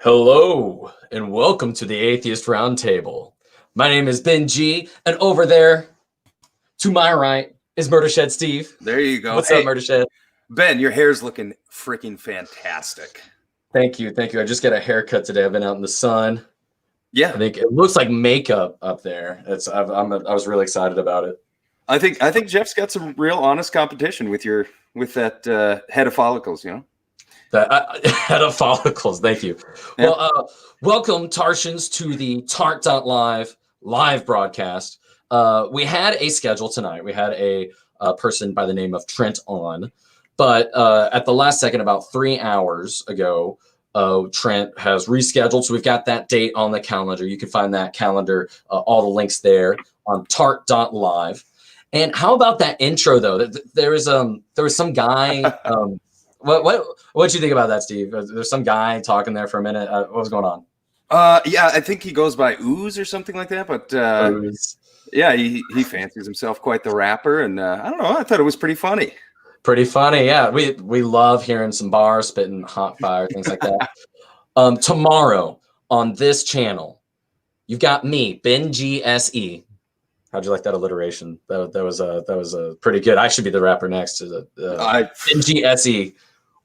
Hello, and welcome to the Atheist Roundtable. My name is Ben G, and over there, to my right, is Murder Shed Steve. There you go. What's up, Murder Shed? Ben, your hair's looking freaking fantastic. Thank you. I just got a haircut today. I've been out in the sun. Yeah, I think it looks like makeup up there. I was really excited about it. I think Jeff's got some real honest competition with that head of follicles. Head of follicles. Thank you. Yeah. Well, welcome, Tartians, to the Tart.live live broadcast. We had a schedule tonight. We had a person by the name of Trent on, but at the last second, about 3 hours ago, Trent has rescheduled. So we've got that date on the calendar. You can find that calendar, all the links there on Tart.live. And how about that intro though? There was some guy. What'd you think about that, Steve? There's some guy talking there for a minute. What was going on? Yeah, I think he goes by Ooze or something like that. But yeah, he fancies himself quite the rapper, and I don't know. I thought it was pretty funny. Pretty funny, yeah. We love hearing some bars, spitting hot fire, things like that. Tomorrow on this channel, you've got me, Ben GSE. How'd you like that alliteration? That was pretty good. I should be the rapper next to the Ben GSE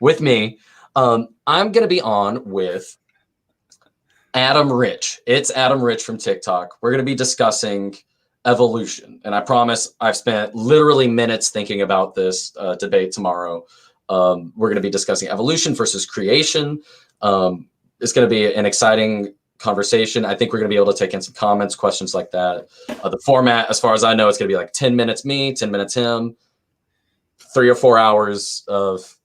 with me. I'm gonna be on with Adam Rich. It's Adam Rich from TikTok. We're gonna be discussing evolution, and I promise I've spent literally minutes thinking about this debate tomorrow. We're going to be discussing evolution versus creation. It's going to be an exciting conversation. I think we're going to be able to take in some comments, questions like that. The format, as far as I know, it's going to be like 10 minutes me, 10 minutes him, 3 or 4 hours of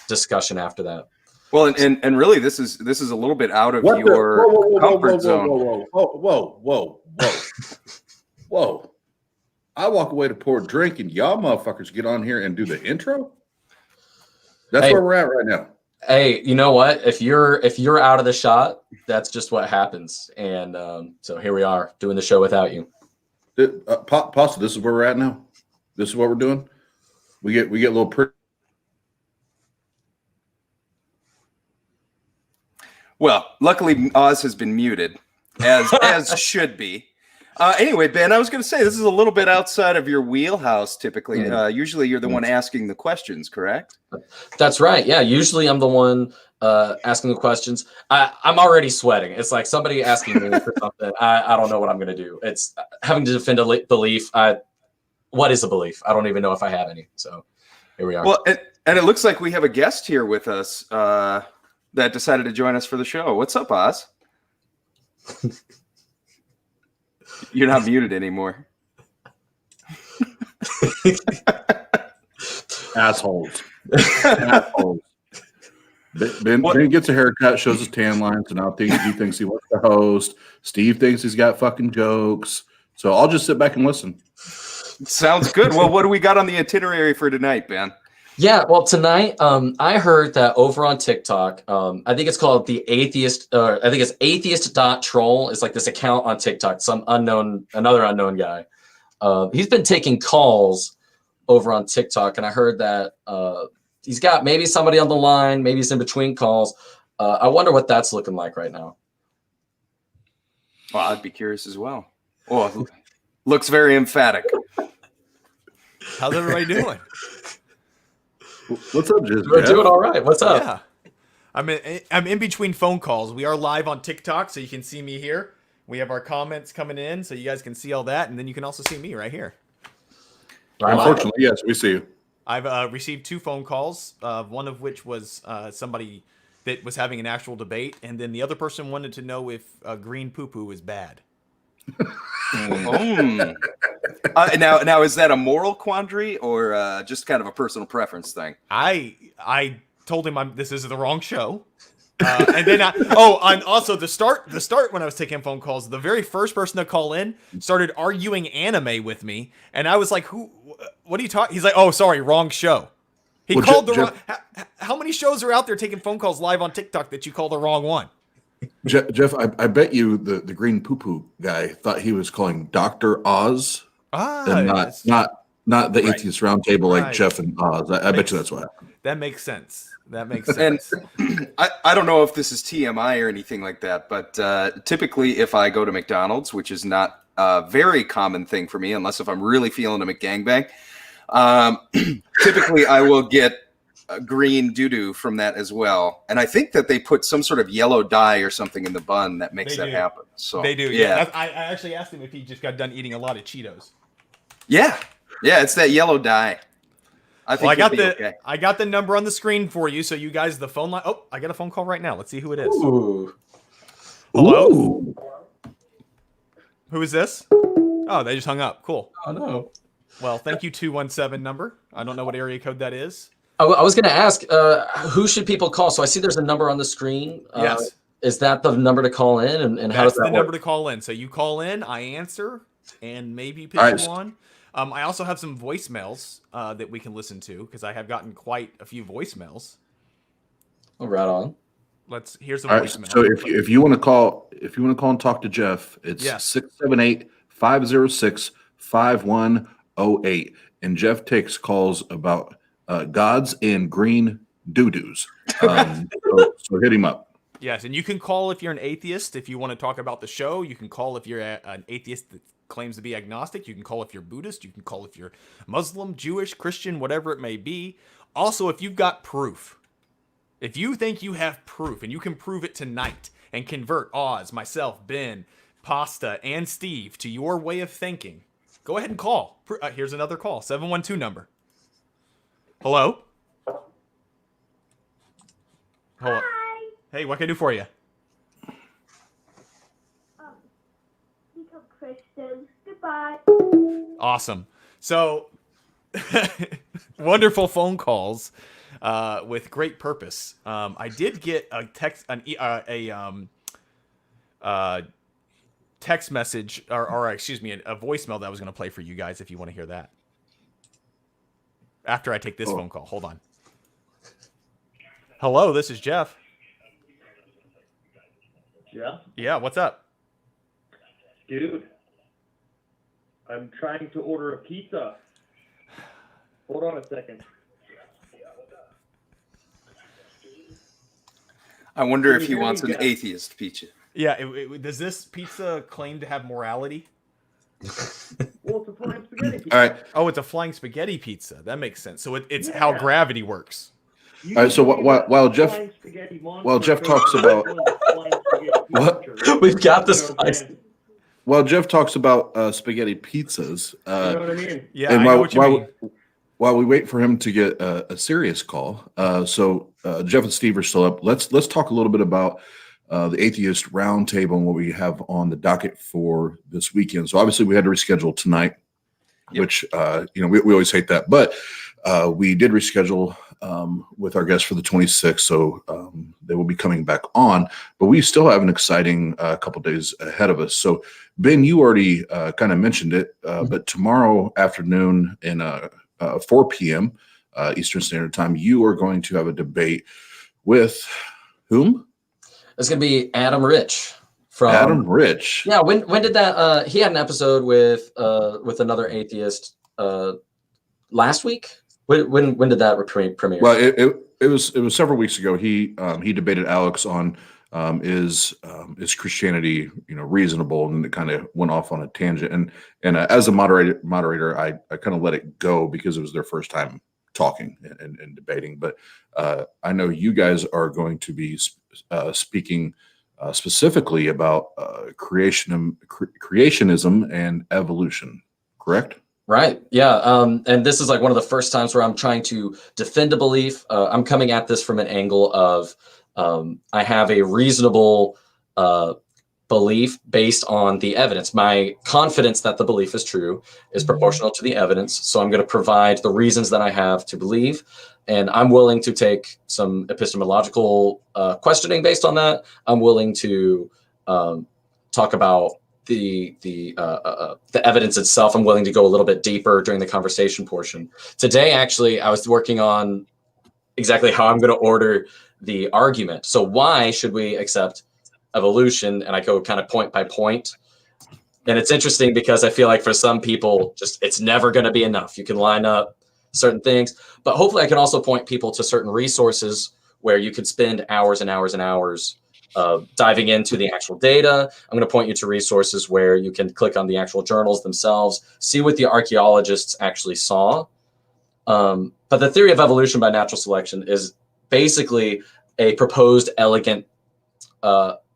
discussion after that. Well, and really, this is a little bit out of your comfort zone. Whoa. I walk away to pour a drink and y'all motherfuckers get on here and do the intro? That's where we're at right now. Hey, you know what? If you're out of the shot, that's just what happens. And so here we are doing the show without you. Pasta, this is where we're at now. This is what we're doing. We get a little pretty. Well, luckily Oz has been muted, as should be. Anyway, Ben, I was going to say this is a little bit outside of your wheelhouse. Typically, usually you're the one asking the questions, correct? That's right. Yeah, usually I'm the one asking the questions. I'm already sweating. It's like somebody asking me for something. I don't know what I'm going to do. It's having to defend a belief. What is a belief? I don't even know if I have any. So here we are. Well, and it looks like we have a guest here with us that decided to join us for the show. What's up, Oz? You're not muted anymore. Assholes. Ben gets a haircut, shows his tan lines, and now he thinks he wants to host. Steve thinks he's got fucking jokes. So I'll just sit back and listen. Sounds good. Well, what do we got on the itinerary for tonight, Ben? Yeah, well, tonight I heard that over on TikTok, I think it's called the Atheist. I think it's atheist.troll. It's like this account on TikTok. Another unknown guy. He's been taking calls over on TikTok, and I heard that he's got maybe somebody on the line. Maybe he's in between calls. I wonder what that's looking like right now. Well, I'd be curious as well. Oh, looks very emphatic. How's everybody doing? What's up, Jeff? We're doing all right. What's up? Yeah, I'm in between phone calls. We are live on TikTok, so you can see me here. We have our comments coming in, so you guys can see all that, and then you can also see me right here. Unfortunately, yes, we see you. I've received 2 phone calls, one of which was somebody that was having an actual debate, and then the other person wanted to know if green poo-poo is bad. Now, is that a moral quandary or just kind of a personal preference thing? I told him this is the wrong show, and then and also the start when I was taking phone calls, the very first person to call in started arguing anime with me, and I was like, "Who? What are you talking?" He's like, "Oh, sorry, wrong show." He called the wrong. How many shows are out there taking phone calls live on TikTok that you call the wrong one? Jeff, I bet you the green poo-poo guy thought he was calling Dr. Oz and not not the Right. atheist roundtable like Right. Jeff and Oz. I bet you that's what happened. That makes sense. That makes And sense. I don't know if this is TMI or anything like that, but typically if I go to McDonald's, which is not a very common thing for me, unless if I'm really feeling a McGangbang, typically I will get a green doo-doo from that as well. And I think that they put some sort of yellow dye or something in the bun that makes They that do. happen. So They do. Yeah. I actually asked him if he just got done eating a lot of Cheetos. Yeah. It's that yellow dye. I think Well, okay. I got the number on the screen for you, so you guys, the phone line. Oh, I got a phone call right now. Let's see who it is. Ooh. Hello? Ooh. Who is this? Oh, they just hung up. Cool. Oh no. Well, thank you, 217 number. I don't know what area code that is. I was going to ask, who should people call? So I see there's a number on the screen. Yes. Is that the number to call in? And how does That's that the work? number to call in. So you call in, I answer, and maybe pitch All right. you on. I also have some voicemails that we can listen to because I have gotten quite a few voicemails. Oh, right on. Here's a All right. voicemail. So if you want to call and talk to Jeff, it's Yes. 678-506-5108. And Jeff takes calls about gods and green doo-doos. So hit him up. Yes, and you can call if you're an atheist. If you want to talk about the show, you can call if you're an atheist that claims to be agnostic. You can call if you're Buddhist. You can call if you're Muslim, Jewish, Christian, whatever it may be. Also, if you've got proof, if you think you have proof and you can prove it tonight and convert Oz, myself, Ben, Pasta, and Steve to your way of thinking, go ahead and call. Here's another call, 712 number. Hello? Hello. Hey, what can I do for you? Become Christian. Goodbye. Awesome. So, wonderful phone calls with great purpose. I did get a text message, or excuse me, a voicemail that I was going to play for you guys if you want to hear that. After I take this phone call. Hold on. Hello, this is Jeff. Jeff? Yeah, what's up? Dude, I'm trying to order a pizza. Hold on a second. I wonder if he wants an atheist pizza. Yeah, does this pizza claim to have morality? Well, it's a flying spaghetti pizza. All right. Oh, it's a flying spaghetti pizza. That makes sense. So it's how gravity works. All right. So while Jeff talks about what? We've got this. While Jeff talks about spaghetti pizzas, You know what I mean? Yeah, and I know what you mean. while we wait for him to get a serious call, so Jeff and Steve are still up. Let's talk a little bit about the atheist roundtable and what we have on the docket for this weekend. So obviously we had to reschedule tonight, which we always hate that, but we did reschedule with our guests for the 26th, so they will be coming back on. But we still have an exciting couple days ahead of us. So Ben, you already kind of mentioned it, but tomorrow afternoon in 4 p.m. Eastern Standard Time, you are going to have a debate with whom? It's going to be Adam Rich from Adam Rich. Yeah. When did that? He had an episode with another atheist last week. When did that premiere? Well, it was several weeks ago. He debated Alex on is Christianity reasonable, and it kind of went off on a tangent. And as a moderator, I kind of let it go because it was their first time talking and debating. But I know you guys are going to be speaking specifically about creationism and evolution, correct? Right. Yeah. And this is like one of the first times where I'm trying to defend a belief. I'm coming at this from an angle of I have a reasonable belief based on the evidence. My confidence that the belief is true is proportional to the evidence. So I'm going to provide the reasons that I have to believe. And I'm willing to take some epistemological questioning based on that. I'm willing to talk about the evidence itself. I'm willing to go a little bit deeper during the conversation portion. Today, actually, I was working on exactly how I'm going to order the argument. So why should we accept evolution? And I go kind of point by point. And it's interesting because I feel like for some people, just it's never going to be enough. You can line up certain things, but hopefully I can also point people to certain resources where you could spend hours and hours and hours diving into the actual data. I'm going to point you to resources where you can click on the actual journals themselves, see what the archaeologists actually saw. But the theory of evolution by natural selection is basically a proposed elegant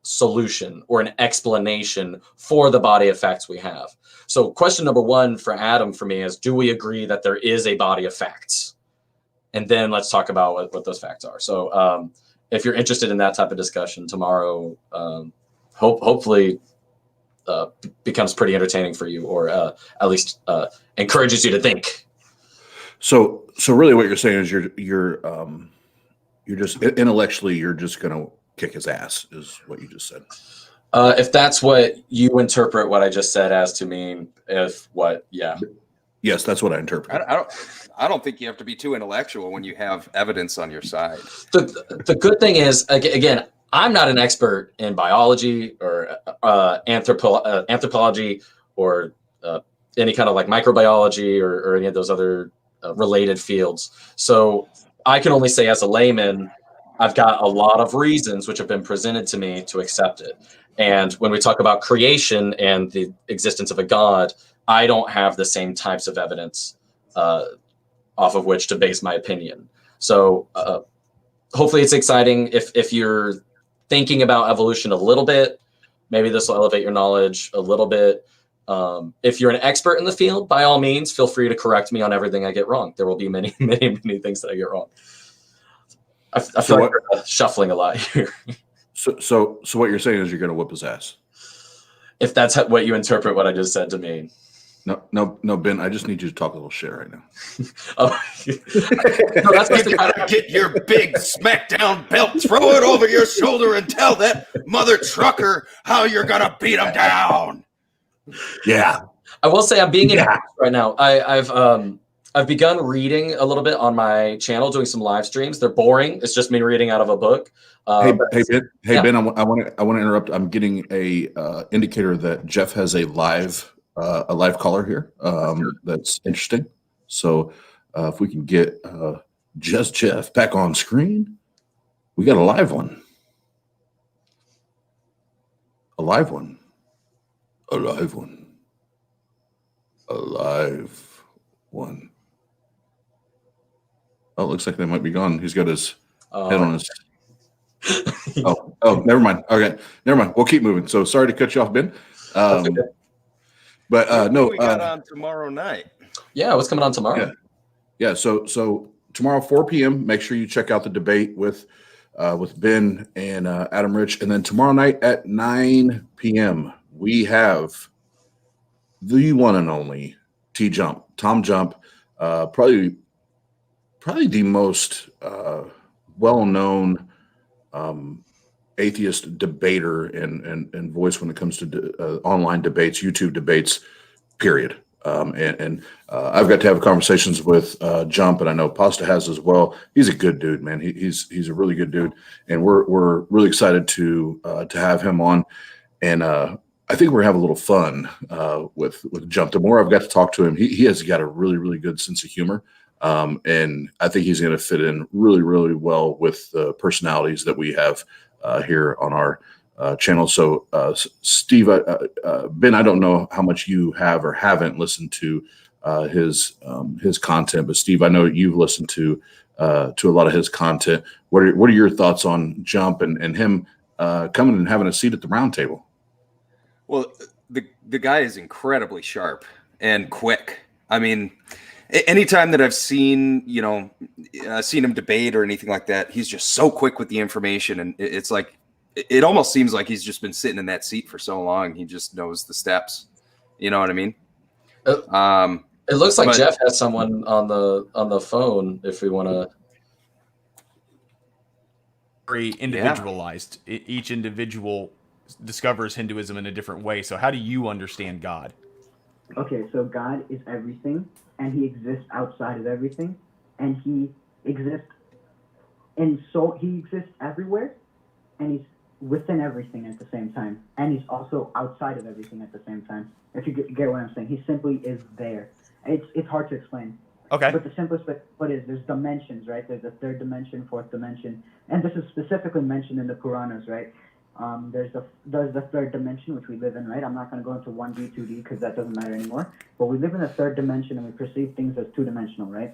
solution or an explanation for the body of facts we have. So question number one for Adam for me is, do we agree that there is a body of facts? And then let's talk about what those facts are. So if you're interested in that type of discussion tomorrow, hopefully becomes pretty entertaining for you, or at least encourages you to think. So really what you're saying is you're just intellectually, you're just going to kick his ass is what you just said. If that's what you interpret what I just said as to mean, yeah. Yes, that's what I interpret. I don't think you have to be too intellectual when you have evidence on your side. The good thing is, again, I'm not an expert in biology or anthropology or any kind of like microbiology or any of those other related fields. So I can only say as a layman, I've got a lot of reasons which have been presented to me to accept it. And when we talk about creation and the existence of a God, I don't have the same types of evidence off of which to base my opinion. So hopefully it's exciting. If you're thinking about evolution a little bit, maybe this will elevate your knowledge a little bit. If you're an expert in the field, by all means, feel free to correct me on everything I get wrong. There will be many, many, many things that I get wrong. I feel like we're shuffling a lot here. So what you're saying is you're going to whoop his ass. If that's what you interpret what I just said to mean. No, Ben, I just need you to talk a little shit right now. Oh, no, that's You gotta get your big smackdown belt, throw it over your shoulder, and tell that mother trucker how you're gonna beat him down. Yeah. I will say I'm being encouraged right now. I've begun reading a little bit on my channel, doing some live streams. They're boring. It's just me reading out of a book. Hey Ben, I want to interrupt. I'm getting a indicator that Jeff has a live caller here. That's interesting. So if we can get just Jeff back on screen, we got a live one. A live one. A live one. A live one. Oh, it looks like they might be gone. He's got his head on his. Oh, never mind. Okay, never mind. We'll keep moving. So sorry to cut you off, Ben. But no, we got on tomorrow night. Yeah, what's coming on tomorrow? Yeah. So tomorrow 4 p.m. Make sure you check out the debate with Ben and Adam Rich, and then tomorrow night at 9 p.m. we have the one and only Tom Jump, probably the most well-known atheist debater and voice when it comes to online debates, YouTube debates, period. And I've got to have conversations with Jump, and I know Pasta has as well. He's a good dude, man. He's a really good dude, and we're really excited to have him on. And I think we're gonna have a little fun with Jump. The more I've got to talk to him, he has got a really, really good sense of humor. And I think he's going to fit in really, really well with the personalities that we have here on our channel. So, Steve, Ben, I don't know how much you have or haven't listened to his content, but Steve, I know you've listened to a lot of his content. What are your thoughts on Jump and him coming and having a seat at the round table? Well, the guy is incredibly sharp and quick. I mean, anytime that I've seen him debate or anything like that, he's just so quick with the information, and it's like it almost seems like he's just been sitting in that seat for so long. He just knows the steps. You know what I mean? It looks like Jeff has someone on the phone. If we want to, very individualized. Each individual discovers Hinduism in a different way. So how do you understand God? Okay, so God is everything, and he exists outside of everything, and he exists everywhere, and within everything at the same time, and he's also outside of everything at the same time. If you get what I'm saying, he simply is there. It's hard to explain. Okay. But the simplest way is there's dimensions, right? There's the third dimension, fourth dimension, and this is specifically mentioned in the Puranas, right? There's the third dimension, which we live in, right? I'm not going to go into 1D, 2D, because that doesn't matter anymore. But we live in the third dimension, and we perceive things as two-dimensional, right?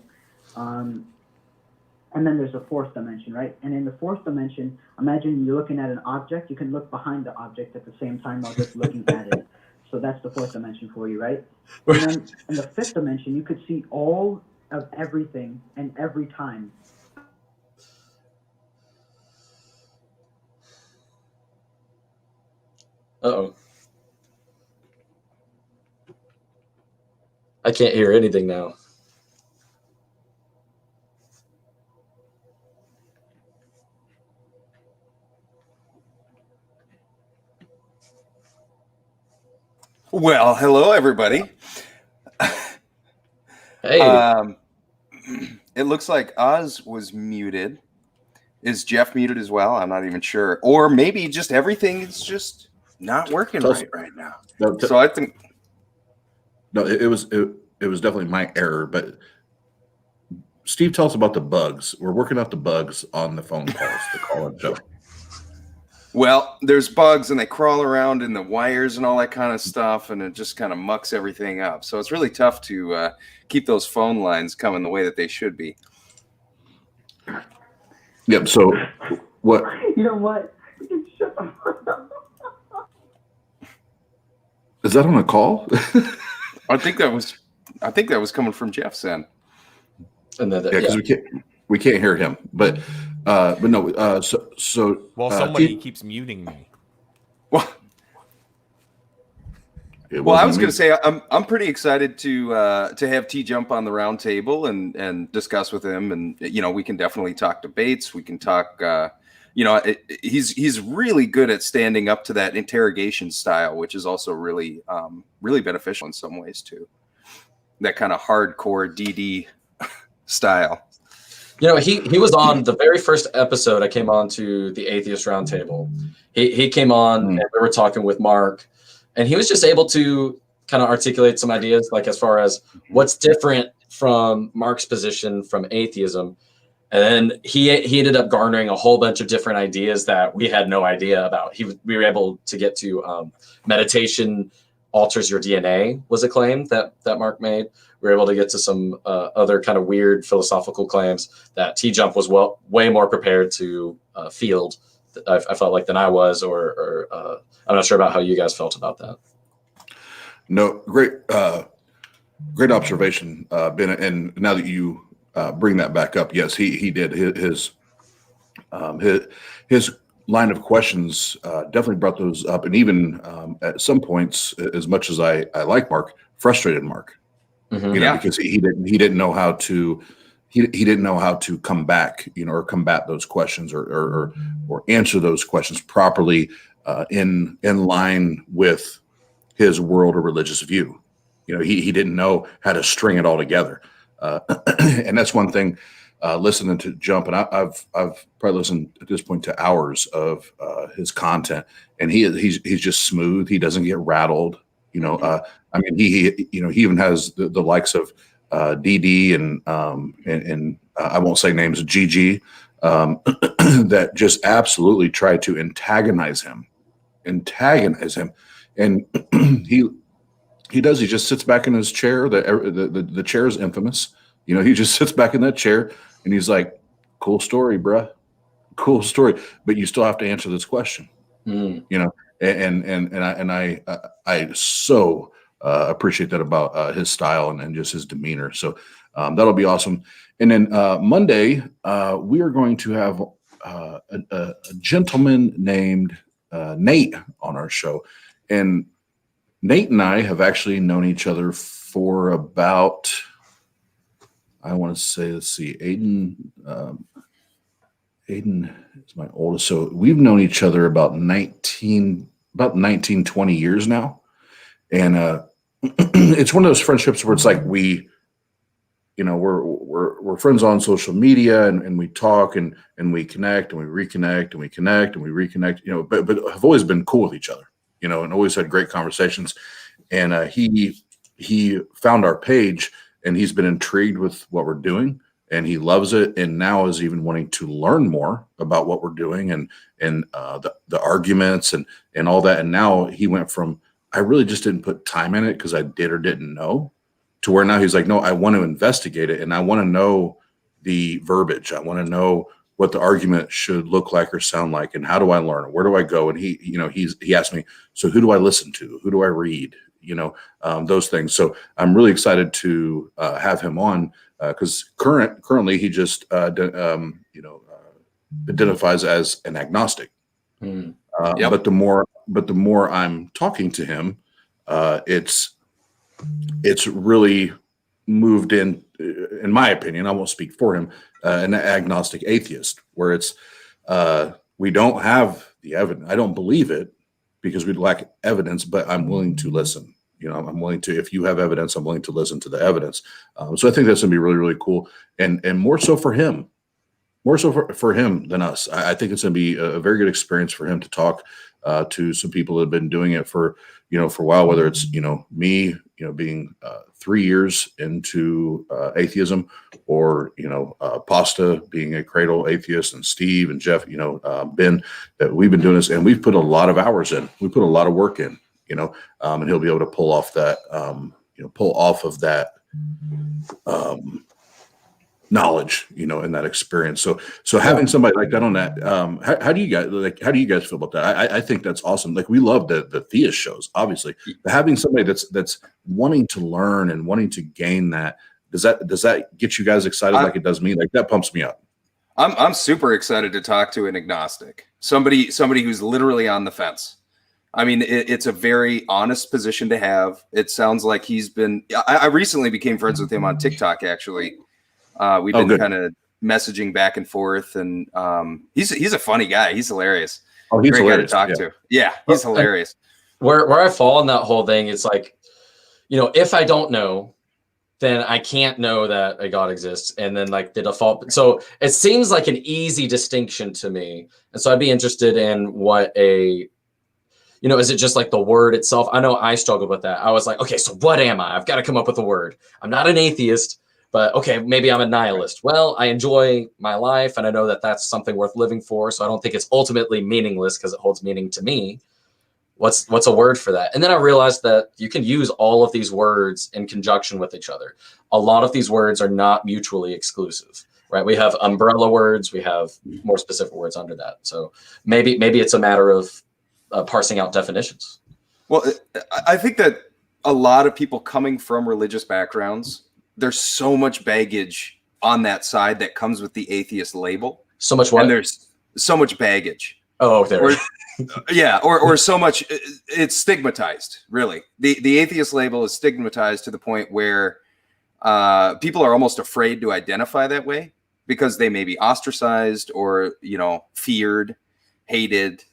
And then there's a fourth dimension, right? And in the fourth dimension, imagine you're looking at an object. You can look behind the object at the same time while just looking at it. So that's the fourth dimension for you, right? And then in the fifth dimension, you could see all of everything and every time. Uh-oh. I can't hear anything now. Well, hello, everybody. Hey. It looks like Oz was muted. Is Jeff muted as well? I'm not even sure. Or maybe just everything is just not working right now. No, So I think it was definitely my error. But Steve, tell us about the bugs. We're working out the bugs on the phone calls, the call-in show. well, there's bugs and they crawl around in the wires and all that kind of stuff, and it just kind of mucks everything up. So it's really tough to keep those phone lines coming the way that they should be. Yep. So what? You know what? Shut the fuck up. Is that on a call? I think that was coming from Jeff's end. And then, Yeah, because we can't hear him. But no. Well, somebody keeps muting me. Well, I was going to say I'm pretty excited to have T jump on the round table and discuss with him, and we can definitely talk debates. We can talk. He's really good at standing up to that interrogation style, which is also really really beneficial in some ways too. That kind of hardcore DD style. He was on the very first episode. I came on to the Atheist Roundtable. He came on and we were talking with Mark, and he was just able to kind of articulate some ideas, like as far as what's different from Mark's position from atheism. And then he ended up garnering a whole bunch of different ideas that we had no idea about. We were able to get to meditation alters your DNA was a claim that Mark made. We were able to get to some other kind of weird philosophical claims that T-Jump was way more prepared to field. I felt like than I was, or I'm not sure about how you guys felt about that. No, great observation, Ben. And now that you bring that back up, yes, he did his line of questions definitely brought those up, and even at some points, as much as I like Mark, frustrated Mark, because he didn't know how to. He didn't know how to come back, or combat those questions, or answer those questions properly in line with his world or religious view. He didn't know how to string it all together, and that's one thing. Listening to Jump, and I've probably listened at this point to hours of his content, and he's just smooth. He doesn't get rattled. He even has the likes of DD and I won't say names, GG, that just absolutely try to antagonize him, and he just sits back in his chair. The chair is infamous. He just sits back in that chair and he's like, "Cool story, bruh. Cool story." But you still have to answer this question. And I so appreciate that about his style and just his demeanor. So that'll be awesome. And then Monday, we are going to have a gentleman named Nate on our show. And Nate and I have actually known each other for about, I want to say, let's see, Aiden is my oldest. So we've known each other about 19, 20 years now. And it's one of those friendships where it's like we we're friends on social media, and we talk, and we connect, and we reconnect, and we connect, and we reconnect, but have always been cool with each other, and always had great conversations. And he found our page, and he's been intrigued with what we're doing, and he loves it, and now is even wanting to learn more about what we're doing, and the arguments and all that. And now he went from, I really just didn't put time in it because I did or didn't know, to where now he's like, no, I want to investigate it, and I want to know the verbiage. I want to know what the argument should look like or sound like, and how do I learn? Where do I go? And he asked me, so who do I listen to? Who do I read? Those things. So I'm really excited to have him on, because currently he just identifies as an agnostic. Mm. Yep. But the more I'm talking to him, it's really moved in my opinion, I won't speak for him, an agnostic atheist, where it's we don't have the evidence. I don't believe it because we lack evidence, but I'm willing to listen. I'm willing to, if you have evidence, I'm willing to listen to the evidence. So I think that's going to be really, really cool, and more so for him. More so for him than us. I think it's going to be a very good experience for him to talk to some people that have been doing it for a while, whether it's, me, being 3 years into atheism, or, Pasta being a cradle atheist, and Steve and Jeff, Ben, that we've been doing this, and we've put a lot of hours in. We put a lot of work in, and he'll be able to pull off that, knowledge, in that experience. So having somebody like that on that, how do you guys feel about that? I think that's awesome. Like, we love the theist shows, obviously, but having somebody that's wanting to learn and wanting to gain that, does that get you guys excited like it does me? Like, that pumps me up. I'm super excited to talk to an agnostic, somebody who's literally on the fence. I mean, it's a very honest position to have. It sounds like I recently became friends with him on TikTok, actually. We've been kind of messaging back and forth, and he's a funny guy. He's hilarious. Oh, he's hilarious. Guy to talk to. Yeah, he's hilarious. Where I fall in that whole thing, it's like, if I don't know, then I can't know that a God exists. And then, like, the default. So it seems like an easy distinction to me. And so I'd be interested in what is it just like the word itself? I know I struggled with that. I was like, okay, so what am I? I've got to come up with a word. I'm not an atheist. But okay, maybe I'm a nihilist. Well, I enjoy my life, and I know that that's something worth living for. So I don't think it's ultimately meaningless because it holds meaning to me. What's a word for that? And then I realized that you can use all of these words in conjunction with each other. A lot of these words are not mutually exclusive, right? We have umbrella words. We have more specific words under that. So maybe it's a matter of parsing out definitions. Well, I think that a lot of people coming from religious backgrounds, there's so much baggage on that side that comes with the atheist label. So much what? And there's so much baggage. Oh, there. Or so much. It's stigmatized, really. The atheist label is stigmatized to the point where people are almost afraid to identify that way because they may be ostracized or, feared, hated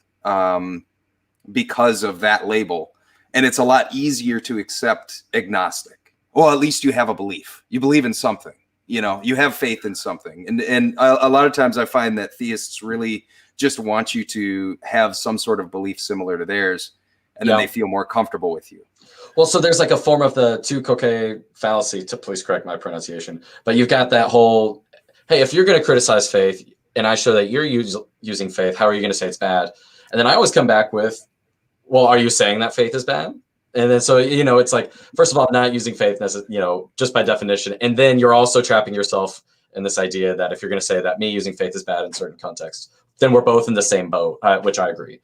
because of that label. And it's a lot easier to accept agnostic. Well, at least you have a belief. You believe in something. You have faith in something. And a lot of times I find that theists really just want you to have some sort of belief similar to theirs, and then they feel more comfortable with you. Well, so there's like a form of the two coque fallacy, to please correct my pronunciation. But you've got that whole, hey, if you're going to criticize faith and I show that you're using faith, how are you going to say it's bad? And then I always come back with, well, are you saying that faith is bad? And then, so, it's like, first of all, not using faith, just by definition. And then you're also trapping yourself in this idea that if you're going to say that me using faith is bad in certain contexts, then we're both in the same boat, which I agree.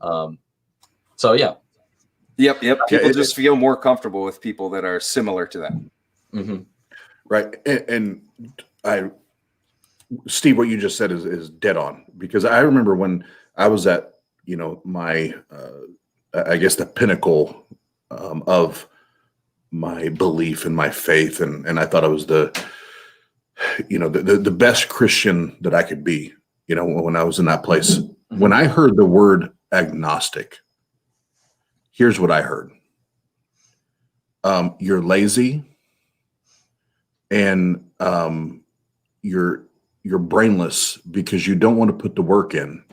So, yeah. Yep. People just feel more comfortable with people that are similar to them. Mm-hmm. Right. And Steve, what you just said is dead on, because I remember when I was at, my, I guess the pinnacle of my belief and my faith. And I thought I was the best Christian that I could be, when I was in that place. When I heard the word agnostic, here's what I heard. You're lazy. and you're brainless because you don't want to put the work in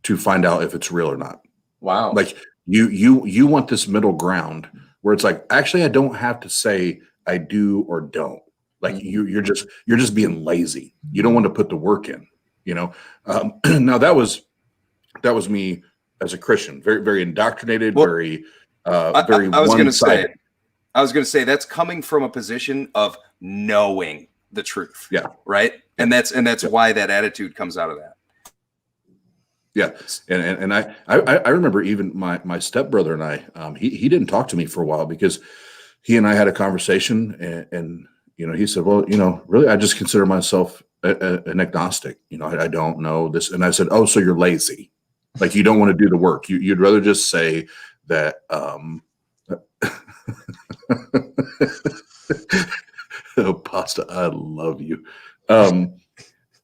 to find out if it's real or not. Wow. Like you want this middle ground where it's like, actually, I don't have to say I do or don't. Like you're just being lazy. You don't want to put the work in, you know? Now that was me as a Christian, very, very indoctrinated, Well, very I was going to say, one-sided. that's coming from a position of knowing the truth. Yeah. Right. And that's why that attitude comes out of that. Yeah. And I remember even my stepbrother and I, he didn't talk to me for a while because he and I had a conversation and you know, he said, well, you know, really, I just consider myself an agnostic. You know, I don't know this. And I said, oh, so you're lazy. Like you don't want to do the work. You'd rather just say that, oh, Pasta, I love you.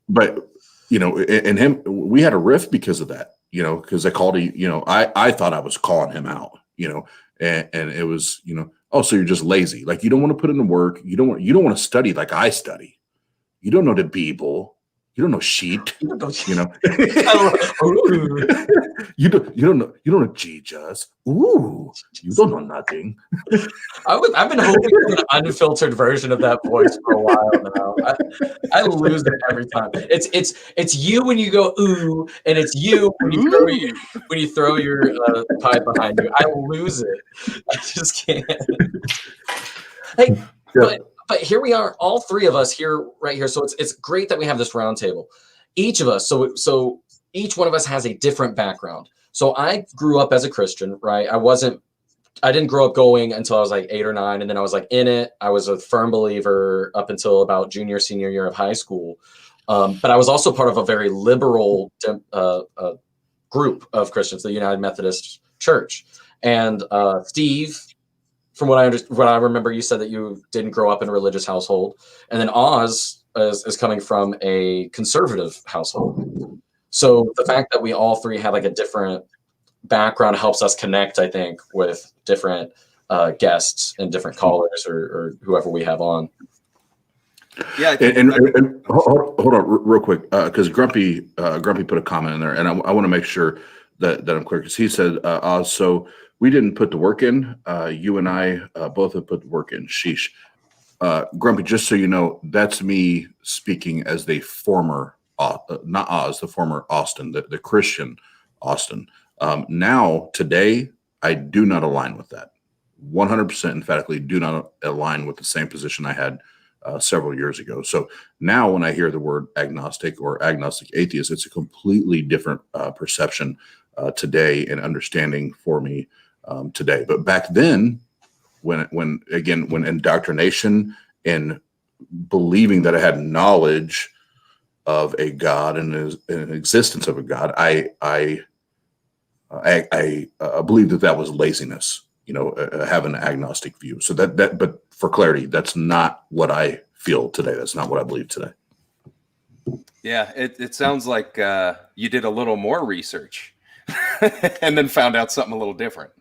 But you know, and him, we had a rift because of that, you know, because I called, you know, I thought I was calling him out, you know, and it was, you know, oh, so you're just lazy. Like you don't want to put in the work. You don't want to study like I study. You don't know the Bible. You don't know sheet, you know. you don't know Jesus. Ooh, you don't know nothing. I've been hoping for an unfiltered version of that voice for a while now. I lose it every time. It's you when you go ooh, and it's you when you throw your pie behind you. I lose it. I just can't. Hey, Yeah. But here we are, all three of us here, right here. So it's great that we have this round table. Each of us, so each one of us has a different background. So I grew up as a Christian, right? I didn't grow up going until I was like 8 or 9, and then I was like in it. I was a firm believer up until about junior, senior year of high school. But I was also part of a very liberal group of Christians, the United Methodist Church. And Steve, from what I remember, you said that you didn't grow up in a religious household, and then Oz is coming from a conservative household. So the fact that we all three have like a different background helps us connect, I think, with different guests and different callers or whoever we have on. Yeah, and hold on real quick, because Grumpy put a comment in there, and I want to make sure that I'm clear, because he said, Oz, so we didn't put the work in. You and I both have put the work in. Sheesh. Grumpy, just so you know, that's me speaking as the former, not Oz, the former Austin, the Christian Austin. Now, today, I do not align with that. 100% emphatically do not align with the same position I had several years ago. So now when I hear the word agnostic or agnostic atheist, it's a completely different perception today and understanding for me today. But back then, when indoctrination and believing that I had knowledge of a God and an existence of a God, I believe that was laziness, you know, have an agnostic view. So but for clarity, that's not what I feel today. That's not what I believe today. Yeah, it sounds like you did a little more research and then found out something a little different.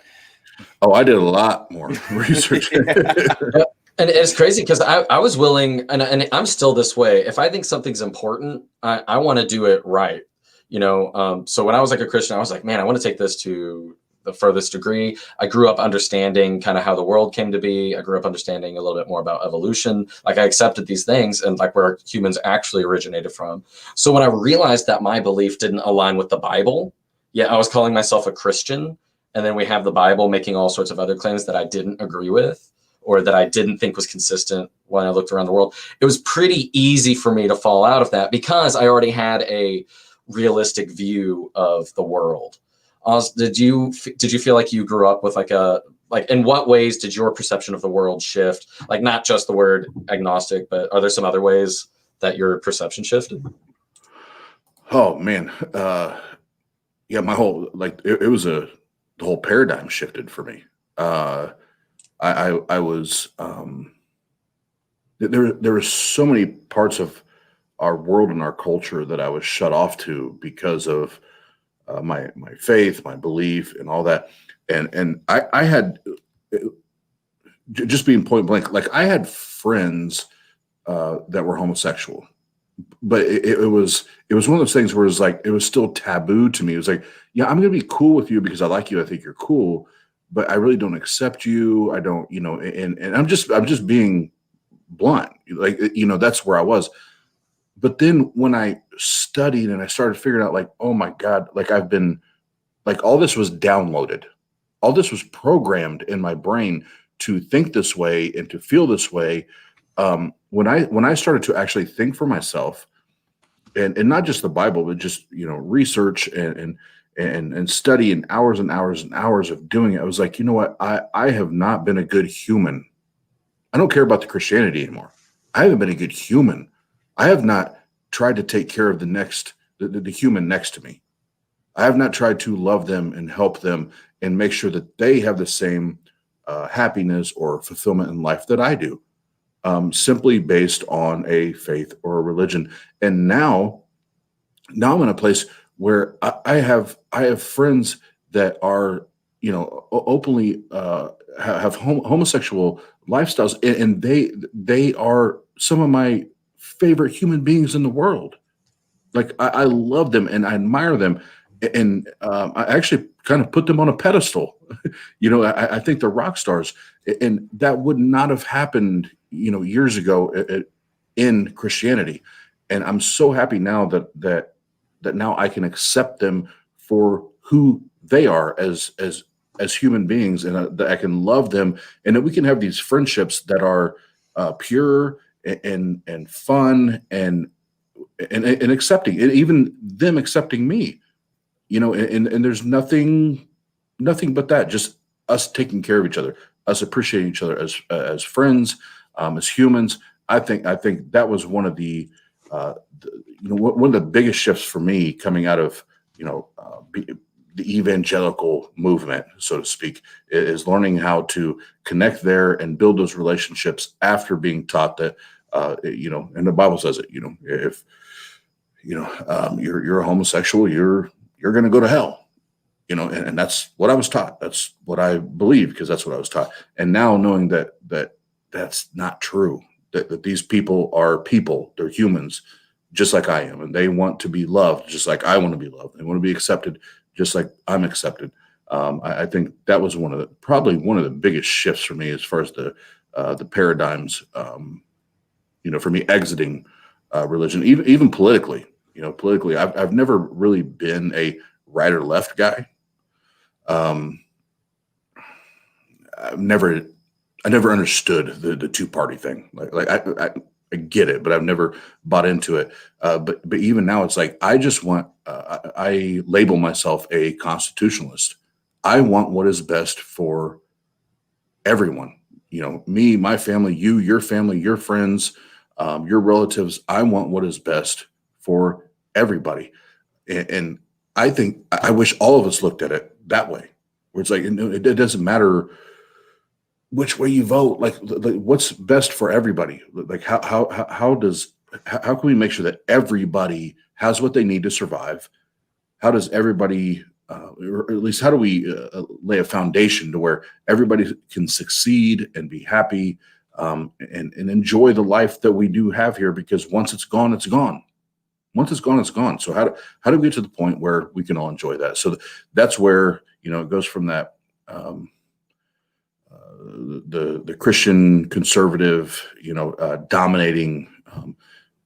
Oh, I did a lot more research. And it's crazy because I was willing, and I'm still this way. If I think something's important, I want to do it right. You know, so when I was like a Christian, I was like, man, I want to take this to the furthest degree. I grew up understanding kind of how the world came to be. I grew up understanding a little bit more about evolution. Like I accepted these things and like where humans actually originated from. So when I realized that my belief didn't align with the Bible, yet I was calling myself a Christian, and then we have the Bible making all sorts of other claims that I didn't agree with or that I didn't think was consistent when I looked around the world, it was pretty easy for me to fall out of that because I already had a realistic view of the world. Did you feel like you grew up with like in what ways did your perception of the world shift? Like not just the word agnostic, but are there some other ways that your perception shifted? Oh man. Yeah, my whole, like, it was the whole paradigm shifted for me. I was, there were so many parts of our world and our culture that I was shut off to because of my faith, my belief, and all that. And I had, just being point blank, like I had friends that were homosexual, but it was one of those things where it was like it was still taboo to me. It was like, yeah, I'm gonna be cool with you because I like you. I think you're cool, but I really don't accept you. I don't, and I'm just being blunt. Like, that's where I was. But then when I studied and I started figuring out, like, oh my God, like I've been, like, all this was downloaded, all this was programmed in my brain to think this way and to feel this way. When I started to actually think for myself, and not just the Bible, but just research and study and hours and hours and hours of doing it, I was like, you know what, I have not been a good human. I don't care about the Christianity anymore. I haven't been a good human. I have not tried to take care of the human next to me. I have not tried to love them and help them and make sure that they have the same happiness or fulfillment in life that I do, simply based on a faith or a religion. And now I'm in a place where I have friends that are, openly have homosexual lifestyles, and they are some of my favorite human beings in the world. Like, I love them and I admire them, and I actually kind of put them on a pedestal. I think they're rock stars, and that would not have happened, years ago in Christianity. And I'm so happy now that now I can accept them for who they are as human beings, and that I can love them, and that we can have these friendships that are pure and fun and accepting, and even them accepting me, and there's nothing but that, just us taking care of each other, us appreciating each other as friends, as humans. I think that was one of the one of the biggest shifts for me coming out of the evangelical movement, so to speak, is learning how to connect there and build those relationships after being taught that and the Bible says it, if you're a homosexual, you're going to go to hell, and that's what I was taught. That's what I believe, because that's what I was taught. And now knowing that that's not true, that these people are people, they're humans, just like I am, and they want to be loved just like I want to be loved. They want to be accepted just like I'm accepted. I think that was probably one of the biggest shifts for me as far as the paradigms. For me exiting religion, even politically. Politically, I've never really been a right or left guy. I never understood the two-party thing. Like I get it, but I've never bought into it. But even now, it's like I just want. I label myself a constitutionalist. I want what is best for everyone. Me, my family, you, your family, your friends, your relatives. I want what is best for everybody. And I think I wish all of us looked at it that way, where it's like it doesn't matter which way you vote, like what's best for everybody. Like how can we make sure that everybody has what they need to survive? How does everybody, or at least how do we lay a foundation to where everybody can succeed and be happy, and enjoy the life that we do have here? Because once it's gone, it's gone. Once it's gone, it's gone. So how do we get to the point where we can all enjoy that? So that's where it goes from that. The Christian conservative, dominating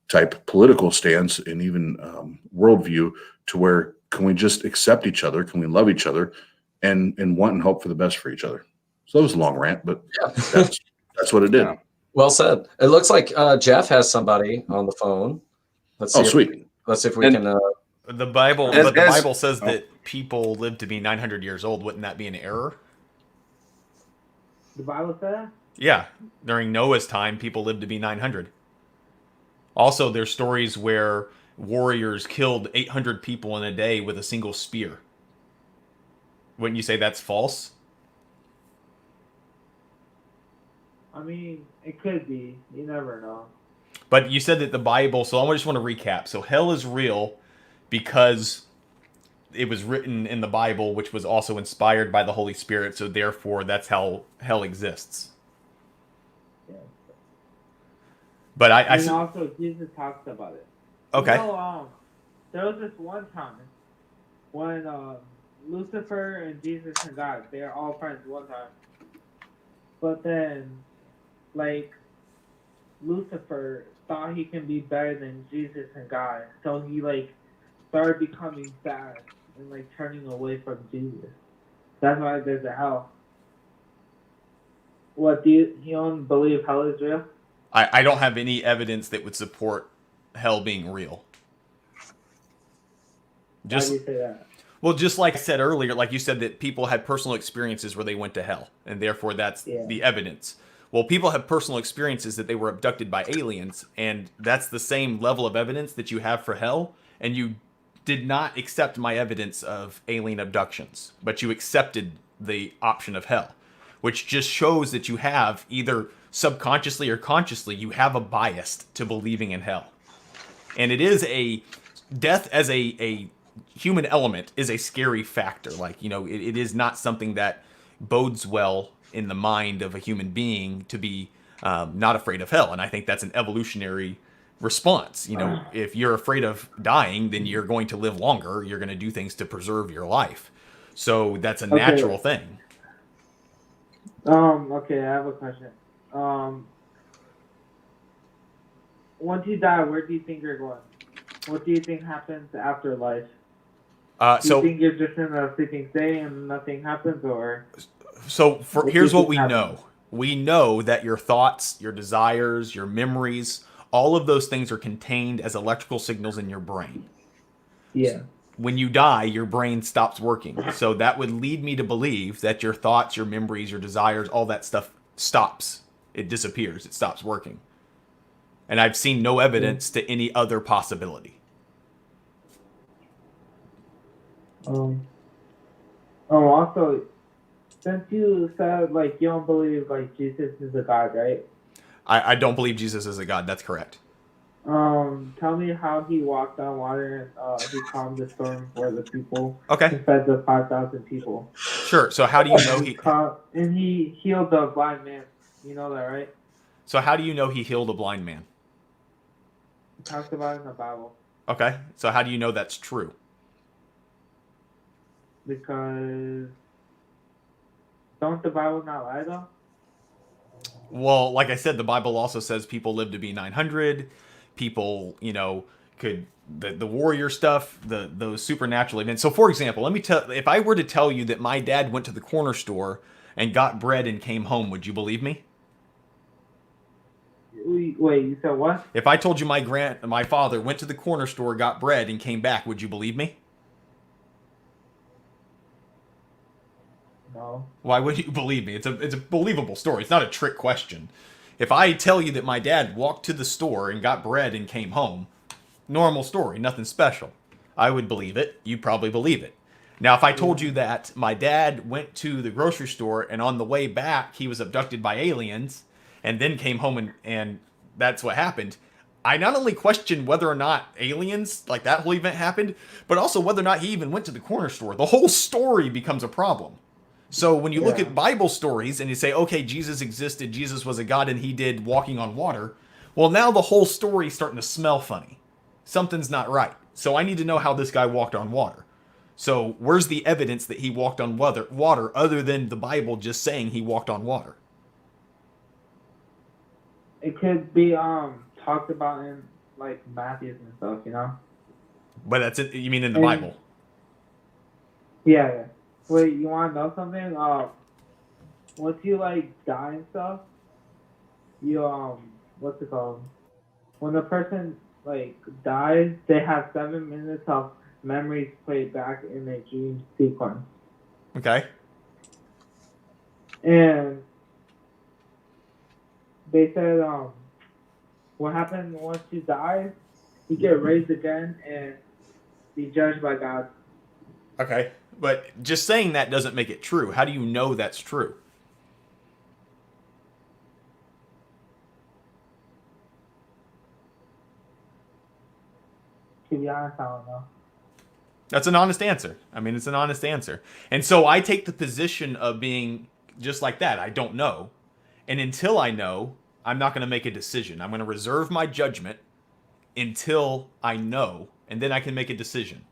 type political stance and even worldview, to where can we just accept each other? Can we love each other and want and hope for the best for each other? So that was a long rant, but that's what it did. Yeah. Well said. It looks like Jeff has somebody on the phone. Let's see. Sweet. Let's see if we can. The Bible, As- but the as- Bible says that people live to be 900 years old. Wouldn't that be an error? The Bible said that? Yeah, during Noah's time, people lived to be 900. Also, there's stories where warriors killed 800 people in a day with a single spear. Wouldn't you say that's false? I mean, it could be. You never know. But you said that the Bible, so I just want to recap. So hell is real because it was written in the Bible, which was also inspired by the Holy Spirit, so therefore that's how hell exists. Yeah. But And also, Jesus talks about it. okay. You know, there was this one time when Lucifer and Jesus and God, they're all friends one time. But then, like, Lucifer thought he can be better than Jesus and God. So he, like, started becoming bad and, like, turning away from Jesus. That's why there's a hell. What, you don't believe hell is real? I don't have any evidence that would support hell being real. Why do you say that? Well, just like I said earlier, like you said that people had personal experiences where they went to hell, and therefore that's the evidence. Well, people have personal experiences that they were abducted by aliens, and that's the same level of evidence that you have for hell, and you did not accept my evidence of alien abductions, but you accepted the option of hell, which just shows that you have either subconsciously or consciously, you have a bias to believing in hell. And it is a death as a human element is a scary factor. Like, it is not something that bodes well in the mind of a human being to be not afraid of hell. And I think that's an evolutionary response. If you're afraid of dying, then you're going to live longer. You're going to do things to preserve your life. So that's a natural thing. Okay, I have a question. Once you die, where do you think you're going? What do you think happens after life? Do you think you're just in a sleeping state and nothing happens, or? Here's what we know. We know that your thoughts, your desires, your memories, all of those things are contained as electrical signals in your brain. Yeah. When you die, your brain stops working. So that would lead me to believe that your thoughts, your memories, your desires, all that stuff stops. It disappears. It stops working. And I've seen no evidence to any other possibility. Also, since you said, like, you don't believe, like, Jesus is a God, right? I don't believe Jesus is a God. That's correct. Tell me how he walked on water and he calmed the storm for the people. Okay. He fed the 5,000 people. Sure. So how do you know and he healed the blind man. You know that, right? So how do you know he healed a blind man? It talks about it in the Bible. Okay. So how do you know that's true? Because don't the Bible not lie, though? Well, like I said, the Bible also says people live to be 900. People, could the warrior stuff, those supernatural events. So, for example, let me tell. If I were to tell you that my dad went to the corner store and got bread and came home, would you believe me? Wait, you said what? If I told you my father went to the corner store, got bread, and came back, would you believe me? No. Why would you believe me? It's a believable story. It's not a trick question. If I tell you that my dad walked to the store and got bread and came home, normal story, nothing special, I would believe it. You'd probably believe it. Now, if I told you that my dad went to the grocery store and on the way back he was abducted by aliens and then came home and that's what happened, I not only question whether or not aliens, like that whole event happened, but also whether or not he even went to the corner store. The whole story becomes a problem. So when you look at Bible stories and you say, okay, Jesus existed, Jesus was a God, and he did walking on water, well, now the whole story is starting to smell funny. Something's not right. So I need to know how this guy walked on water. So where's the evidence that he walked on water other than the Bible just saying he walked on water? It could be talked about in, like, Matthew and stuff, But that's it. You mean in the Bible? Yeah. Wait, you want to know something? Once you, like, die and stuff, you, what's it called? When the person, like, dies, they have 7 minutes of memories played back in a dream sequence. Okay. And they said, what happened once you die, you get raised again and be judged by God. Okay. But just saying that doesn't make it true. How do you know that's true? To be honest, I don't know. That's an honest answer. I mean, it's an honest answer. And so I take the position of being just like that. I don't know. And until I know, I'm not going to make a decision. I'm going to reserve my judgment until I know, and then I can make a decision.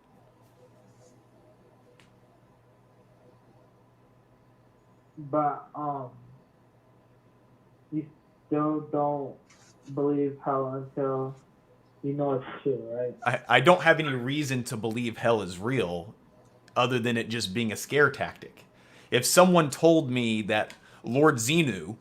But you still don't believe hell until you know it's true, right? I don't have any reason to believe hell is real other than it just being a scare tactic. If someone told me that Lord Xenu,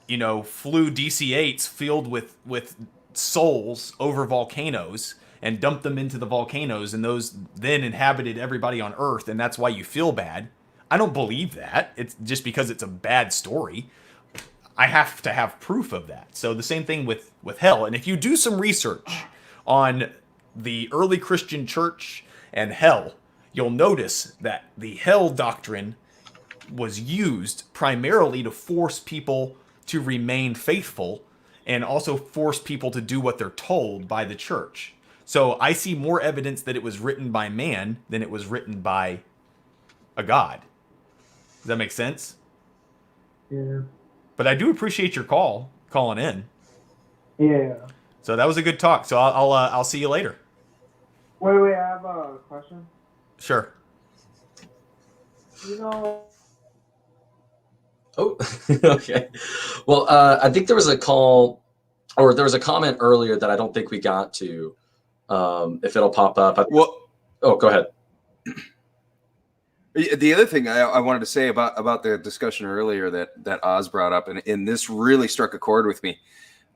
flew DC-8s filled with souls over volcanoes and dumped them into the volcanoes, and those then inhabited everybody on Earth, and that's why you feel bad, I don't believe that. It's just because it's a bad story. I have to have proof of that. So the same thing with hell. And if you do some research on the early Christian church and hell, you'll notice that the hell doctrine was used primarily to force people to remain faithful and also force people to do what they're told by the church. So I see more evidence that it was written by man than it was written by a god. Does that make sense? Yeah. But I do appreciate your calling in. Yeah. So that was a good talk. So I'll see you later. Wait, I have a question. Sure. Oh, okay. Well, I think there was a call, or there was a comment earlier that I don't think we got to. If it'll pop up. Oh, go ahead. The other thing I wanted to say about the discussion earlier that Oz brought up, and this really struck a chord with me,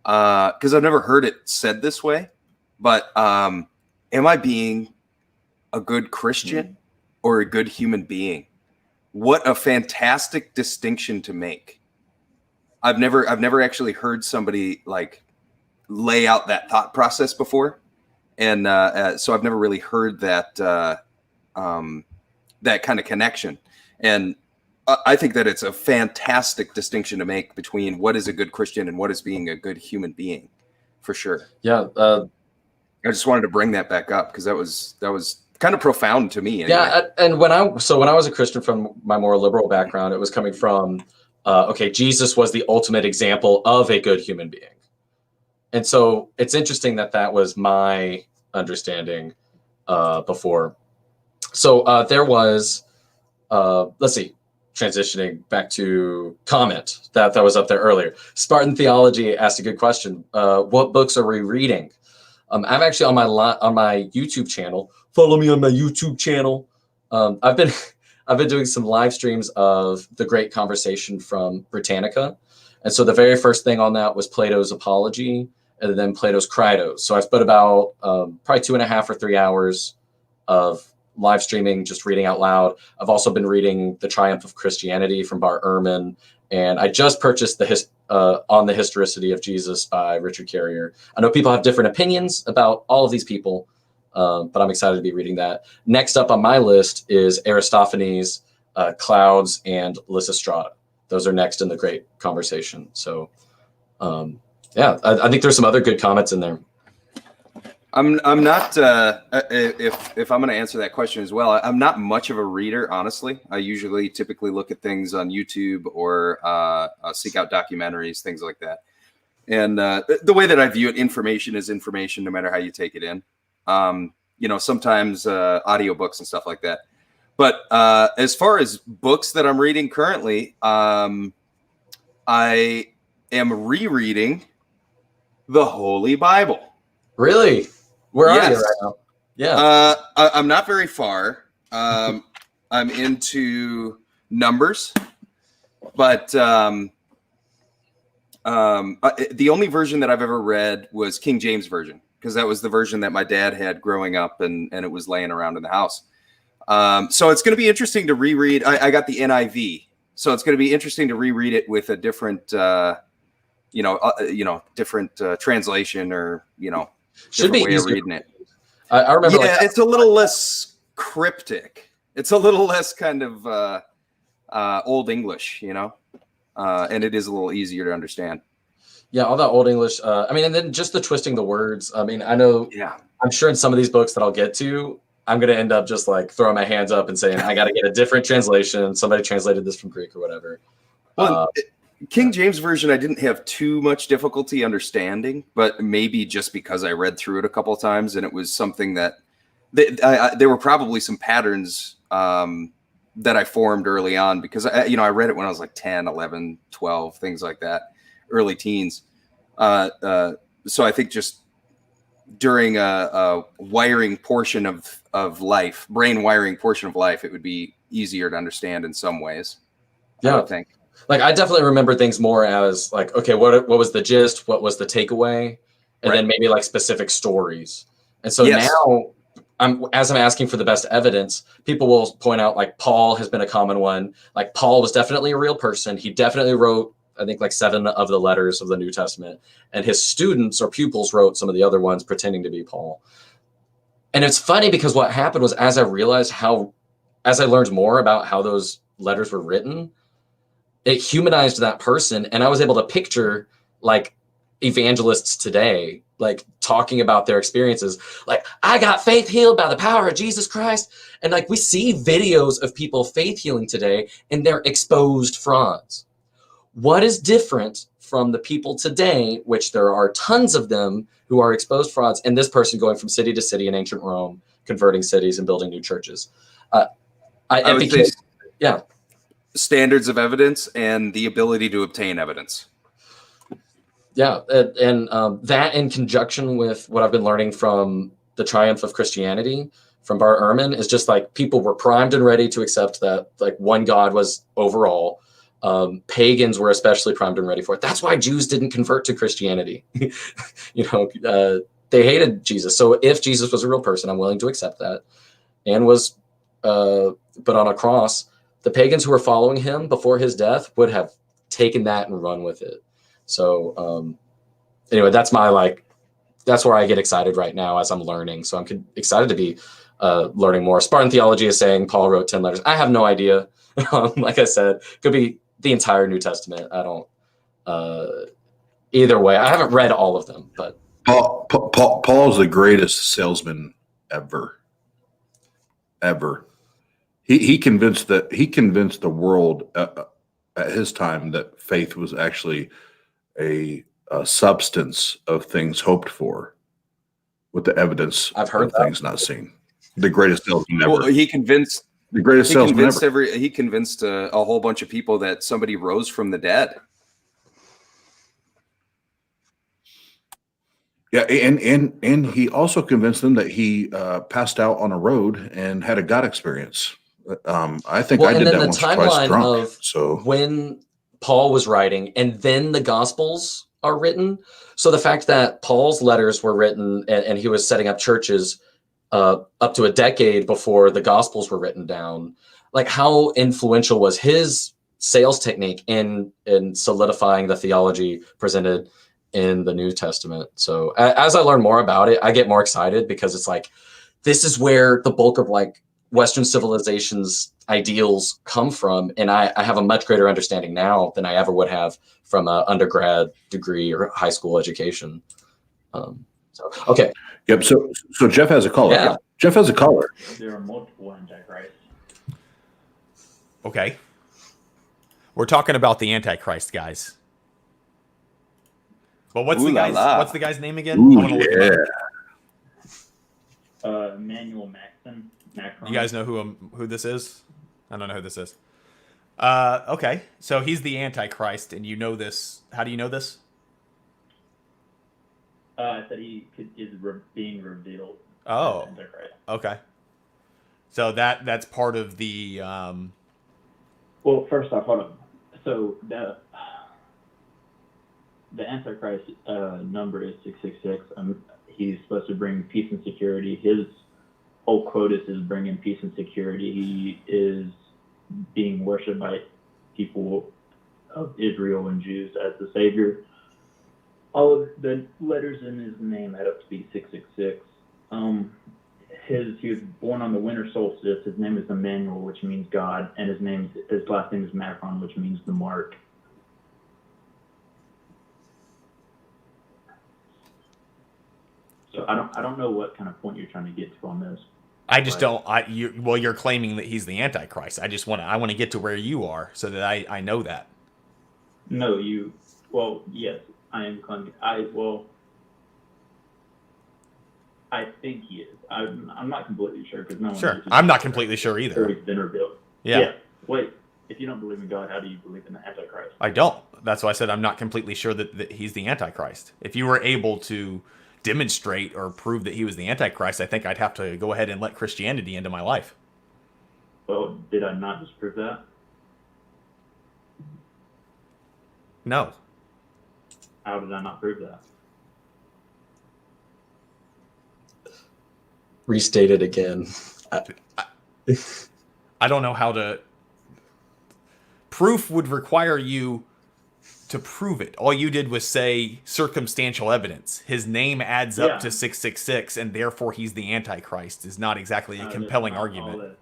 because I've never heard it said this way, but am I being a good Christian or a good human being? What a fantastic distinction to make. I've never actually heard somebody like lay out that thought process before, and so I've never really heard that that kind of connection. And I think that it's a fantastic distinction to make between what is a good Christian and what is being a good human being, for sure. Yeah. I just wanted to bring that back up because that was kind of profound to me. Anyway. Yeah. And when I was a Christian from my more liberal background, it was coming from, okay, Jesus was the ultimate example of a good human being. And so it's interesting that was my understanding before. So there was, let's see, transitioning back to comment that was up there earlier. Spartan Theology asked a good question. What books are we reading? I'm actually on my YouTube channel. Follow me on my YouTube channel. I've been doing some live streams of the Great Conversation from Britannica. And so the very first thing on that was Plato's Apology and then Plato's Crito. So I've put about probably 2.5 or 3 hours of live streaming, just reading out loud. I've also been reading The Triumph of Christianity from Bart Ehrman, and I just purchased On the Historicity of Jesus by Richard Carrier. I know people have different opinions about all of these people, but I'm excited to be reading that. Next up on my list is Aristophanes, Clouds, and Lysistrata. Those are next in the Great Conversation. So, yeah, I think there's some other good comments in there. I'm not if I'm going to answer that question as well. I'm not much of a reader, honestly. I typically look at things on YouTube or seek out documentaries, things like that. And the way that I view it, information is information, no matter how you take it in. Sometimes audiobooks and stuff like that. But as far as books that I'm reading currently, I am rereading the Holy Bible. Really? Where are you right now? Yeah. I'm not very far. I'm into Numbers, but the only version that I've ever read was King James Version, because that was the version that my dad had growing up, and it was laying around in the house. So it's going to be interesting to reread. I got the NIV, so it's going to be interesting to reread it with a different, different translation, or should be way easier. of reading it. I remember. Yeah, it's a little less cryptic. It's a little less kind of Old English, and it is a little easier to understand. Yeah, all that Old English. And then just the twisting the words. I mean, I know. Yeah. I'm sure in some of these books that I'll get to, I'm going to end up just like throwing my hands up and saying, I got to get a different translation. Somebody translated this from Greek or whatever. Well, King James Version, I didn't have too much difficulty understanding, but maybe just because I read through it a couple of times and it was something that there were probably some patterns that I formed early on because I read it when I was like 10, 11, 12, things like that, early teens. So I think just during a wiring portion of life, brain wiring portion of life, it would be easier to understand in some ways. Yeah. I would think. Like I definitely remember things more as like, okay, what was the gist? What was the takeaway? And Right. then maybe like specific stories. And so Yes. now as I'm asking for the best evidence, people will point out like Paul has been a common one. Like Paul was definitely a real person. He definitely wrote, I think, like 7 of the letters of the New Testament. And his students or pupils wrote some of the other ones pretending to be Paul. And it's funny because what happened was as I learned more about how those letters were written, it humanized that person. And I was able to picture like evangelists today, like talking about their experiences. Like, I got faith healed by the power of Jesus Christ. And like, we see videos of people faith healing today and they're exposed frauds. What is different from the people today, which there are tons of them who are exposed frauds, and this person going from city to city in ancient Rome, converting cities and building new churches? I would say yeah. Standards of evidence and the ability to obtain evidence. Yeah, and that in conjunction with what I've been learning from The Triumph of Christianity from Bart Ehrman is just like people were primed and ready to accept that like one God was overall. Pagans were especially primed and ready for it. That's why Jews didn't convert to Christianity. They hated Jesus. So if Jesus was a real person, I'm willing to accept that, and was put on a cross. The pagans who were following him before his death would have taken that and run with it. So anyway, that's where I get excited right now as I'm learning. So I'm excited to be learning more. Spartan theology is saying Paul wrote 10 letters. I have no idea. Like I said, could be the entire New Testament. I don't. Either way, I haven't read all of them, but Paul's the greatest salesman ever. He convinced the world at his time that faith was actually a substance of things hoped for, with the evidence I've heard of things not seen. The greatest salesman ever. Well, he convinced ever. He convinced a whole bunch of people that somebody rose from the dead. Yeah, and he also convinced them that he passed out on a road and had a God experience. I think I did that once or twice drunk. So when Paul was writing, and then the Gospels are written. So the fact that Paul's letters were written and he was setting up churches up to a decade before the Gospels were written down, like how influential was his sales technique in solidifying the theology presented in the New Testament. So as I learn more about it, I get more excited because it's like, this is where the bulk of like Western civilization's ideals come from. And I have a much greater understanding now than I ever would have from an undergrad degree or high school education. Okay. Yep. So Jeff has a caller. Yeah. Jeff has a caller. There are multiple antichrists. Okay. We're talking about the Antichrist, guys. But what's the guy's name again? Ooh, I want to look it up. Emmanuel Macron. You guys know who this is? I don't know who this is. Okay, so he's the Antichrist, and you know this. How do you know this? That he is being revealed. Oh, as Antichrist. Okay. So that's part of the. Well, first off, hold on. So the Antichrist number is 666. He's supposed to bring peace and security. His whole quote is bringing peace and security. He is being worshipped by people of Israel and Jews as the Savior. All of the letters in his name add up to be 666. He was born on the Winter Solstice. His name is Emmanuel, which means God, and his last name is Macron, which means the mark. So I don't know what kind of point you're trying to get to on this. I just don't. You're claiming that he's the Antichrist. I want to get to where you are so that I know that. No, you. Well, yes, I am claiming. I think he is. I'm not completely sure because no one Sure. knows. I'm not completely sure either. He's been revealed. Yeah. Wait, if you don't believe in God, how do you believe in the Antichrist? I don't. That's why I said I'm not completely sure that he's the Antichrist. If you were able to demonstrate or prove that he was the Antichrist, I think I'd have to go ahead and let Christianity into my life. Well, did I not just prove that? No. How did I not prove that? Restate it again. I don't know how to. Proof would require you to prove it. All you did was say circumstantial evidence. His name adds up to 666, and therefore he's the Antichrist. Is not exactly a compelling argument.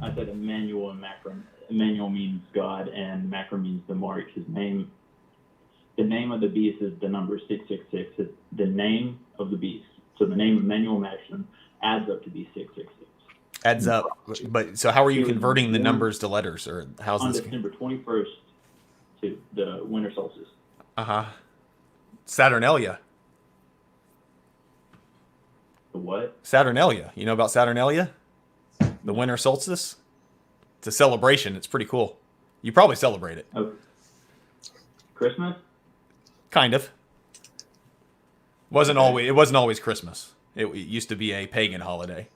I said Emmanuel and Macron. Emmanuel means God, and Macron means the mark. His name, the name of the beast is the number 666. It's the name of the beast. So the name of Emmanuel Macron adds up to be 666. Adds up. But so how are you converting the numbers to letters, or how's On this? December 21st to the Winter Solstice. Saturnalia. The what? Saturnalia. You know about Saturnalia? The Winter Solstice? It's a celebration. It's pretty cool. You probably celebrate it. Oh. Christmas? Kind of. It wasn't always Christmas. It used to be a pagan holiday.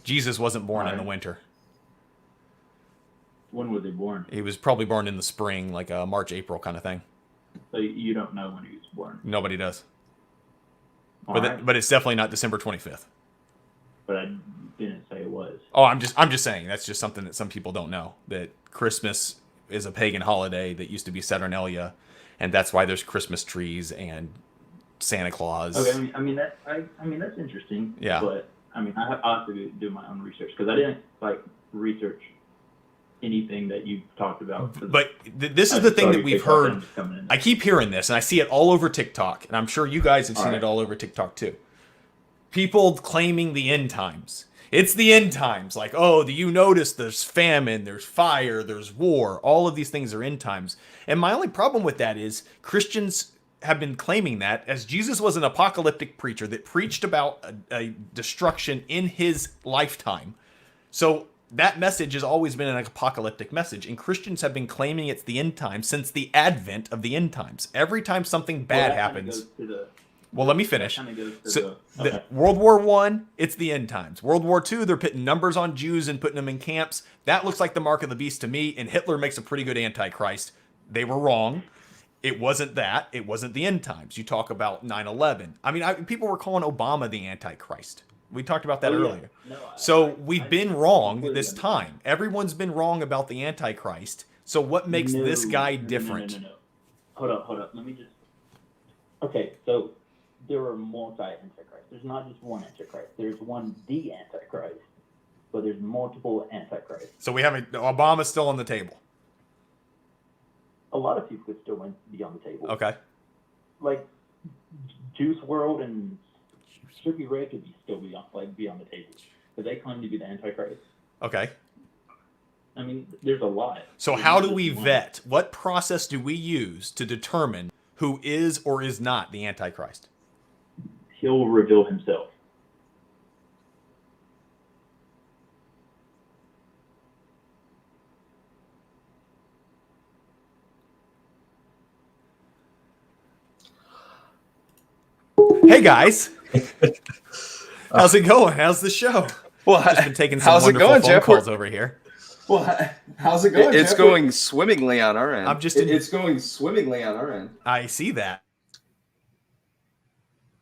Jesus wasn't born in the winter. When was he born? He was probably born in the spring, like a March, April kind of thing. So you don't know when he was born? Nobody does. Right. But it's definitely not December 25th. But I didn't say it was. Oh, I'm just saying that's just something that some people don't know, that Christmas is a pagan holiday that used to be Saturnalia, and that's why there's Christmas trees and Santa Claus. Okay, I mean that's interesting. Yeah. But I mean I have to do my own research because I didn't research anything that you've talked about. But this is the thing that we've heard. I keep hearing this, and I see it all over TikTok, and I'm sure you guys have seen it all over TikTok too. People claiming the end times. It's the end times. Like, oh, do you notice there's famine, there's fire, there's war. All of these things are end times. And my only problem with that is Christians have been claiming that, as Jesus was an apocalyptic preacher that preached about a destruction in his lifetime. So that message has always been an apocalyptic message, and Christians have been claiming it's the end times since the advent of the end times. Every time something bad happens. Well, let me finish. World War I, it's the end times. World War II, they're putting numbers on Jews and putting them in camps. That looks like the mark of the beast to me, and Hitler makes a pretty good Antichrist. They were wrong. It wasn't that. It wasn't the end times. You talk about 9/11. I mean, people were calling Obama the Antichrist. We talked about that earlier. So we've been wrong this time. Everyone's been wrong about the Antichrist. So what makes this guy different? No. Hold up. Let me just... Okay, so there are multi-antichrists. There's not just one Antichrist. There's one the Antichrist, but there's multiple Antichrists. So we haven't... Obama's still on the table. A lot of people could still be on the table. Okay. Like Juice WRLD and Trippie Redd could still be on the table because they claim to be the Antichrist. Okay. I mean, there's a lot. So how do we vet? What process do we use to determine who is or is not the Antichrist? He'll reveal himself. Hey guys, how's it going? How's the show? Well, just been taking some how's it wonderful going, phone Jeff? calls over here. Well, how's it going? It's going swimmingly on our end. It's going swimmingly on our end. I see that.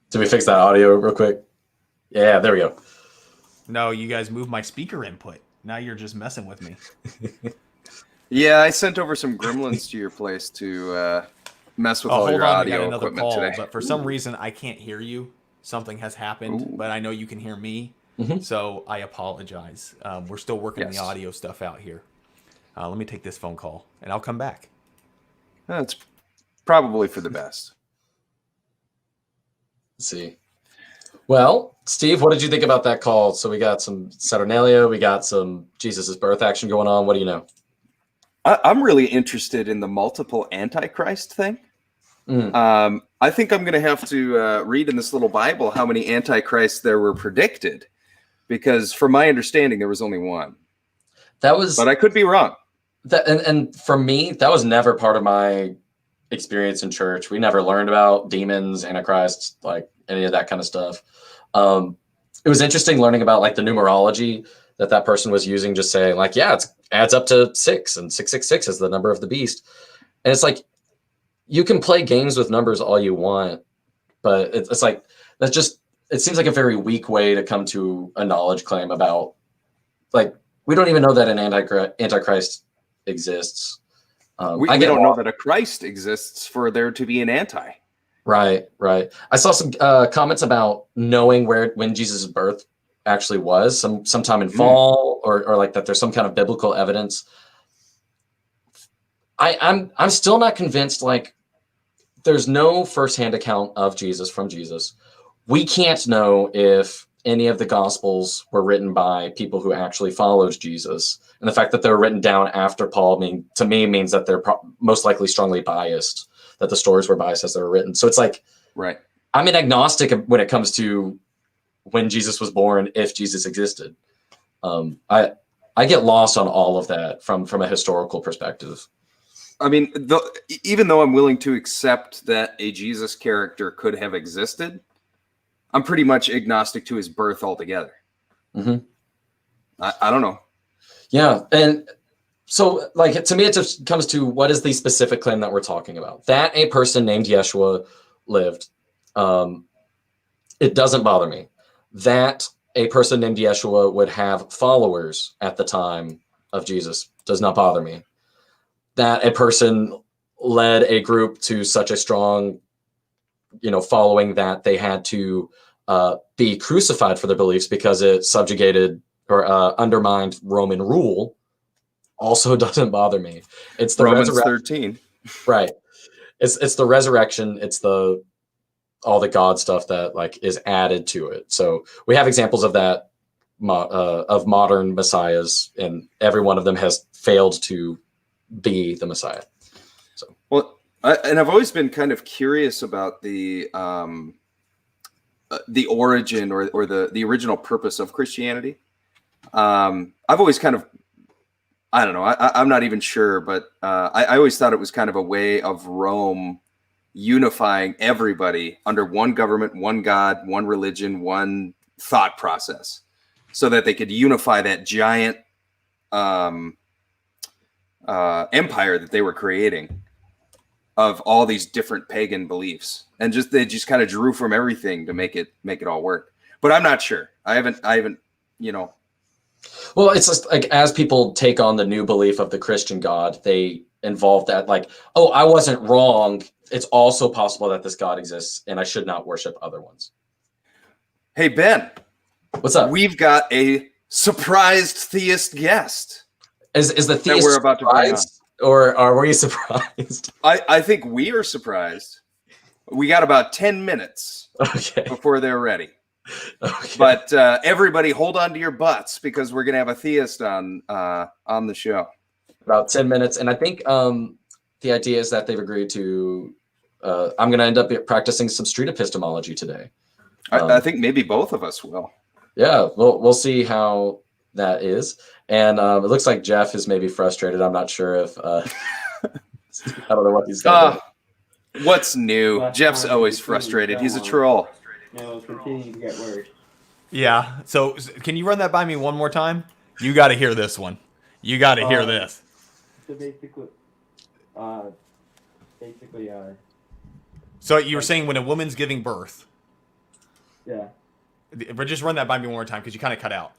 Did we fix that audio real quick? Yeah, there we go. No, you guys moved my speaker input. Now you're just messing with me. Yeah, I sent over some gremlins to your place to mess with all your audio equipment today. But for some reason, I can't hear you. Something has happened, but I know you can hear me. So I apologize. We're still working the audio stuff out here. Let me take this phone call, and I'll come back. That's probably for the best. Let's see. Well, Steve, what did you think about that call? So we got some Saturnalia, we got some Jesus' birth action going on. What do you know? I'm really interested in the multiple Antichrist thing. I think I'm going to have to read in this little Bible how many Antichrists there were predicted, because from my understanding, there was only one. But I could be wrong. And for me, that was never part of my experience in church. We never learned about demons, Antichrists, like any of that kind of stuff. It was interesting learning about like the numerology that person was using, just saying like, yeah, it adds up to 6, and 666 is the number of the beast. And it's like, you can play games with numbers all you want, but it's like, it seems like a very weak way to come to a knowledge claim about, like, we don't even know that an Antichrist exists. We don't know that a Christ exists for there to be an anti. Right. I saw some comments about knowing when Jesus' birth actually was, sometime in fall, or like that there's some kind of biblical evidence. I'm still not convinced. Like, there's no firsthand account of Jesus from Jesus. We can't know if any of the Gospels were written by people who actually followed Jesus, and the fact that they're written down after Paul to me means that they're most likely strongly biased. That the stories were biased as they were written. So it's like, right. I'm an agnostic when it comes to when Jesus was born, if Jesus existed. I get lost on all of that from a historical perspective. I mean, even though I'm willing to accept that a Jesus character could have existed, I'm pretty much agnostic to his birth altogether. I don't know. Yeah, and so, like, to me, it just comes to what is the specific claim that we're talking about. That a person named Yeshua lived, it doesn't bother me. That a person named Yeshua would have followers at the time of Jesus does not bother me. That a person led a group to such a strong, following that they had to be crucified for their beliefs because it subjugated or undermined Roman rule also doesn't bother me. It's the Romans 13. Right. It's the resurrection. It's all the God stuff that like is added to it. So we have examples of that, of modern messiahs, and every one of them has failed to be the Messiah. So, well, I've always been kind of curious about the origin or the original purpose of Christianity. I've always kind of, I don't know, I'm not even sure, but I always thought it was kind of a way of Rome unifying everybody under one government, one God, one religion, one thought process, so that they could unify that giant empire that they were creating of all these different pagan beliefs, and they just kind of drew from everything to make it all work. But I'm not sure. I haven't Well, it's just like, as people take on the new belief of the Christian God, they involve that like, oh, I wasn't wrong. It's also possible that this God exists, and I should not worship other ones. Hey, Ben. What's up? We've got a surprised theist guest. Is the theist that we're about to bring on. Or were you surprised? I think we are surprised. We got about 10 minutes before they're ready. Okay. But everybody hold on to your butts, because we're going to have a theist on the show. About 10 minutes. And I think the idea is that they've agreed to, I'm going to end up practicing some street epistemology today. I think maybe both of us will. Yeah, we'll see how that is. And it looks like Jeff is maybe frustrated. I'm not sure if I don't know what he's got. What's new? Jeff's always frustrated. He's a troll. No, continue to get worse. Yeah. So can you run that by me one more time? You got to hear this one. You got to hear this. So basically. So you were saying when a woman's giving birth. Yeah. But just run that by me one more time, because you kind of cut out.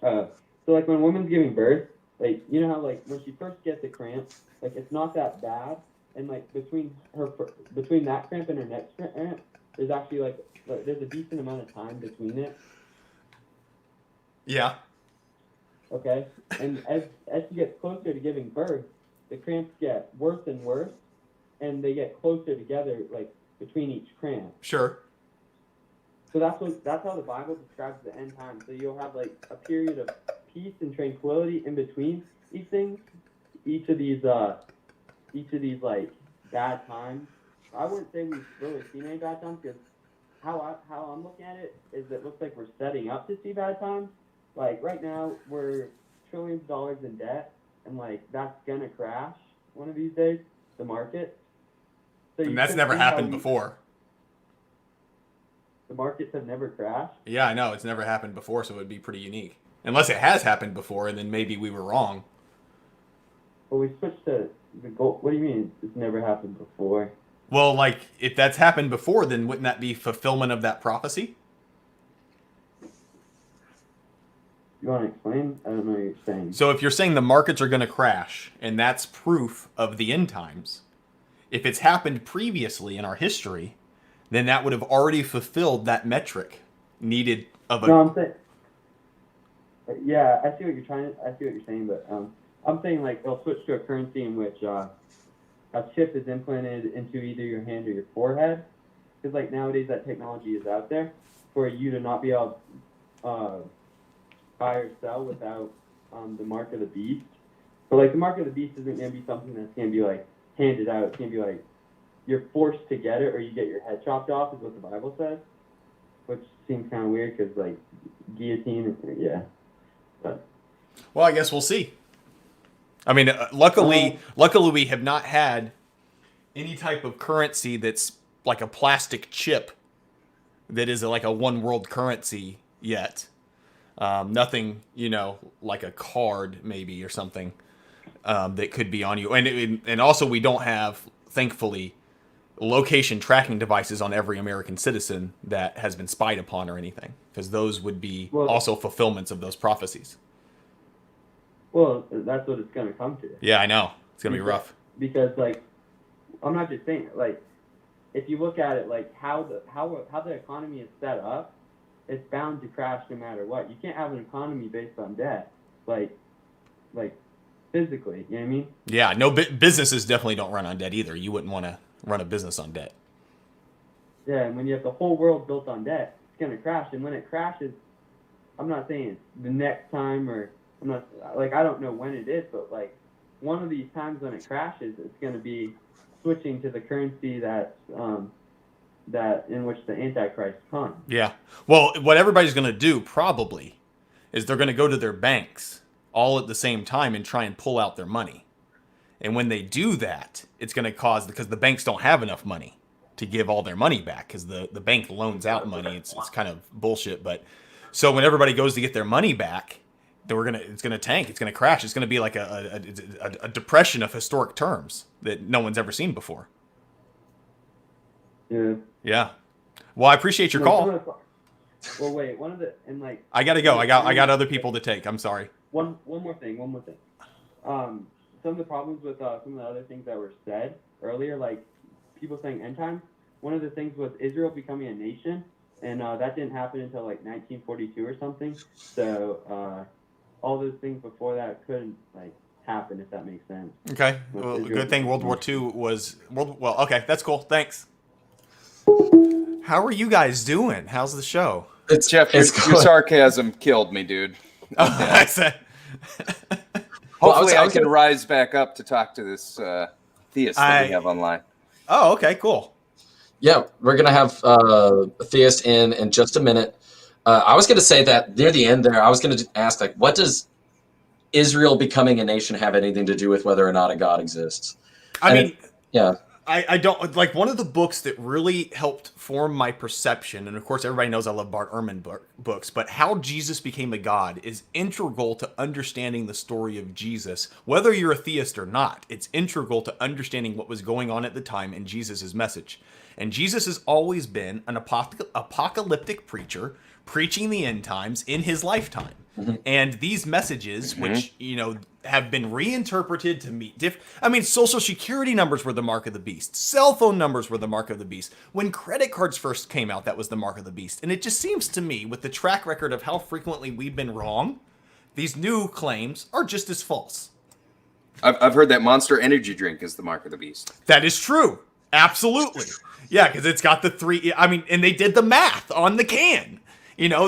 So like when a woman's giving birth, like, you know how like when she first gets the cramp, like it's not that bad, and like between that cramp and her next cramp, there's actually like there's a decent amount of time between it. Yeah. Okay. And as she gets closer to giving birth, the cramps get worse and worse, and they get closer together, like between each cramp. Sure. So that's how the Bible describes the end time. So you'll have like a period of peace and tranquility in between each thing, each of these like bad times. I wouldn't say we've really seen any bad times because how I'm looking at it is it looks like we're setting up to see bad times. Like right now we're trillions of dollars in debt, and like that's gonna crash one of these days. The market. So And that's never happened before. The markets have never crashed. Yeah, I know. It's never happened before, so it would be pretty unique. Unless it has happened before, and then maybe we were wrong. Well, we switched to the gold. What do you mean it's never happened before? Well, like, if that's happened before, then wouldn't that be fulfillment of that prophecy? You want to explain? I don't know what you're saying. So if you're saying the markets are going to crash, and that's proof of the end times, if it's happened previously in our history, then that would have already fulfilled that metric needed of a... No, I'm saying... Yeah, I see what you're saying, but I'm saying, like, they'll switch to a currency in which a chip is implanted into either your hand or your forehead. Because, like, nowadays that technology is out there for you to not be able to buy or sell without the mark of the beast. But, like, the mark of the beast isn't going to be something that's going to be, like, handed out. It's going to be, like, you're forced to get it or you get your head chopped off is what the Bible says. Which seems kind of weird because, like, guillotine, yeah. But. Well, I guess we'll see. I mean, luckily we have not had any type of currency that's like a plastic chip that is like a one world currency yet. Nothing, like a card maybe or something that could be on you. And also we don't have, thankfully, location tracking devices on every American citizen that has been spied upon or anything, because those would be also fulfillments of those prophecies. Well, that's what it's going to come to. Yeah, I know. It's going to be rough. Because, like, I'm not just saying, like, if you look at it, like, how the economy is set up, it's bound to crash no matter what. You can't have an economy based on debt, like physically, you know what I mean? Yeah, no, businesses definitely don't run on debt either. You wouldn't want to run a business on debt. Yeah, and when you have the whole world built on debt, it's going to crash. And when it crashes, I'm not saying the next time or I'm not, like, I don't know when it is, but, like, one of these times when it crashes, it's going to be switching to the currency that in which the Antichrist comes. Yeah. Well, what everybody's going to do probably is they're going to go to their banks all at the same time and try and pull out their money. And when they do that, it's going to cause, because the banks don't have enough money to give all their money back, because the bank loans out money. It's kind of bullshit. But so when everybody goes to get their money back, it's gonna tank. It's gonna crash. It's gonna be like a depression of historic terms that no one's ever seen before. Yeah. Yeah. Well, I appreciate your call. Well, wait. One of the and like. I gotta go. I got other people to take. I'm sorry. One more thing. Some of the problems with some of the other things that were said earlier, like people saying end times. One of the things was Israel becoming a nation, and that didn't happen until like 1942 or something. So. All those things before that couldn't like happen, if that makes sense. Okay. Well, good thing World War II was well. Okay, that's cool. Thanks. How are you guys doing? How's the show? It's Jeff. Your sarcasm killed me, dude. I said. Hopefully, I can rise back up to talk to this theist that we have online. Oh, okay, cool. Yeah, we're gonna have a theist in just a minute. I was going to say that near the end there, I was going to ask, like, what does Israel becoming a nation have anything to do with whether or not a God exists? I don't, like, one of the books that really helped form my perception, and of course everybody knows I love Bart Ehrman books, but How Jesus Became a God is integral to understanding the story of Jesus. Whether you're a theist or not, it's integral to understanding what was going on at the time and Jesus' message. And Jesus has always been an apocalyptic preacher preaching the end times in his lifetime. Mm-hmm. And these messages, which, have been reinterpreted to meet social security numbers were the mark of the beast. Cell phone numbers were the mark of the beast. When credit cards first came out, that was the mark of the beast. And it just seems to me, with the track record of how frequently we've been wrong, these new claims are just as false. I've heard that Monster Energy drink is the mark of the beast. That is true. Absolutely. Yeah, because it's got the three, and they did the math on the can.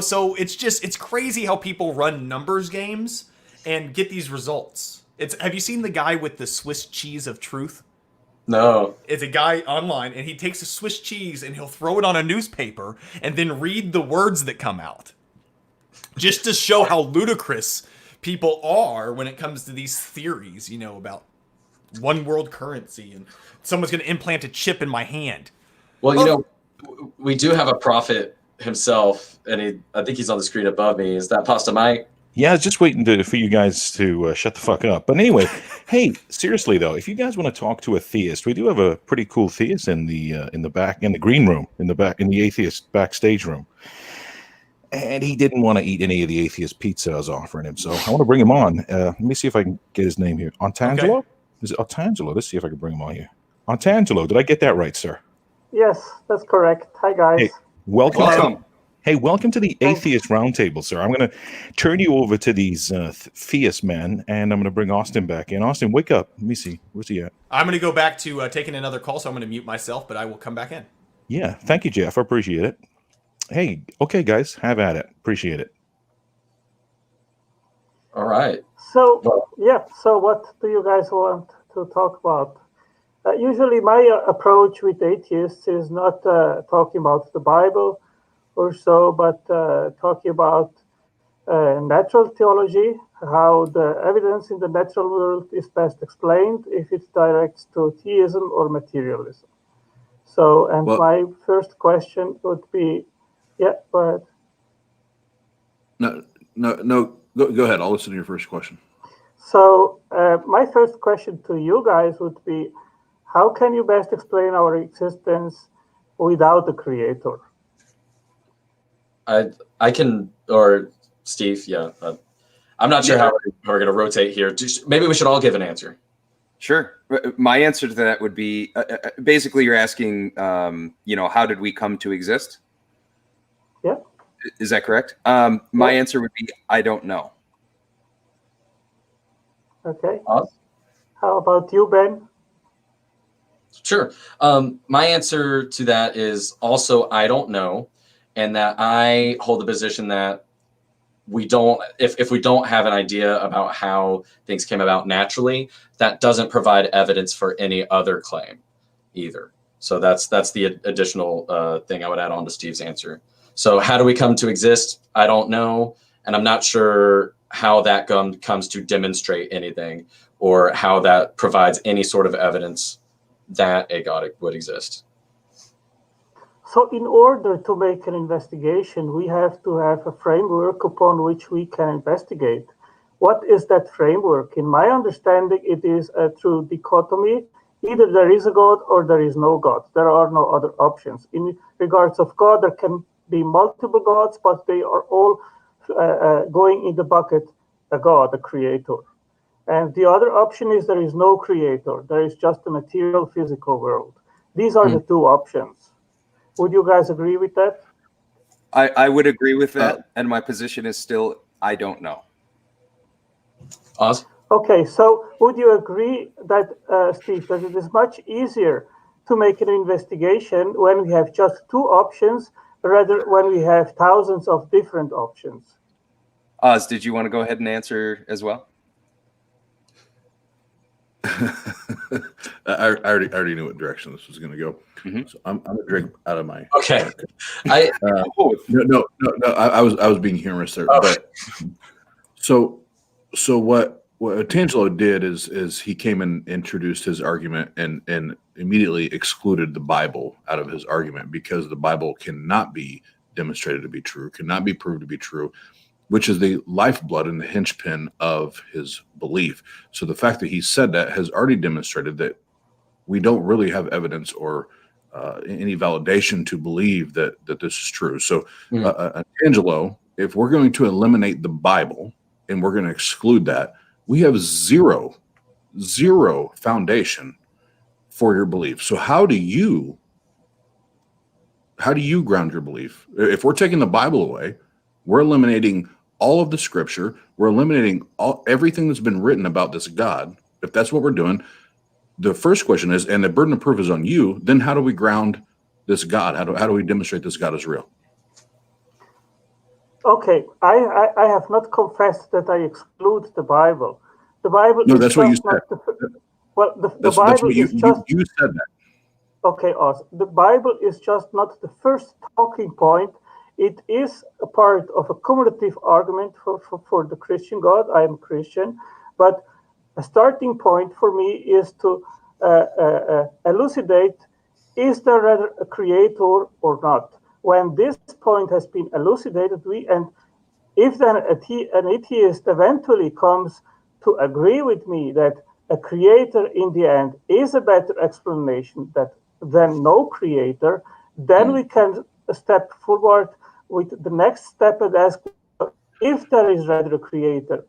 So it's crazy how people run numbers games and get these results. Have you seen the guy with the Swiss cheese of truth? No. It's a guy online, and he takes a Swiss cheese and he'll throw it on a newspaper and then read the words that come out, just to show how ludicrous people are when it comes to these theories, about one world currency and someone's going to implant a chip in my hand. Well, we do have a prophet himself, and I think he's on the screen above me. Is that Pasta Mike? Yeah, I was just waiting for you guys to shut the fuck up. But anyway, hey, seriously though, if you guys want to talk to a theist, we do have a pretty cool theist in the back, in the green room, in the atheist backstage room. And he didn't want to eat any of the atheist pizza I was offering him, so I want to bring him on. Let me see if I can get his name here. Antangelo? Okay. Is it Antangelo? Let's see if I can bring him on here. Antangelo, did I get that right, sir? Yes, that's correct. Hi, guys. Hey, welcome. Hey, welcome to the Atheist Roundtable, sir. I'm going to turn you over to these theist men, and I'm going to bring Austin back in. Austin, wake up. Let me see. Where's he at? I'm going to go back to taking another call, so I'm going to mute myself, but I will come back in. Yeah, thank you, Jeff. I appreciate it. Hey, okay, guys, have at it. Appreciate it. All right. So what do you guys want to talk about? Usually my approach with atheists is not talking about the Bible or so, but talking about natural theology, how the evidence in the natural world is best explained if it directs to theism or materialism. So, and my first question would be, go ahead. No, go ahead. I'll listen to your first question. So, my first question to you guys would be, how can you best explain our existence without a creator? I can, or Steve, I'm not sure how we're going to rotate here. Maybe we should all give an answer. Sure. My answer to that would be, basically you're asking, how did we come to exist? Yeah. Is that correct? My answer would be, I don't know. Okay. How about you, Ben? Sure. My answer to that is also, I don't know. And that I hold the position that we don't, if we don't have an idea about how things came about naturally, that doesn't provide evidence for any other claim either. So that's the additional thing I would add on to Steve's answer. So how do we come to exist? I don't know. And I'm not sure how that comes to demonstrate anything or how that provides any sort of evidence that a God would exist. So in order to make an investigation, we have to have a framework upon which we can investigate. What is that framework? In my understanding, it is a true dichotomy. Either there is a God or there is no God. There are no other options. In regards of God, there can be multiple gods, but they are all going in the bucket, a God, a creator. And the other option is there is no creator. There is just a material physical world. These are the two options. Would you guys agree with that? I would agree with that, and my position is still, I don't know. Oz? Okay, so would you agree that, Steve, that it is much easier to make an investigation when we have just two options rather when we have thousands of different options? Oz, did you want to go ahead and answer as well? I already knew what direction this was going to go. Mm-hmm. So I'm going to drink out of my. Okay. No. I was being humorous there. Oh. But so what Tangelo did is he came and introduced his argument and immediately excluded the Bible out of his argument because the Bible cannot be demonstrated to be true, cannot be proved to be true, which is the lifeblood and the hinge-pin of his belief. So the fact that he said that has already demonstrated that we don't really have evidence or any validation to believe that this is true. So Angelo, if we're going to eliminate the Bible and we're going to exclude that, we have zero foundation for your belief. So how do you ground your belief? If we're taking the Bible away, we're eliminating all of the scripture. We're eliminating everything that's been written about this God. If that's what we're doing, the first question is, and the burden of proof is on you, then how do we ground this God? How do we demonstrate this God is real? Okay, I have not confessed that I exclude the Bible. The Bible No, is that's what you just not said. well, the That's Bible what you is just you said that. okay, awesome. The Bible is just not the first talking point. It is a part of a cumulative argument for the Christian God. I am Christian, but a starting point for me is to elucidate: is there rather a creator or not? When this point has been elucidated, if then an atheist eventually comes to agree with me that a creator in the end is a better explanation than no creator, then we can step forward with the next step and ask, if there is rather a creator,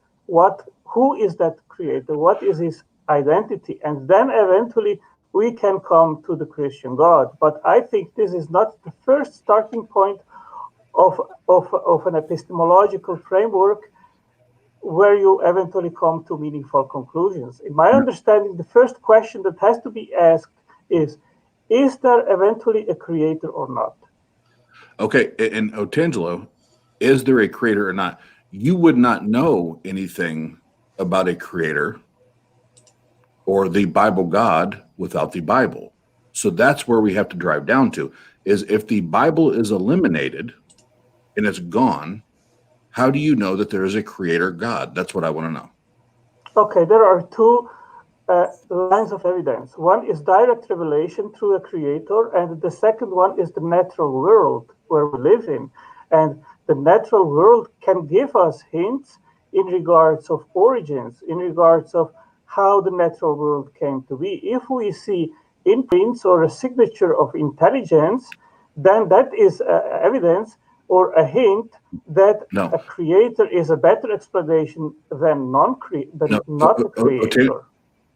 who is that creator? What is his identity? And then eventually we can come to the Christian God. But I think this is not the first starting point of an epistemological framework where you eventually come to meaningful conclusions. In my understanding, the first question that has to be asked is there eventually a creator or not? Okay, and Otangelo, is there a creator or not? You would not know anything about a creator or the Bible God without the Bible. So that's where we have to drive down to, is if the Bible is eliminated and it's gone, how do you know that there is a creator God? That's what I want to know. Okay, there are two lines of evidence. One is direct revelation through a creator, and the second one is the natural world where we live in. And the natural world can give us hints in regards of origins, in regards of how the natural world came to be. If we see imprints or a signature of intelligence, then that is evidence or a hint that a creator is a better explanation than not a creator.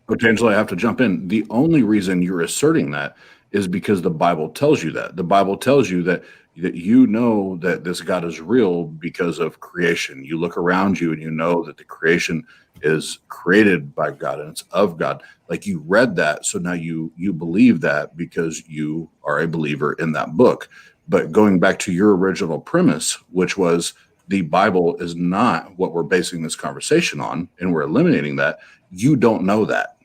Potentially, I have to jump in. The only reason you're asserting that is because the Bible tells you that. The Bible tells you that you know that this God is real because of creation. You look around you and you know that the creation is created by God and it's of God. Like you read that, so now you believe that because you are a believer in that book. But going back to your original premise, which was the Bible is not what we're basing this conversation on, and we're eliminating that, you don't know that.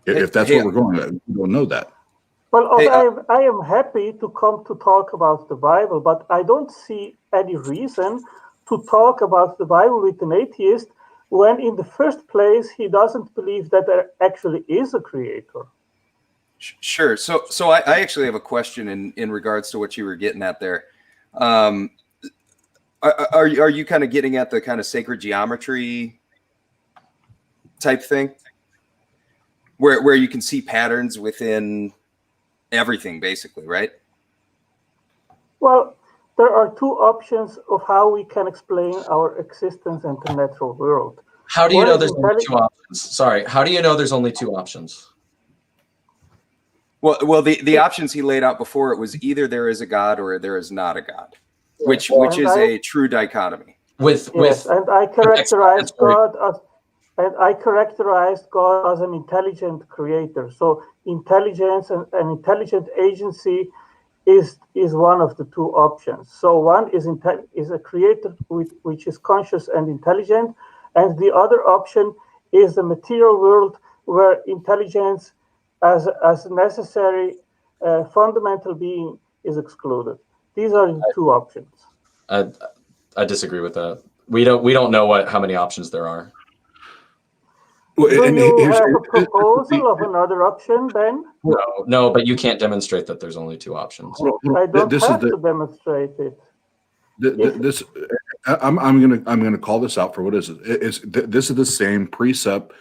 If that's where we're going, you don't know that. Well, I am happy to come to talk about the Bible, but I don't see any reason to talk about the Bible with an atheist when in the first place he doesn't believe that there actually is a creator. Sure. So I actually have a question in regards to what you were getting at there. Are you kind of getting at the kind of sacred geometry type thing? Where you can see patterns within everything, basically, right? Well, there are two options of how we can explain our existence in the natural world. How do you know there's only two options? Sorry, how do you know there's only two options? Well, the options he laid out before, it was either there is a God or there is not a God, which is a true dichotomy. And I characterized God as an intelligent creator. So intelligence and an intelligent agency is one of the two options. So one is a creator which is conscious and intelligent, and the other option is the material world where intelligence as a necessary fundamental being is excluded. These are the two options. I disagree with that. We don't know how many options there are. Do you have a proposal of another option, Ben? No, but you can't demonstrate that there's only two options. I don't have to demonstrate it. I'm gonna call this out for what is it? This is the same precept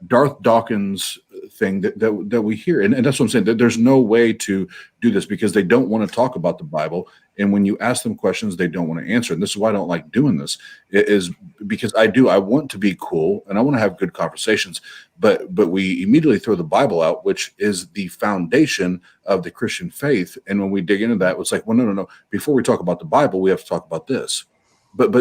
Darth Dawkins thing that we hear, and that's what I'm saying. That there's no way to do this because they don't want to talk about the Bible, and when you ask them questions, they don't want to answer. And this is why I don't like doing this. It is because I want to be cool and I want to have good conversations, but we immediately throw the Bible out, which is the foundation of the Christian faith. And when we dig into that, it's like, well, no. Before we talk about the Bible, we have to talk about this. But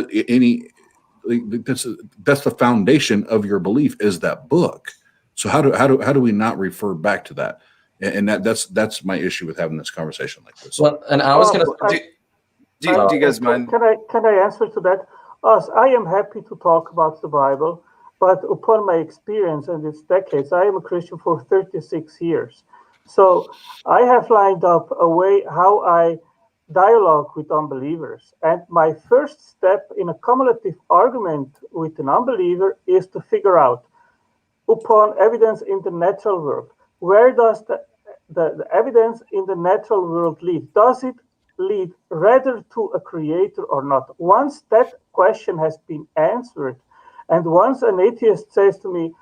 that's the foundation of your belief is that book. So how do we not refer back to that? And that's my issue with having this conversation like this. Well, and I was going to. Do you guys mind? Can I answer to that? Us, I am happy to talk about the Bible, but upon my experience and its decades, I am a Christian for 36 years. So I have lined up a way how I dialogue with unbelievers. And my first step in a cumulative argument with an unbeliever is to figure out, upon evidence in the natural world, where does the evidence in the natural world lead? Does it lead rather to a creator or not? Once that question has been answered, and once an atheist says to me,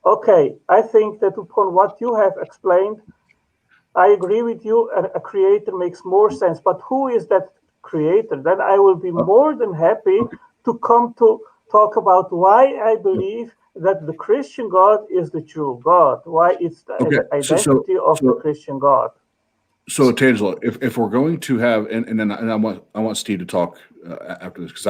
okay, I think that upon what you have explained, I agree with you, a creator makes more sense. But who is that creator? Then I will be more than happy to come to talk about why I believe that the Christian God is the true God, why it's the identity of the Christian God. So, Tangelo, if we're going to have, and I want Steve to talk after this, because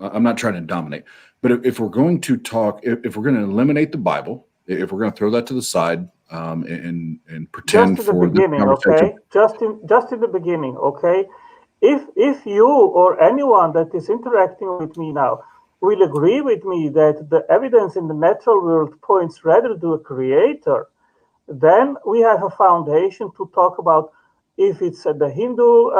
I'm not trying to dominate, but if we're going to talk, if we're going to eliminate the Bible, if we're going to throw that to the side, and pretend just in for the beginning, okay? Just in the beginning, okay? If you or anyone that is interacting with me now will agree with me that the evidence in the natural world points rather to a creator, then we have a foundation to talk about if it's the Hindu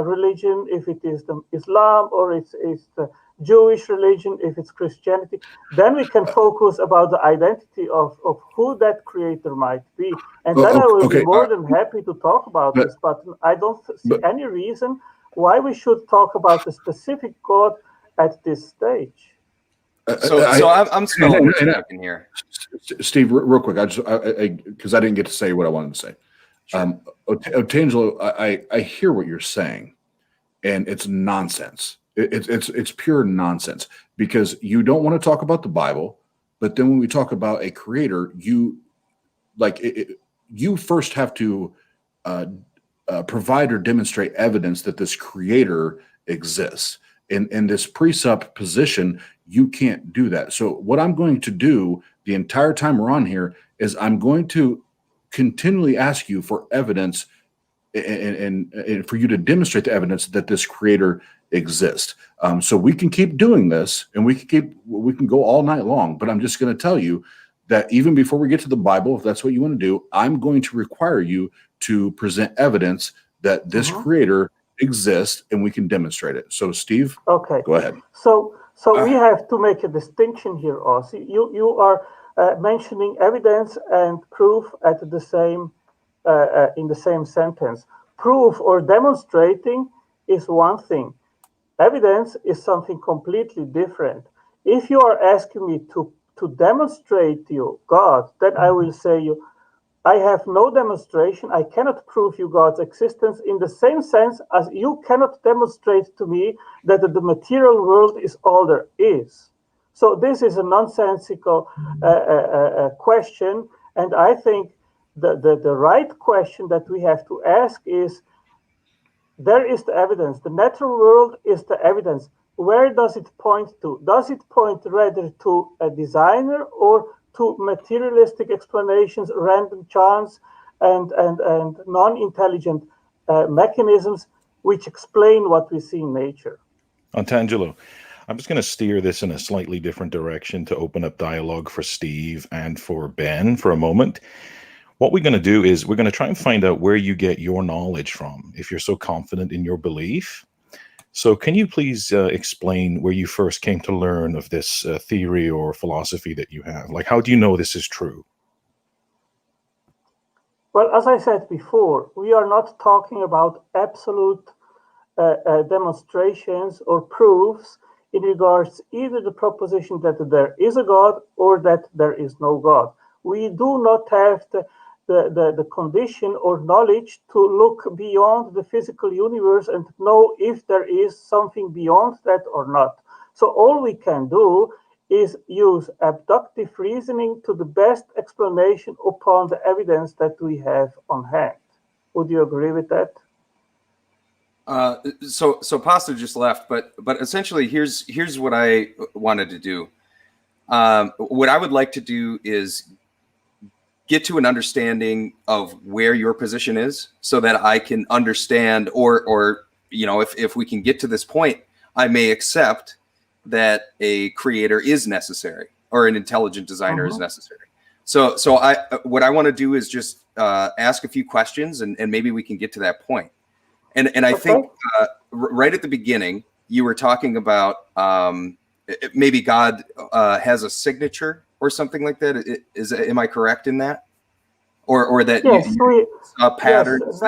religion, if it is the Islam, or it's the Jewish religion, if it's Christianity. Then we can focus about the identity of who that creator might be. And then I will be more than happy to talk about this, but I don't see any reason why we should talk about the specific God at this stage. So I'm smelling what you're cooking here. Steve, real quick, because I didn't get to say what I wanted to say. Sure. Tangelo, I hear what you're saying, and it's nonsense. It's pure nonsense, because you don't want to talk about the Bible, but then when we talk about a creator, you first have to provide or demonstrate evidence that this creator exists. In this presupposition, you can't do that. So what I'm going to do the entire time we're on here is I'm going to continually ask you for evidence and for you to demonstrate the evidence that this creator exists. So we can keep doing this, and we can go all night long, but I'm just going to tell you that even before we get to the Bible, if that's what you want to do, I'm going to require you to present evidence that this creator exists, and we can demonstrate it. So Steve, okay, go ahead. So we have to make a distinction here also. You are mentioning evidence and proof at the same in the same sentence. Proof or demonstrating is one thing. Evidence is something completely different. If you are asking me to demonstrate to you God, then I will say you, I have no demonstration. I cannot prove you God's existence in the same sense as you cannot demonstrate to me that the material world is all there is. So this is a nonsensical question, and I think the right question that we have to ask is, there is the evidence. The natural world is the evidence. Where does it point to? Does it point rather to a designer or to materialistic explanations, random chance, and non-intelligent mechanisms which explain what we see in nature? Tangelo, I'm just going to steer this in a slightly different direction to open up dialogue for Steve and for Ben for a moment. What we're going to do is we're going to try and find out where you get your knowledge from, if you're so confident in your belief. So can you please explain where you first came to learn of this theory or philosophy that you have? Like, how do you know this is true? Well, as I said before, we are not talking about absolute demonstrations or proofs in regards either the proposition that there is a God or that there is no God. We do not have the condition or knowledge to look beyond the physical universe and know if there is something beyond that or not. So all we can do is use abductive reasoning to the best explanation upon the evidence that we have on hand. Would you agree with that? So Pasta just left, but essentially here's what I wanted to do. What I would like to do is get to an understanding of where your position is, so that I can understand, or if we can get to this point, I may accept that a creator is necessary or an intelligent designer is necessary. So what I want to do is just ask a few questions, and maybe we can get to that point. And I think right at the beginning, you were talking about maybe God has a signature or something like that. Am I correct in that? Or that yes, you saw patterns?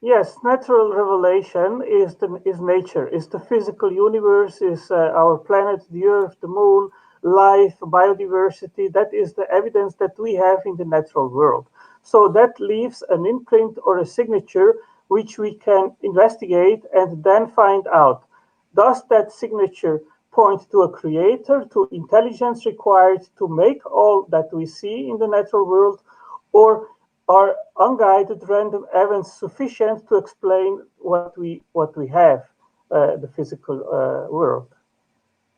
Yes, natural revelation is nature, is the physical universe, is our planet, the Earth, the Moon, life, biodiversity. That is the evidence that we have in the natural world. So that leaves an imprint or a signature which we can investigate and then find out. Does that signature point to a creator, to intelligence required to make all that we see in the natural world, or are unguided random events sufficient to explain what we have, the physical world?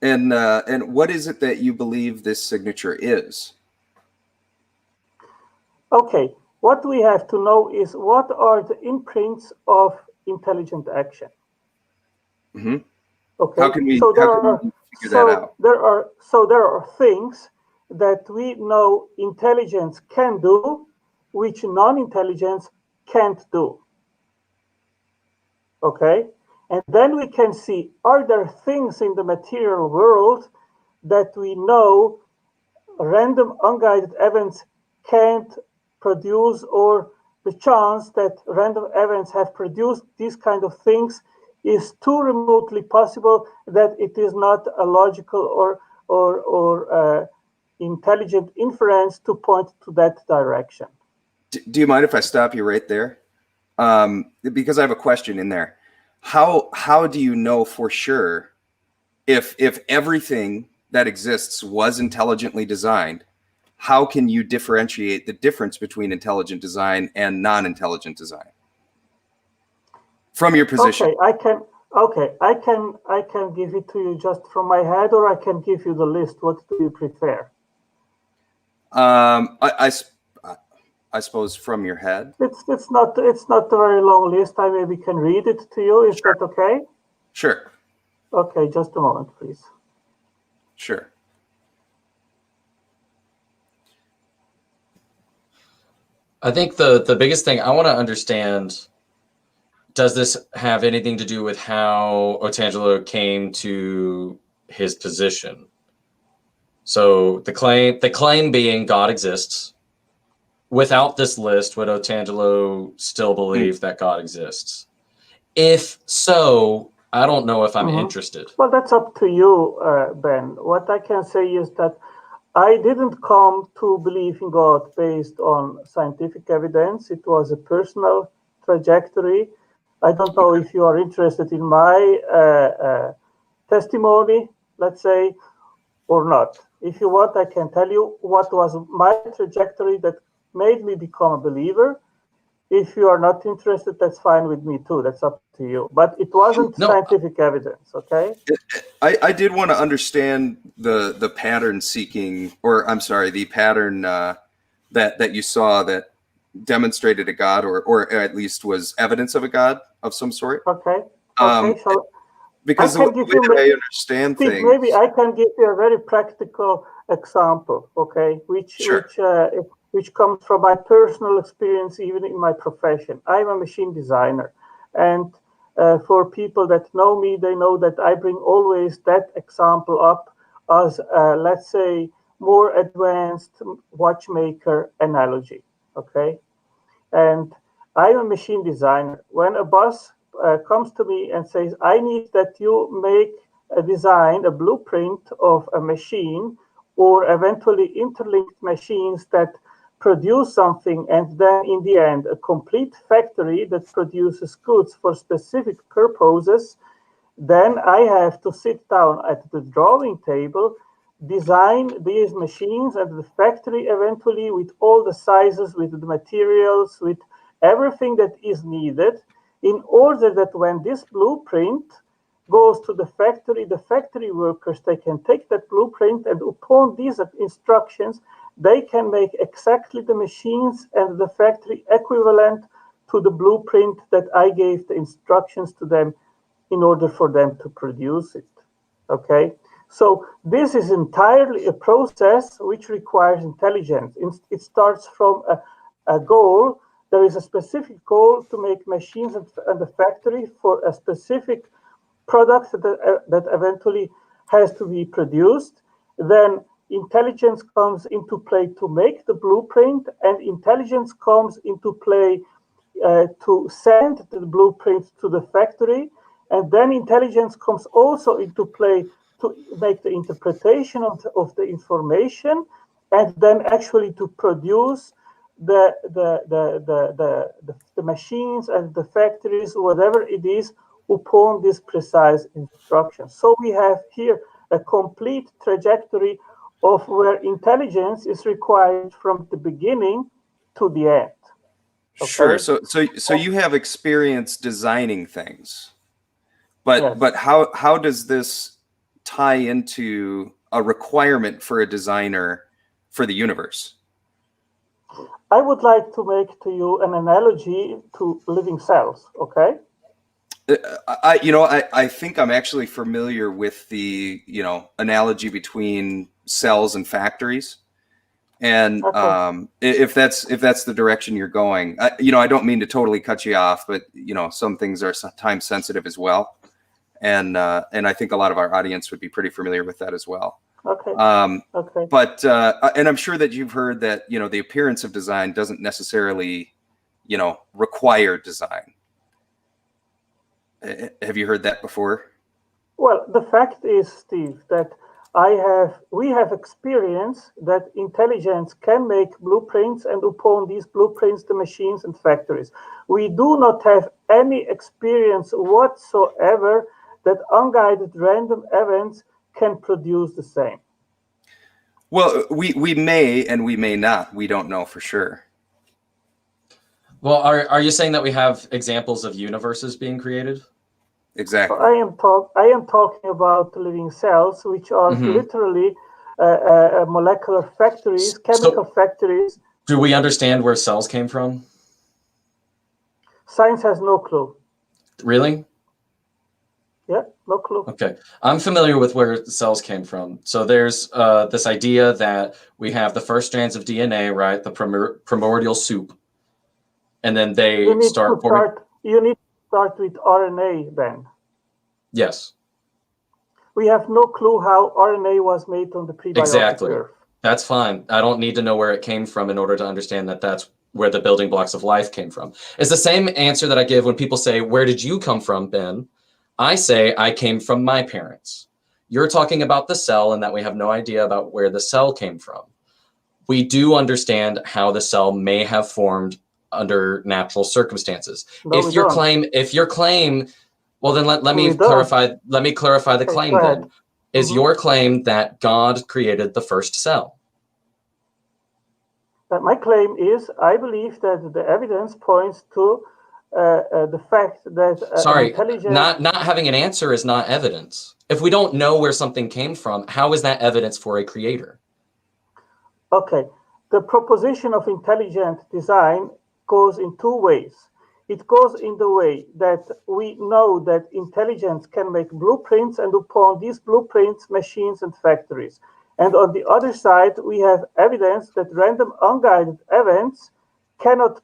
And what is it that you believe this signature is? Okay, what we have to know is what are the imprints of intelligent action. Okay, How can we figure that out? There are things that we know intelligence can do, which non-intelligence can't do. Okay, and then we can see, are there things in the material world that we know random unguided events can't produce, or the chance that random events have produced these kind of things is too remotely possible that it is not a logical or intelligent inference to point to that direction. Do you mind if I stop you right there? Because I have a question in there. How do you know for sure if everything that exists was intelligently designed? How can you differentiate the difference between intelligent design and non-intelligent design from your position? Okay, I can give it to you just from my head, or I can give you the list. What do you prefer? I suppose from your head. It's not a very long list. I maybe can read it to you. Is that okay? Sure. Okay, just a moment, please. Sure. I think the biggest thing I want to understand, does this have anything to do with how Otangelo came to his position? So the claim being God exists. Without this list, would Otangelo still believe that God exists? If so, I don't know if I'm interested. Well, that's up to you, Ben. What I can say is that I didn't come to believe in God based on scientific evidence. It was a personal trajectory. I don't know if you are interested in my testimony, let's say, or not. If you want, I can tell you what was my trajectory that made me become a believer. If you are not interested, that's fine with me too. That's up to you. But it wasn't scientific evidence, okay? I did want to understand the pattern seeking, or I'm sorry, the pattern that you saw that demonstrated a God, or at least was evidence of a God of some sort. Okay. So because the way that I understand Steve, things, maybe I can give you a very practical example, okay, which comes from my personal experience, even in my profession. I'm a machine designer, and for people that know me, they know that I bring always that example up as, let's say, more advanced watchmaker analogy, okay? And I'm a machine designer. When a boss comes to me and says, I need that you make a design, a blueprint of a machine, or eventually interlinked machines that produce something, and then in the end, a complete factory that produces goods for specific purposes, then I have to sit down at the drawing table, design these machines and the factory eventually with all the sizes, with the materials, with everything that is needed, in order that when this blueprint goes to the factory workers, they can take that blueprint, and upon these instructions, they can make exactly the machines and the factory equivalent to the blueprint that I gave the instructions to them in order for them to produce it. Okay, So this is entirely a process which requires intelligence. It starts from a goal. There is a specific goal to make machines and a factory for a specific product that eventually has to be produced. Then intelligence comes into play to make the blueprint, and intelligence comes into play to send the blueprint to the factory. And then intelligence comes also into play to make the interpretation of the information, and then actually to produce the machines and the factories, whatever it is, upon this precise instruction. So we have here a complete trajectory of where intelligence is required from the beginning to the end. Okay? Sure. So you have experience designing things, but Yes. but how does this tie into a requirement for a designer for the universe? I would like to make to you an analogy to living cells. Okay. I think I'm actually familiar with the analogy between cells and factories, and Okay. if that's the direction you're going, I don't mean to totally cut you off, but some things are time sensitive as well, and I think a lot of our audience would be pretty familiar with that as well. Okay. Okay. But and I'm sure that you've heard that the appearance of design doesn't necessarily require design. Have you heard that before? Well, the fact is, Steve, that we have experience that intelligence can make blueprints, and upon these blueprints, the machines and factories. We do not have any experience whatsoever that unguided random events can produce the same. Well, we may and we may not. We don't know for sure. Well, are you saying that we have examples of universes being created? Exactly. I am talking about living cells, which are literally molecular factories, chemical factories. Do we understand where cells came from? Science has no clue. Really? Yeah, no clue. Okay. I'm familiar with where cells came from. So there's this idea that we have the first strands of DNA, right? The primordial soup. And then they start forming. You need to start with RNA then. Yes. We have no clue how RNA was made on the prebiotic Earth. That's fine. I don't need to know where it came from in order to understand that that's where the building blocks of life came from. It's the same answer that I give when people say, "Where did you come from, Ben?" I say, "I came from my parents." You're talking about the cell and that we have no idea about where the cell came from. We do understand how the cell may have formed under natural circumstances. No, if your claim, well, then let me clarify the claim then. Is your claim that God created the first cell? My claim is, I believe that the evidence points to the fact that intelligence... not having an answer is not evidence. If we don't know where something came from, how is that evidence for a creator? Okay, the proposition of intelligent design goes in two ways. It goes in the way that we know that intelligence can make blueprints, and upon these blueprints, machines and factories. And on the other side, we have evidence that random unguided events cannot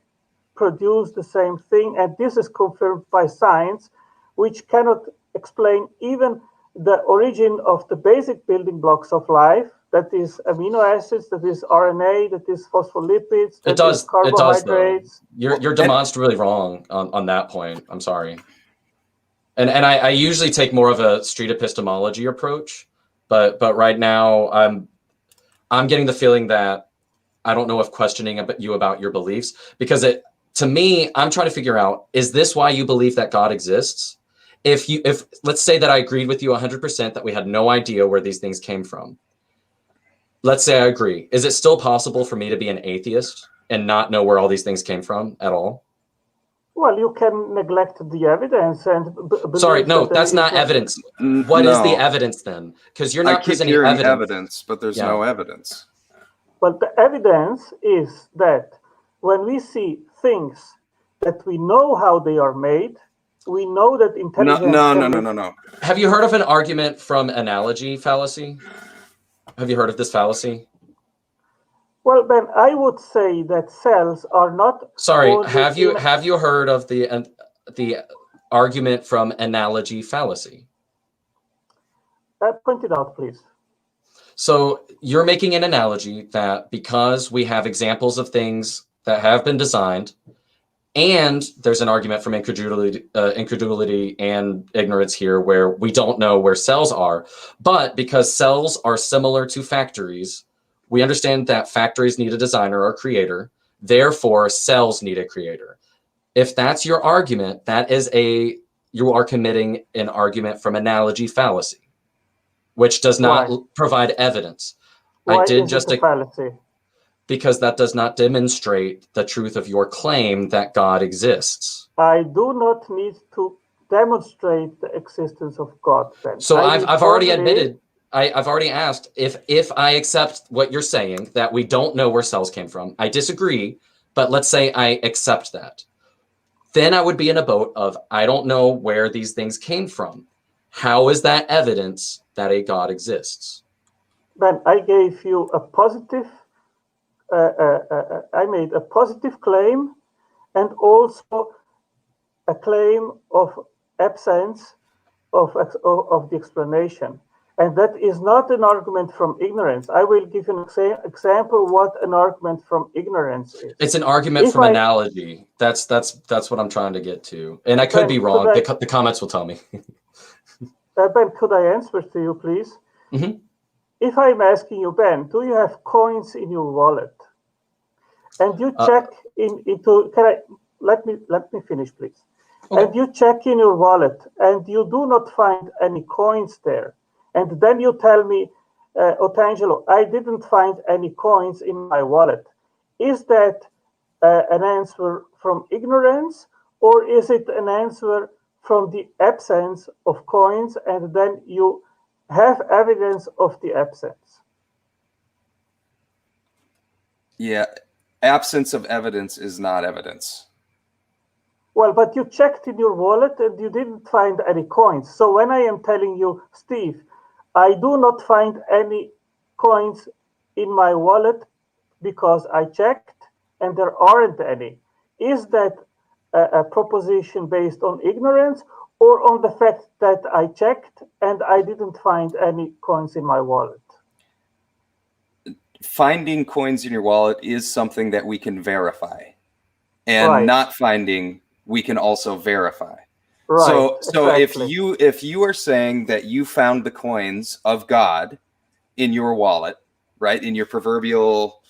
produce the same thing, and this is confirmed by science, which cannot explain even the origin of the basic building blocks of life, that is amino acids, that is RNA, that is phospholipids, that is carbohydrates. You're demonstrably wrong on that point. I'm sorry. And I usually take more of a street epistemology approach, but right now I'm getting the feeling that I don't know if questioning you about your beliefs, because to me, I'm trying to figure out, is this why you believe that God exists? If let's say that I agreed with you 100% that we had no idea where these things came from. Let's say I agree. Is it still possible for me to be an atheist and not know where all these things came from at all? Well, you can neglect the evidence and sorry, no, that's not evidence. What is the evidence then? Because you're not presenting evidence, but there's no evidence. But the evidence is that when we see things that we know how they are made, we know that intelligence. No. Have you heard of an argument from analogy fallacy? Have you heard of this fallacy? Well, Ben, I would say that cells are not. Sorry, have you heard of the argument from analogy fallacy? Point it out, please. So you're making an analogy that because we have examples of things that have been designed, and there's an argument from incredulity and ignorance here where we don't know where cells are, but because cells are similar to factories, we understand that factories need a designer or creator, therefore cells need a creator. If that's your argument, you are committing an argument from analogy fallacy, which does not provide evidence. Why is it a fallacy? Because that does not demonstrate the truth of your claim that God exists. I do not need to demonstrate the existence of God, Ben. So I've already admitted, I've already asked if I accept what you're saying, that we don't know where cells came from. I disagree, but let's say I accept that. Then I would be in a boat of, I don't know where these things came from. How is that evidence that a God exists? Ben, I gave you a positive, I made a positive claim and also a claim of absence of the explanation. And that is not an argument from ignorance. I will give you an example what an argument from ignorance is. It's an argument from analogy. That's what I'm trying to get to. And I could be wrong. The comments will tell me. Ben, could I answer to you, please? Mm-hmm. If I'm asking you, Ben, do you have coins in your wallet? And you check into, let me finish, please. Okay. And you check in your wallet and you do not find any coins there. And then you tell me, Otangelo, I didn't find any coins in my wallet. Is that an answer from ignorance, or is it an answer from the absence of coins, and then you have evidence of the absence? Yeah, absence of evidence is not evidence. Well, but you checked in your wallet and you didn't find any coins. So when I am telling you, Steve, I do not find any coins in my wallet because I checked and there aren't any. Is that a proposition based on ignorance or on the fact that I checked and I didn't find any coins in my wallet? Finding coins in your wallet is something that we can verify, and not finding we can also verify. Right. So exactly. if you are saying that you found the coins of God in your wallet, right, in your proverbial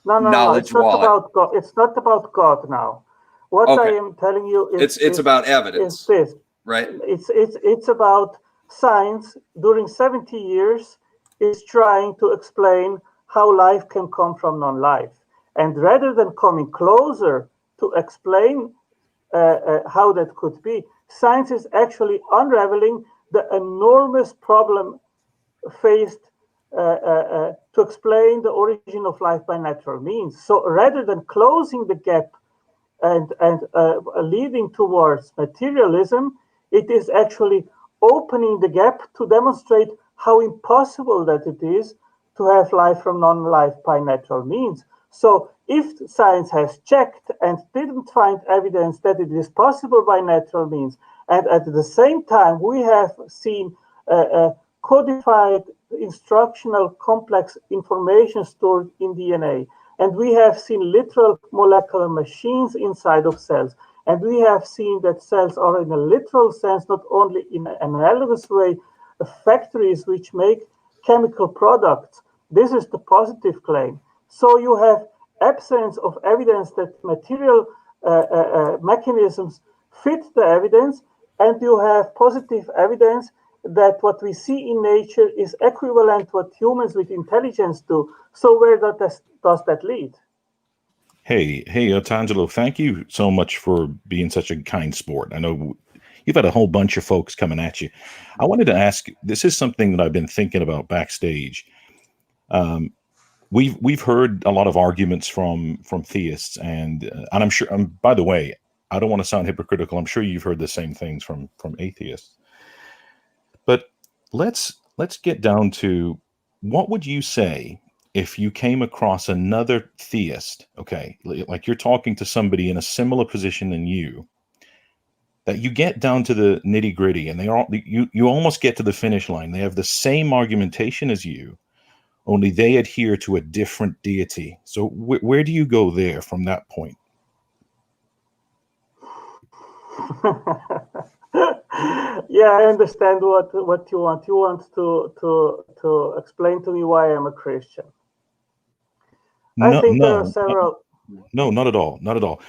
knowledge wallet. About God. It's not about God now. What I am telling you is it's about evidence. Is this, right? It's about science during 70 years is trying to explain how life can come from non-life, and rather than coming closer to explain how that could be, science is actually unraveling the enormous problem faced to explain the origin of life by natural means. So rather than closing the gap and leading towards materialism, it is actually opening the gap to demonstrate how impossible that it is to have life from non-life by natural means. So if science has checked and didn't find evidence that it is possible by natural means, and at the same time we have seen codified instructional complex information stored in DNA, and we have seen literal molecular machines inside of cells, and we have seen that cells are in a literal sense, not only in an analogous way, factories which make chemical products. This is the positive claim. So you have absence of evidence that material mechanisms fit the evidence, and you have positive evidence that what we see in nature is equivalent to what humans with intelligence do. So where does that lead? Hey, Otangelo, thank you so much for being such a kind sport. I know you've had a whole bunch of folks coming at you. I wanted to ask, this is something that I've been thinking about backstage. We've heard a lot of arguments from theists, and I'm sure. By the way, I don't want to sound hypocritical. I'm sure you've heard the same things from atheists. But let's get down to, what would you say if you came across another theist, okay, like you're talking to somebody in a similar position than you, that you get down to the nitty gritty, and you almost get to the finish line. They have the same argumentation as you, only they adhere to a different deity. So where do you go there from that point? Yeah, I understand what you want. You want to explain to me why I'm a Christian. I think there are several. No, not at all. Not at all.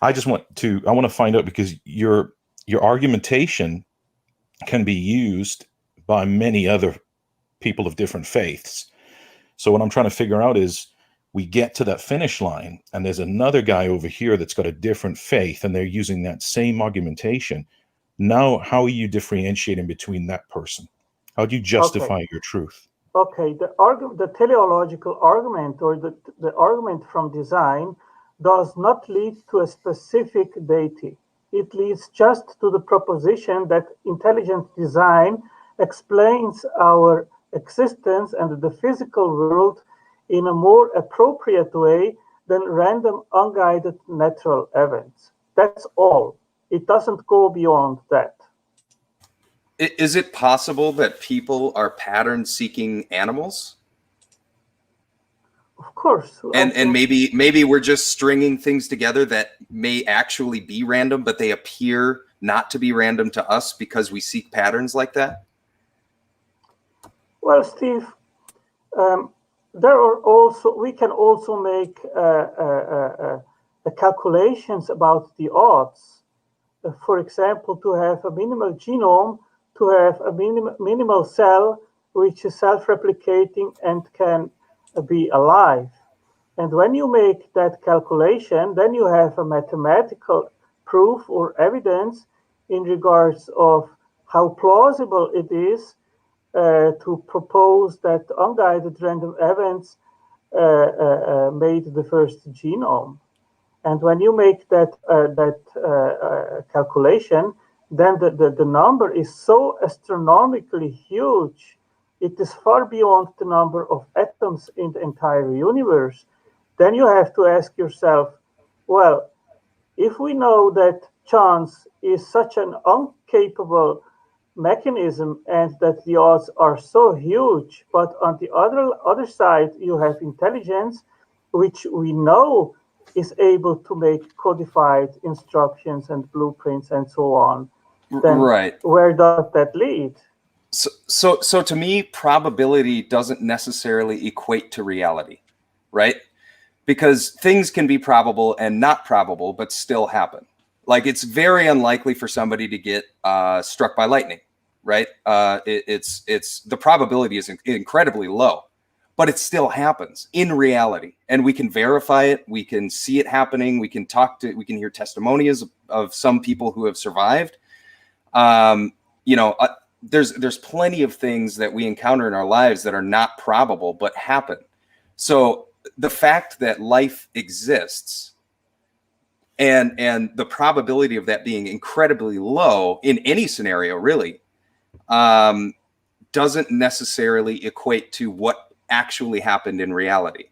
I want to find out, because your argumentation can be used by many other people of different faiths. So what I'm trying to figure out is, we get to that finish line and there's another guy over here that's got a different faith and they're using that same argumentation. Now, how are you differentiating between that person? How do you justify your truth? Okay, the teleological argument, or the argument from design, does not lead to a specific deity. It leads just to the proposition that intelligent design explains our existence and the physical world in a more appropriate way than random, unguided natural events. That's all. It doesn't go beyond that. Is it possible that people are pattern-seeking animals? Of course. And maybe we're just stringing things together that may actually be random, but they appear not to be random to us because we seek patterns like that? Well, Steve, we can also make calculations about the odds. For example, to have a minimal genome, to have a minimal cell which is self-replicating and can be alive. And when you make that calculation, then you have a mathematical proof or evidence in regards of how plausible it is to propose that unguided random events made the first genome. And when you make that calculation, then the number is so astronomically huge. It is far beyond the number of atoms in the entire universe. Then you have to ask yourself, well, if we know that chance is such an uncapable mechanism and that the odds are so huge, but on the other side you have intelligence, which we know is able to make codified instructions and blueprints and so on, then where does that lead? So to me, probability doesn't necessarily equate to reality, right? Because things can be probable and not probable, but still happen. Like, it's very unlikely for somebody to get struck by lightning, right? It's the probability is incredibly low, but it still happens in reality, and we can verify it. We can see it happening. We can hear testimonies of some people who have survived. There's plenty of things that we encounter in our lives that are not probable but happen. So the fact that life exists and the probability of that being incredibly low in any scenario really doesn't necessarily equate to what actually happened in reality.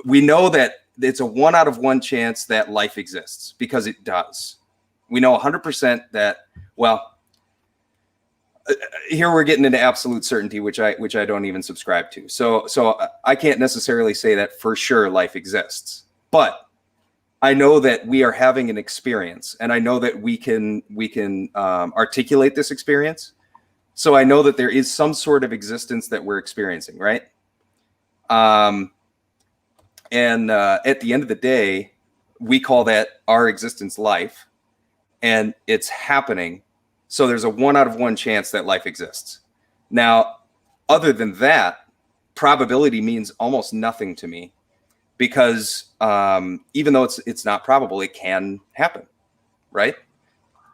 We know that it's a 1 out of 1 chance that life exists, because it does. We know 100% that, well, here we're getting into absolute certainty, which I don't even subscribe to. So I can't necessarily say that for sure life exists, but I know that we are having an experience, and I know that we can articulate this experience. So I know that there is some sort of existence that we're experiencing, right? And at the end of the day, we call that our existence life, and it's happening. So there's a 1 out of 1 chance that life exists. Now, other than that, probability means almost nothing to me, because even though it's not probable, it can happen, right?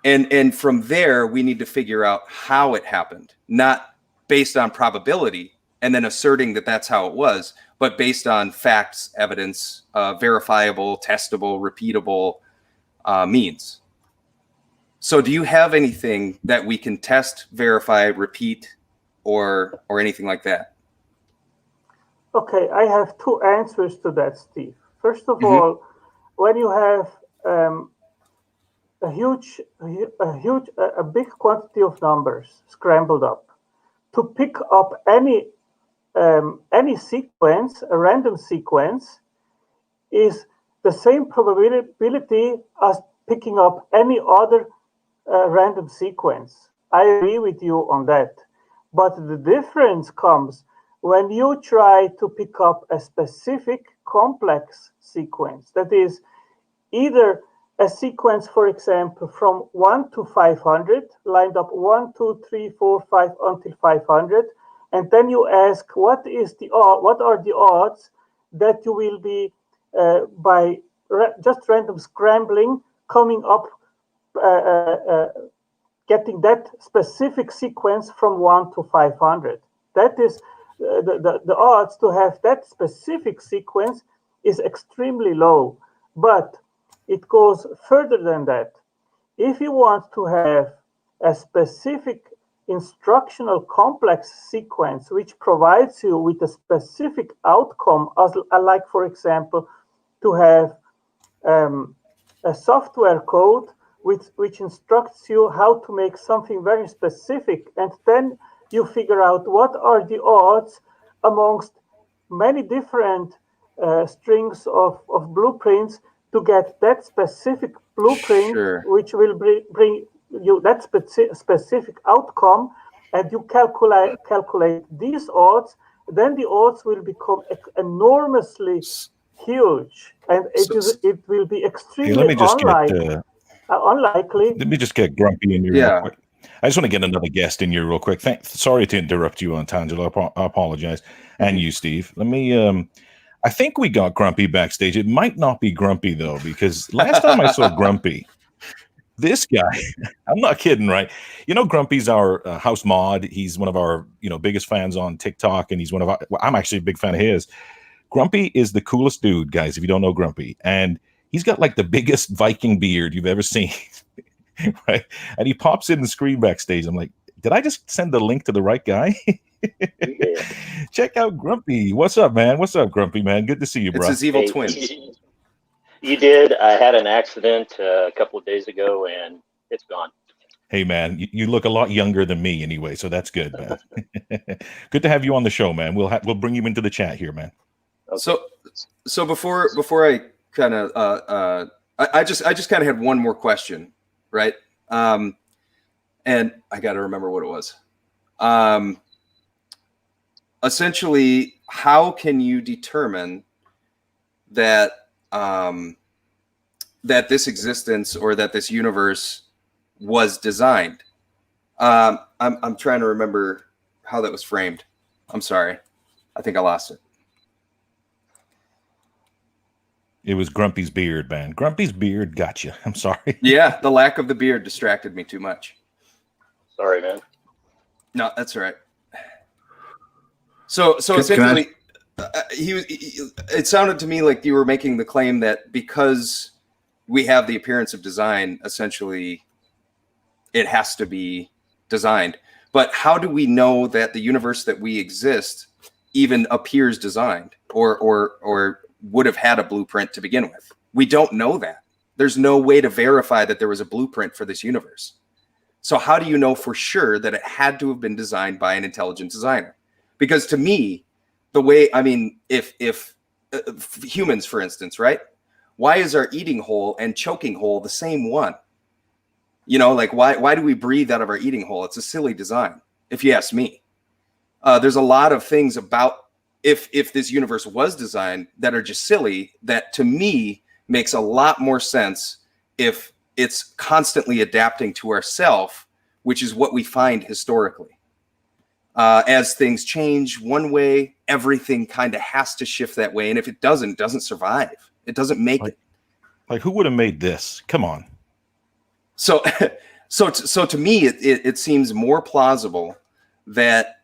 And from there, we need to figure out how it happened, not based on probability and then asserting that that's how it was, but based on facts, evidence, verifiable, testable, repeatable means. So do you have anything that we can test, verify, repeat, or anything like that? Okay, I have two answers to that, Steve. First of all, when you have a big quantity of numbers scrambled up, to pick up any sequence, a random sequence, is the same probability as picking up any other random sequence. I agree with you on that. But the difference comes when you try to pick up a specific complex sequence. That is either a sequence, for example, from 1 to 500, lined up 1, 2, 3, 4, 5 until 500, and then you ask what are the odds that you will be by just random scrambling coming up getting that specific sequence from 1 to 500. That is the odds to have that specific sequence is extremely low, but it goes further than that. If you want to have a specific instructional complex sequence which provides you with a specific outcome, as like, for example, to have a software code which instructs you how to make something very specific, and then you figure out what are the odds amongst many different strings of blueprints to get that specific blueprint, which will bring you that specific outcome, and you calculate these odds, then the odds will become enormously huge, and it will be extremely unlikely. Let me just get Grumpy in here real quick. I just want to get another guest in here real quick. Sorry to interrupt you, Tangelo. I apologize. And you, Steve. Let me I think we got Grumpy backstage. It might not be Grumpy though, because last time I saw Grumpy, this guy, I'm not kidding, right? You know, Grumpy's our house mod. He's one of our, biggest fans on TikTok, and he's one of our, I'm actually a big fan of his. Grumpy is the coolest dude, guys, if you don't know Grumpy. And he's got like the biggest Viking beard you've ever seen, right? And he pops in the screen backstage. I'm like, did I just send the link to the right guy? Check out Grumpy. What's up, man? What's up, Grumpy, man? Good to see you, bro. It's his evil twins. You did. I had an accident a couple of days ago, and it's gone. Hey, man, you look a lot younger than me anyway, so that's good, man. Good to have you on the show, man. We'll bring you into the chat here, man. Okay. So before I kind of I just kind of had one more question, right? And I got to remember what it was. Essentially, how can you determine that that this existence or that this universe was designed? I'm trying to remember how that was framed. I'm sorry. I think I lost it. It was Grumpy's beard, man. Grumpy's beard got you. I'm sorry. Yeah, the lack of the beard distracted me too much. Sorry, man. No, that's all right. So essentially, it sounded to me like you were making the claim that because we have the appearance of design, essentially, it has to be designed. But how do we know that the universe that we exist even appears designed, or would have had a blueprint to begin with? We don't know that. There's no way to verify that there was a blueprint for this universe. So how do you know for sure that it had to have been designed by an intelligent designer? Because to me, the way, I mean, if humans, for instance, right? Why is our eating hole and choking hole the same one? Like why do we breathe out of our eating hole? It's a silly design, if you ask me. There's a lot of things about if this universe was designed that are just silly, that to me makes a lot more sense if it's constantly adapting to ourself, which is what we find historically. As things change one way, everything kind of has to shift that way. And if it doesn't survive. It doesn't make it. Like, who would have made this? Come on. So to me, it seems more plausible that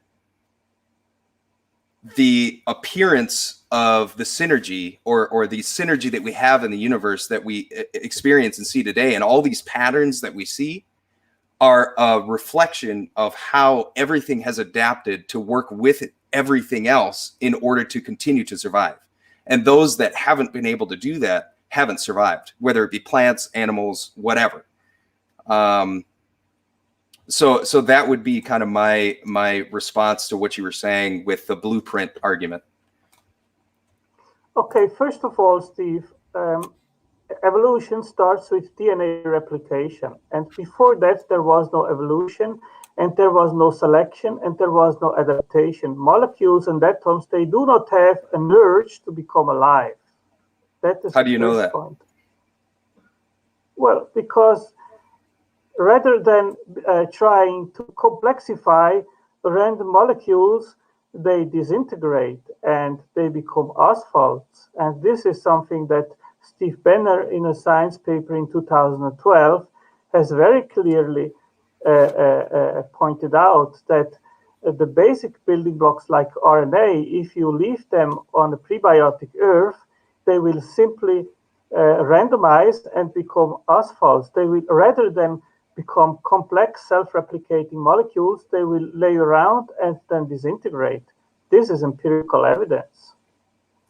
the appearance of the synergy or the synergy that we have in the universe that we experience and see today, and all these patterns that we see are a reflection of how everything has adapted to work with everything else in order to continue to survive. And those that haven't been able to do that haven't survived, whether it be plants, animals, whatever. So that would be kind of my response to what you were saying with the blueprint argument. Okay, first of all, Steve, evolution starts with DNA replication. And before that, there was no evolution, and there was no selection, and there was no adaptation. Molecules and atoms, they do not have an urge to become alive. That is How do you know that? point. Well, because rather than trying to complexify random molecules, they disintegrate and they become asphalts. And this is something that Steve Benner, in a science paper in 2012, has very clearly pointed out that the basic building blocks like RNA, if you leave them on a prebiotic earth, they will simply randomize and become asphalts. They will, rather than become complex self-replicating molecules, they will lay around and then disintegrate. This is empirical evidence.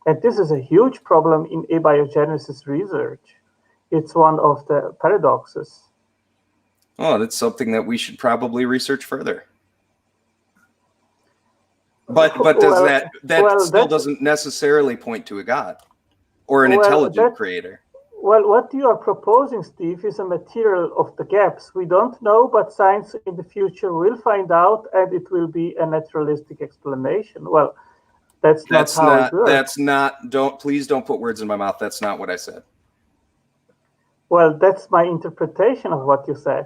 And this is a huge problem in abiogenesis research. It's one of the paradoxes. Oh, that's something that we should probably research further. But does that still doesn't necessarily point to a God or an intelligent creator? Well, what you are proposing, Steve, is a material of the gaps. We don't know, but science in the future will find out, and it will be a naturalistic explanation. Well, that's not how it works. That's not. Please don't put words in my mouth. That's not what I said. Well, that's my interpretation of what you said.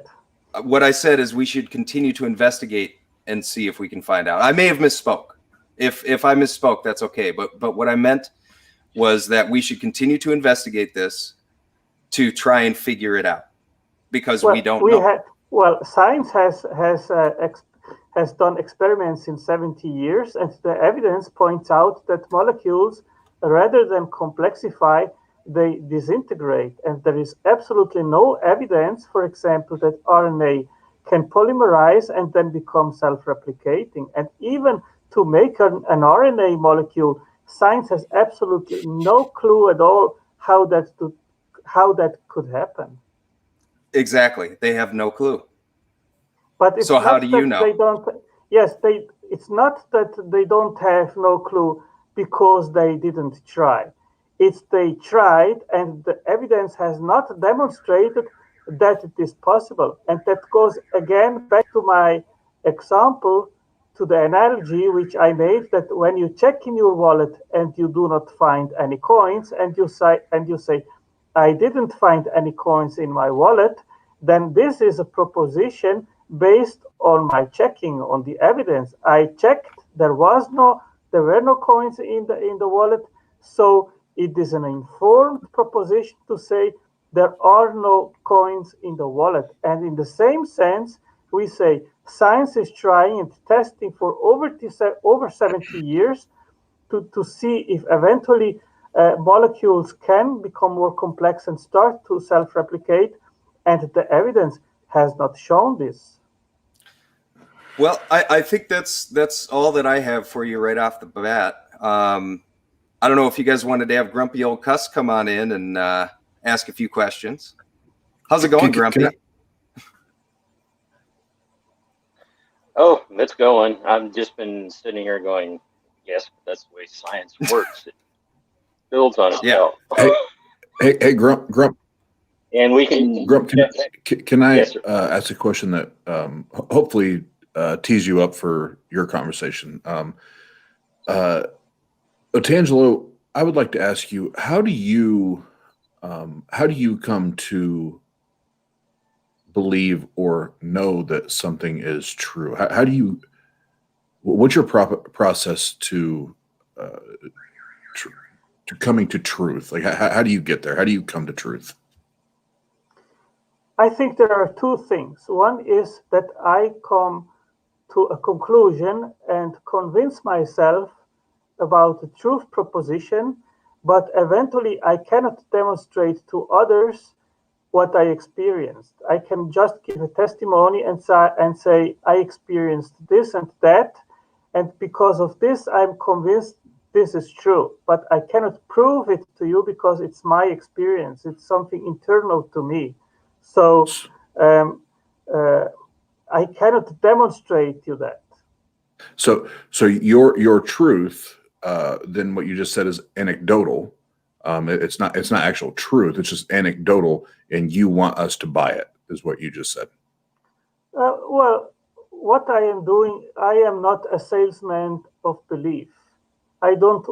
What I said is we should continue to investigate and see if we can find out. I may have misspoke. If I misspoke, that's okay. But what I meant was that we should continue to investigate this to try and figure it out, because we don't know. Science has done experiments in 70 years, and the evidence points out that molecules, rather than complexify, they disintegrate. And there is absolutely no evidence, for example, that RNA can polymerize and then become self-replicating. And even to make an RNA molecule, science has absolutely no clue at all how that could happen. Exactly. They have no clue. But it's so how do you know? It's not that they don't have no clue because they didn't try. It's they tried, and the evidence has not demonstrated that it is possible. And that goes again back to my example, to the analogy which I made, that when you check in your wallet and you do not find any coins, and you say, I didn't find any coins in my wallet, then this is a proposition based on my checking on the evidence. I checked, there were no coins in the wallet, so it is an informed proposition to say there are no coins in the wallet. And in the same sense, we say science is trying and testing for over 70 years to see if eventually molecules can become more complex and start to self-replicate, and the evidence has not shown this. Well, I think that's all that I have for you right off the bat. I don't know if you guys wanted to have Grumpy Old Cuss come on in and ask a few questions. How's it going, Grumpy? Oh, it's going. I've just been sitting here going, yes, but that's the way science works. It builds on itself. Yeah. Hey, Grump. And we can. Grump, can I ask a question that hopefully tees you up for your conversation? Otangelo, I would like to ask you, how do you come to believe or know that something is true? How do you? What's your process to coming to truth? Like, how do you get there? How do you come to truth? I think there are two things. One is that I come to a conclusion and convince myself about the truth proposition, but eventually I cannot demonstrate to others what I experienced. I can just give a testimony and say I experienced this and that, and because of this, I'm convinced this is true. But I cannot prove it to you because it's my experience. It's something internal to me. So I cannot demonstrate you that. So your truth, then what you just said is anecdotal. It's not actual truth. It's just anecdotal, and you want us to buy it, is what you just said. Well, what I am doing, I am not a salesman of belief. I don't.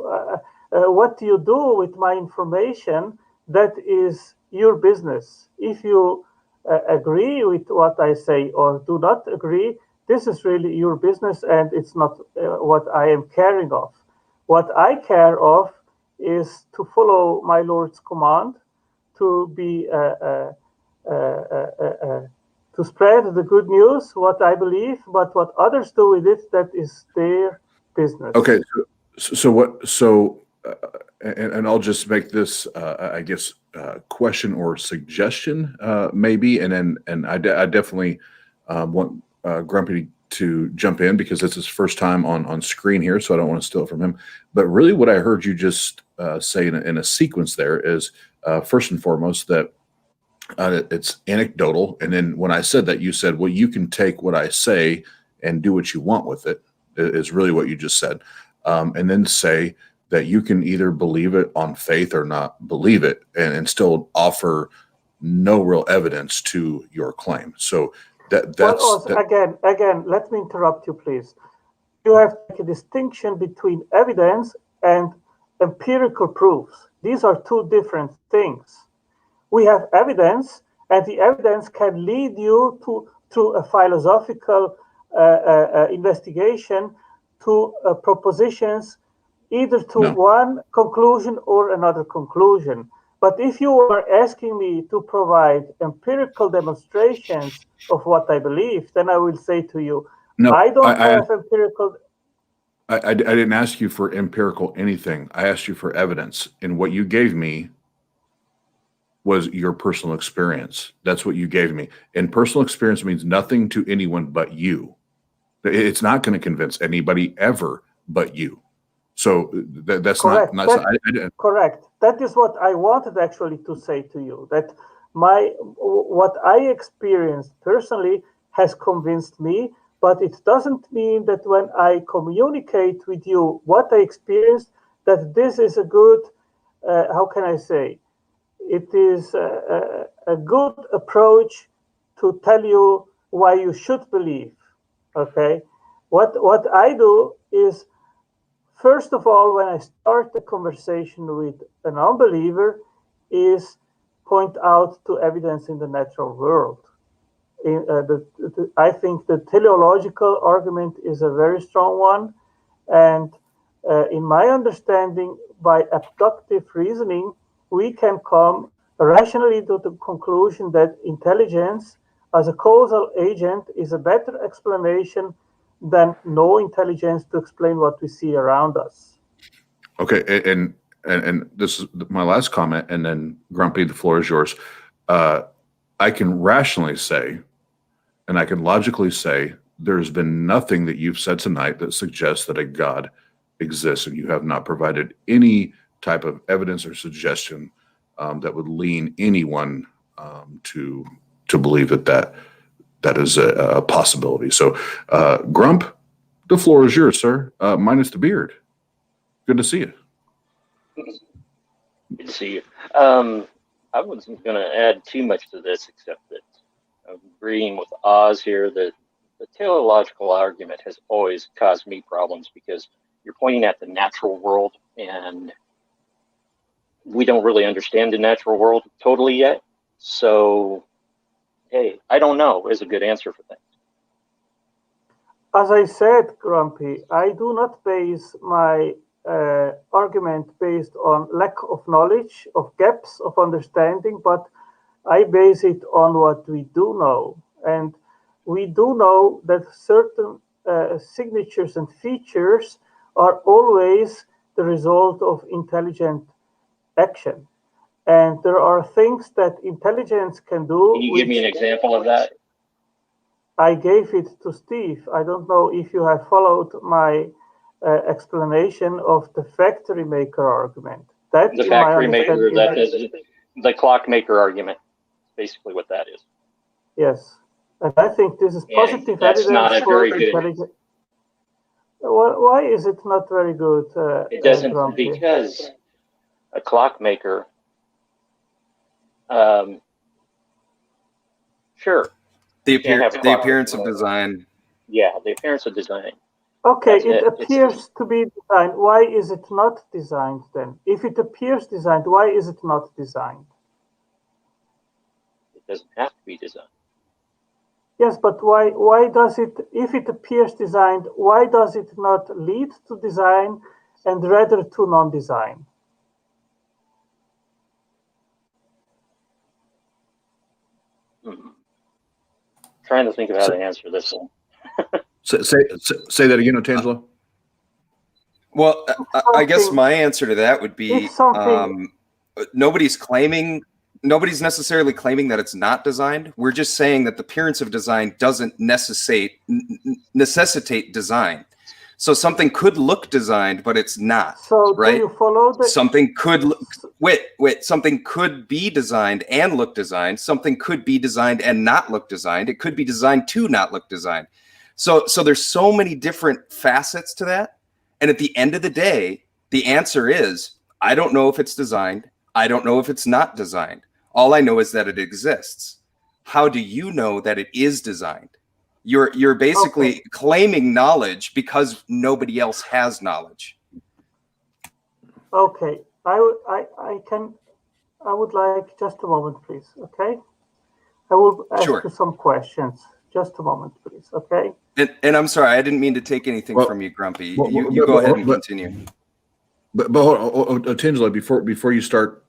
What you do with my information, that is your business. If you agree with what I say or do not agree, this is really your business, and it's not what I am caring of. What I care of is to follow my Lord's command, to be to spread the good news, what I believe, but what others do with it, that is their business. Okay, and I'll just make this, I guess, question or suggestion, maybe, and I definitely want Grumpy to jump in because it's his first time on screen here, so I don't want to steal it from him. But really, what I heard you just say in a sequence there is, first and foremost, that it's anecdotal, and then when I said that, you said, well, you can take what I say and do what you want with it, is really what you just said. And then say that you can either believe it on faith or not believe it, and still offer no real evidence to your claim. So again, let me interrupt you, please. You have to make a distinction between evidence and empirical proofs. These are two different things. We have evidence, and the evidence can lead you through a philosophical investigation to propositions, either to one conclusion or another conclusion. But if you are asking me to provide empirical demonstrations of what I believe, then I will say to you, I don't have empirical. I didn't ask you for empirical anything. I asked you for evidence, and what you gave me was your personal experience. That's what you gave me. And personal experience means nothing to anyone but you. It's not going to convince anybody ever but you. So that's correct. not correct. That is what I wanted actually to say to you, that what I experienced personally has convinced me, but it doesn't mean that when I communicate with you what I experienced, that this is a good, how can I say, it is a good approach to tell you why you should believe. Okay, what I do is, first of all, when I start the conversation with an unbeliever, is point out to evidence in the natural world. I think the teleological argument is a very strong one, and in my understanding, by abductive reasoning, we can come rationally to the conclusion that intelligence as a causal agent is a better explanation than no intelligence to explain what we see around us. Okay, and this is my last comment, and then Grumpy, the floor is yours. I can rationally say, and I can logically say, there's been nothing that you've said tonight that suggests that a God exists, and you have not provided any type of evidence or suggestion that would lean anyone to believe that is a possibility. So, Grump, the floor is yours, sir. Minus the beard. Good to see you. Good to see you. I wasn't going to add too much to this, except that I'm agreeing with Oz here that the teleological argument has always caused me problems because you're pointing at the natural world, and we don't really understand the natural world totally yet. So, hey, I don't know is a good answer for things. As I said, Grumpy, I do not base my argument based on lack of knowledge, of gaps of understanding, but I base it on what we do know. And we do know that certain signatures and features are always the result of intelligent action. And there are things that intelligence can do. Can you give me an example of that? I gave it to Steve. I don't know if you have followed my explanation of the factory maker argument. That, The factory maker, that is the clock maker argument, basically what that is. Yes, and I think this is positive that's evidence not a for very good. intelligence. Why is it not very good? It doesn't, Grumpy? because a clock maker, sure. The Can't have a appearance clock of design. Yeah, the appearance of design. Okay, That's it it. appears to be designed. Why is it not designed then? If it appears designed, why is it not designed? It doesn't have to be designed. Yes, but why does it, if it appears designed, why does it not lead to design and rather to non-design? Trying to think of how to answer this one. Say that again, Otangelo. Well, I guess my answer to that would be nobody's necessarily claiming that it's not designed. We're just saying that the appearance of design doesn't necessitate design. So something could look designed, but it's not. So right? do you follow the... Something could something could be designed and look designed. Something could be designed and not look designed. It could be designed to not look designed. So there's so many different facets to that. And at the end of the day, the answer is, I don't know if it's designed. I don't know if it's not designed. All I know is that it exists. How do you know that it is designed? You're basically claiming knowledge because nobody else has knowledge. Okay, I would like just a moment, please. Okay, I will ask you some questions. Just a moment, please. Okay. And I'm sorry, I didn't mean to take anything from you, Grumpy. You go ahead and continue. But Otangelo, before you start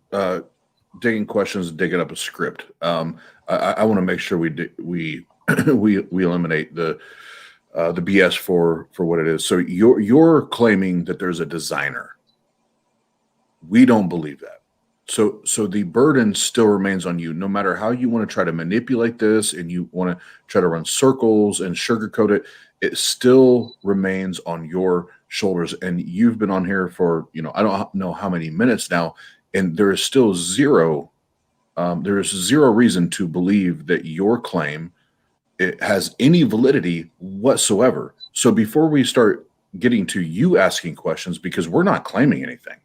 digging questions and digging up a script, I want to make sure we eliminate the BS for what it is. So you're claiming that there's a designer. We don't believe that. So the burden still remains on you, no matter how you want to try to manipulate this and you want to try to run circles and sugarcoat it. It still remains on your shoulders. And you've been on here for, I don't know how many minutes now, and there is still zero reason to believe that your claim it has any validity whatsoever. So before we start getting to you asking questions, because we're not claiming anything,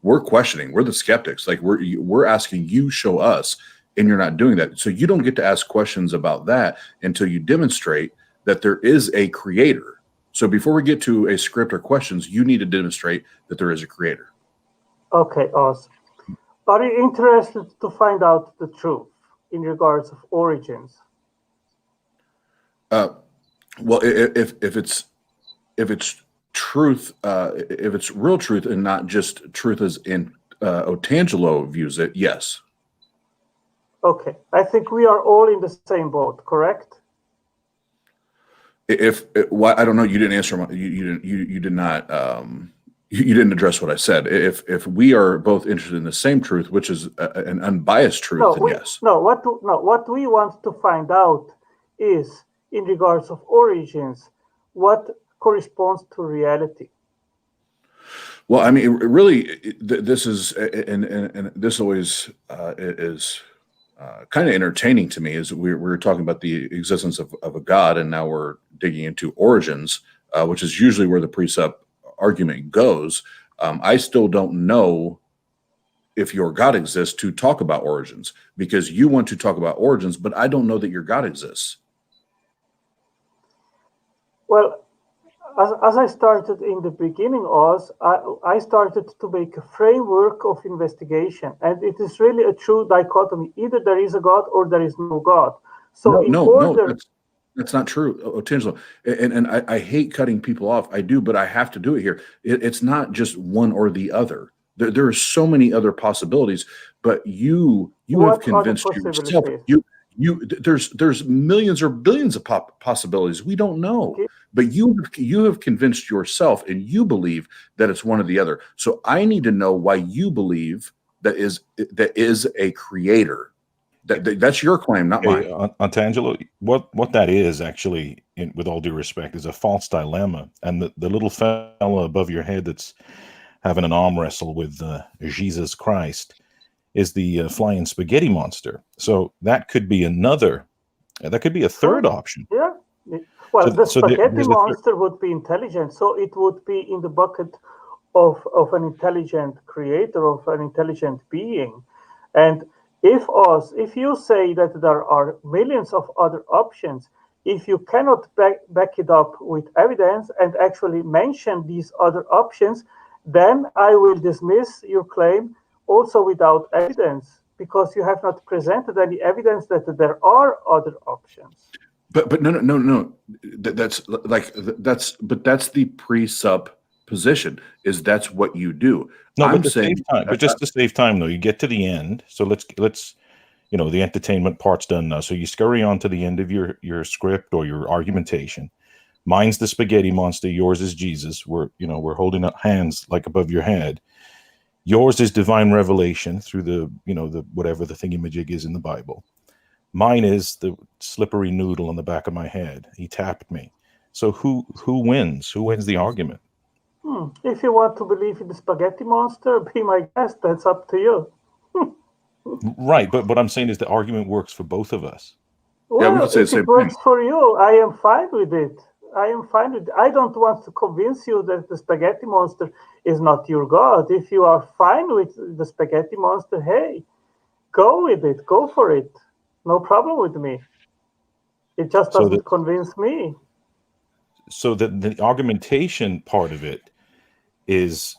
we're questioning, we're the skeptics. Like we're asking you show us, and you're not doing that. So you don't get to ask questions about that until you demonstrate that there is a creator. So before we get to a script or questions, you need to demonstrate that there is a creator. Okay, awesome. Are you interested to find out the truth in regards of origins? Well, if it's truth, if it's real truth and not just truth as in Otangelo views it, yes. Okay, I think we are all in the same boat, correct? I don't know, you didn't answer you did not you didn't address what I said. If we are both interested in the same truth, which is an unbiased truth, then yes. What we want to find out is, in regards of origins, what corresponds to reality. Well, I mean, really, this is, and this always is kind of entertaining to me, is we're talking about the existence of a God, and now we're digging into origins, which is usually where the precept argument goes. I still don't know if your God exists to talk about origins, because you want to talk about origins, but I don't know that your God exists. Well, as I started in the beginning, Oz, I started to make a framework of investigation, and it is really a true dichotomy. Either there is a God or there is no God. So that's not true, Otangelo. And I hate cutting people off. I do, but I have to do it here. It's not just one or the other. There are so many other possibilities, but you have convinced yourself. There's millions or billions of possibilities. We don't know. But you have convinced yourself, and you believe that it's one or the other. So I need to know why you believe that is a creator. That's your claim, not mine. Untangelo, what that is actually, with all due respect, is a false dilemma. And the little fella above your head that's having an arm wrestle with Jesus Christ is the flying spaghetti monster. So that could be that could be a third option. Yeah. Well, the spaghetti there's monster would be intelligent, so it would be in the bucket of an intelligent creator, of an intelligent being. And if you say that there are millions of other options, if you cannot back it up with evidence and actually mention these other options, then I will dismiss your claim also without evidence, because you have not presented any evidence that there are other options. But no. That's the presupposition, is that's what you do. No, I'm but saying, just to save time, though, you get to the end. So let's the entertainment part's done now. So you scurry on to the end of your script or your argumentation. Mine's the spaghetti monster. Yours is Jesus. We're holding up hands like above your head. Yours is divine revelation through the whatever the thingamajig is in the Bible. Mine is the slippery noodle on the back of my head. He tapped me. So who wins? Who wins the argument? If you want to believe in the spaghetti monster, be my guest. That's up to you. Right, but what I'm saying is the argument works for both of us. Well, if it works for you, I am fine with it. I don't want to convince you that the spaghetti monster is not your God. If you are fine with the spaghetti monster, hey, go with it. Go for it. No problem with me. It just doesn't convince me. So the argumentation part of it is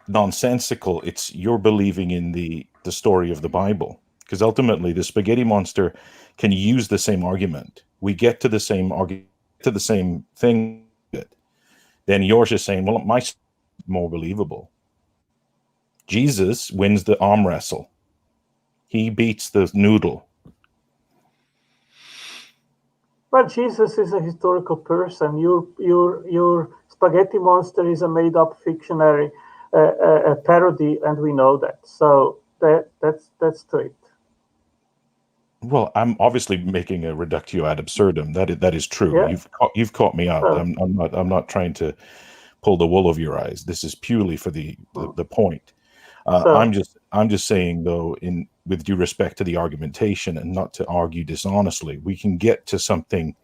nonsensical. It's you're believing in the story of the Bible, because ultimately the spaghetti monster can use the same argument. We get to the same argument, to the same thing. Then yours is saying, well, my more believable. Jesus wins the arm wrestle. He beats the noodle. But Jesus is a historical person. Your spaghetti monster is a made-up fictionary, a parody, and we know that. So that's to it. Well, I'm obviously making a reductio ad absurdum. That is true. Yeah. You've caught me out. So, I'm not trying to pull the wool over your eyes. This is purely for the point. I'm just saying, though, with due respect to the argumentation and not to argue dishonestly, we can get to something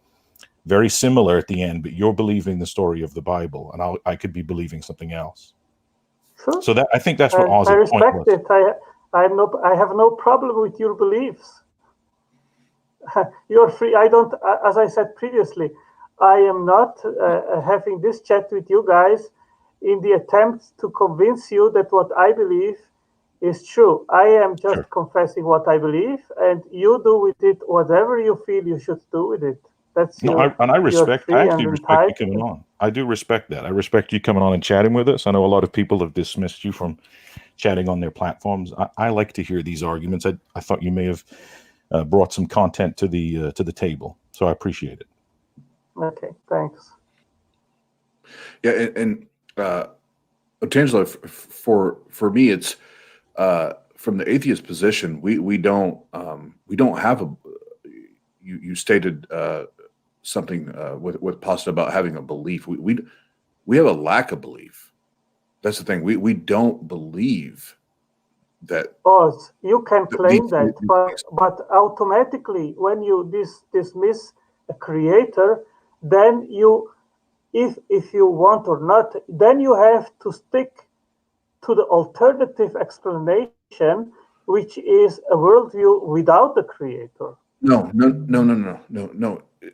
very similar at the end, but you're believing the story of the Bible, and I could be believing something else. Sure. So I think that's what Oz's I respect point was. it. I have no problem with your beliefs. You're free. I don't, as I said previously, I am not having this chat with you guys in the attempt to convince you that what I believe is true. I am just confessing what I believe, and you do with it whatever you feel you should do with it. That's I actually respect you coming on. I do respect that. I respect you coming on and chatting with us. I know a lot of people have dismissed you from chatting on their platforms. I like to hear these arguments. I thought you may have brought some content to the table, so I appreciate it. Okay, thanks. Yeah, and Tangelo, for me, it's from the atheist position. We don't have a. You stated something with Pasta about having a belief. We have a lack of belief. That's the thing. We don't believe that. Oz, you can claim that, but automatically when you dismiss a creator, then you, if you want or not, then you have to stick to the alternative explanation, which is a worldview without the creator. No.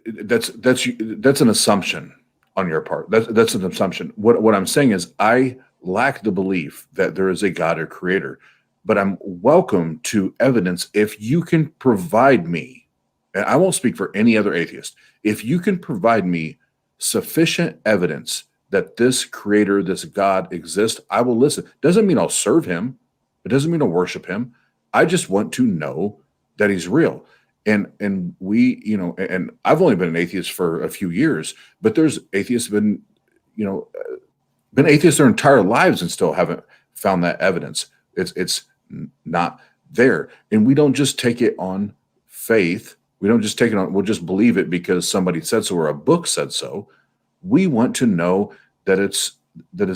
That's an assumption on your part. That's an assumption. What I'm saying is I lack the belief that there is a God or creator, but I'm welcome to evidence if you can provide me, and I won't speak for any other atheist, if you can provide me sufficient evidence that this creator, this God exists, I will listen. Doesn't mean I'll serve him. It doesn't mean I'll worship him. I just want to know that he's real. And we, you know, and I've only been an atheist for a few years, but there's atheists been, you know, been atheists their entire lives and still haven't found that evidence. It's not there. And we don't just take it on faith. We don't just take it on, we'll just believe it because somebody said so or a book said so. We want to know that it's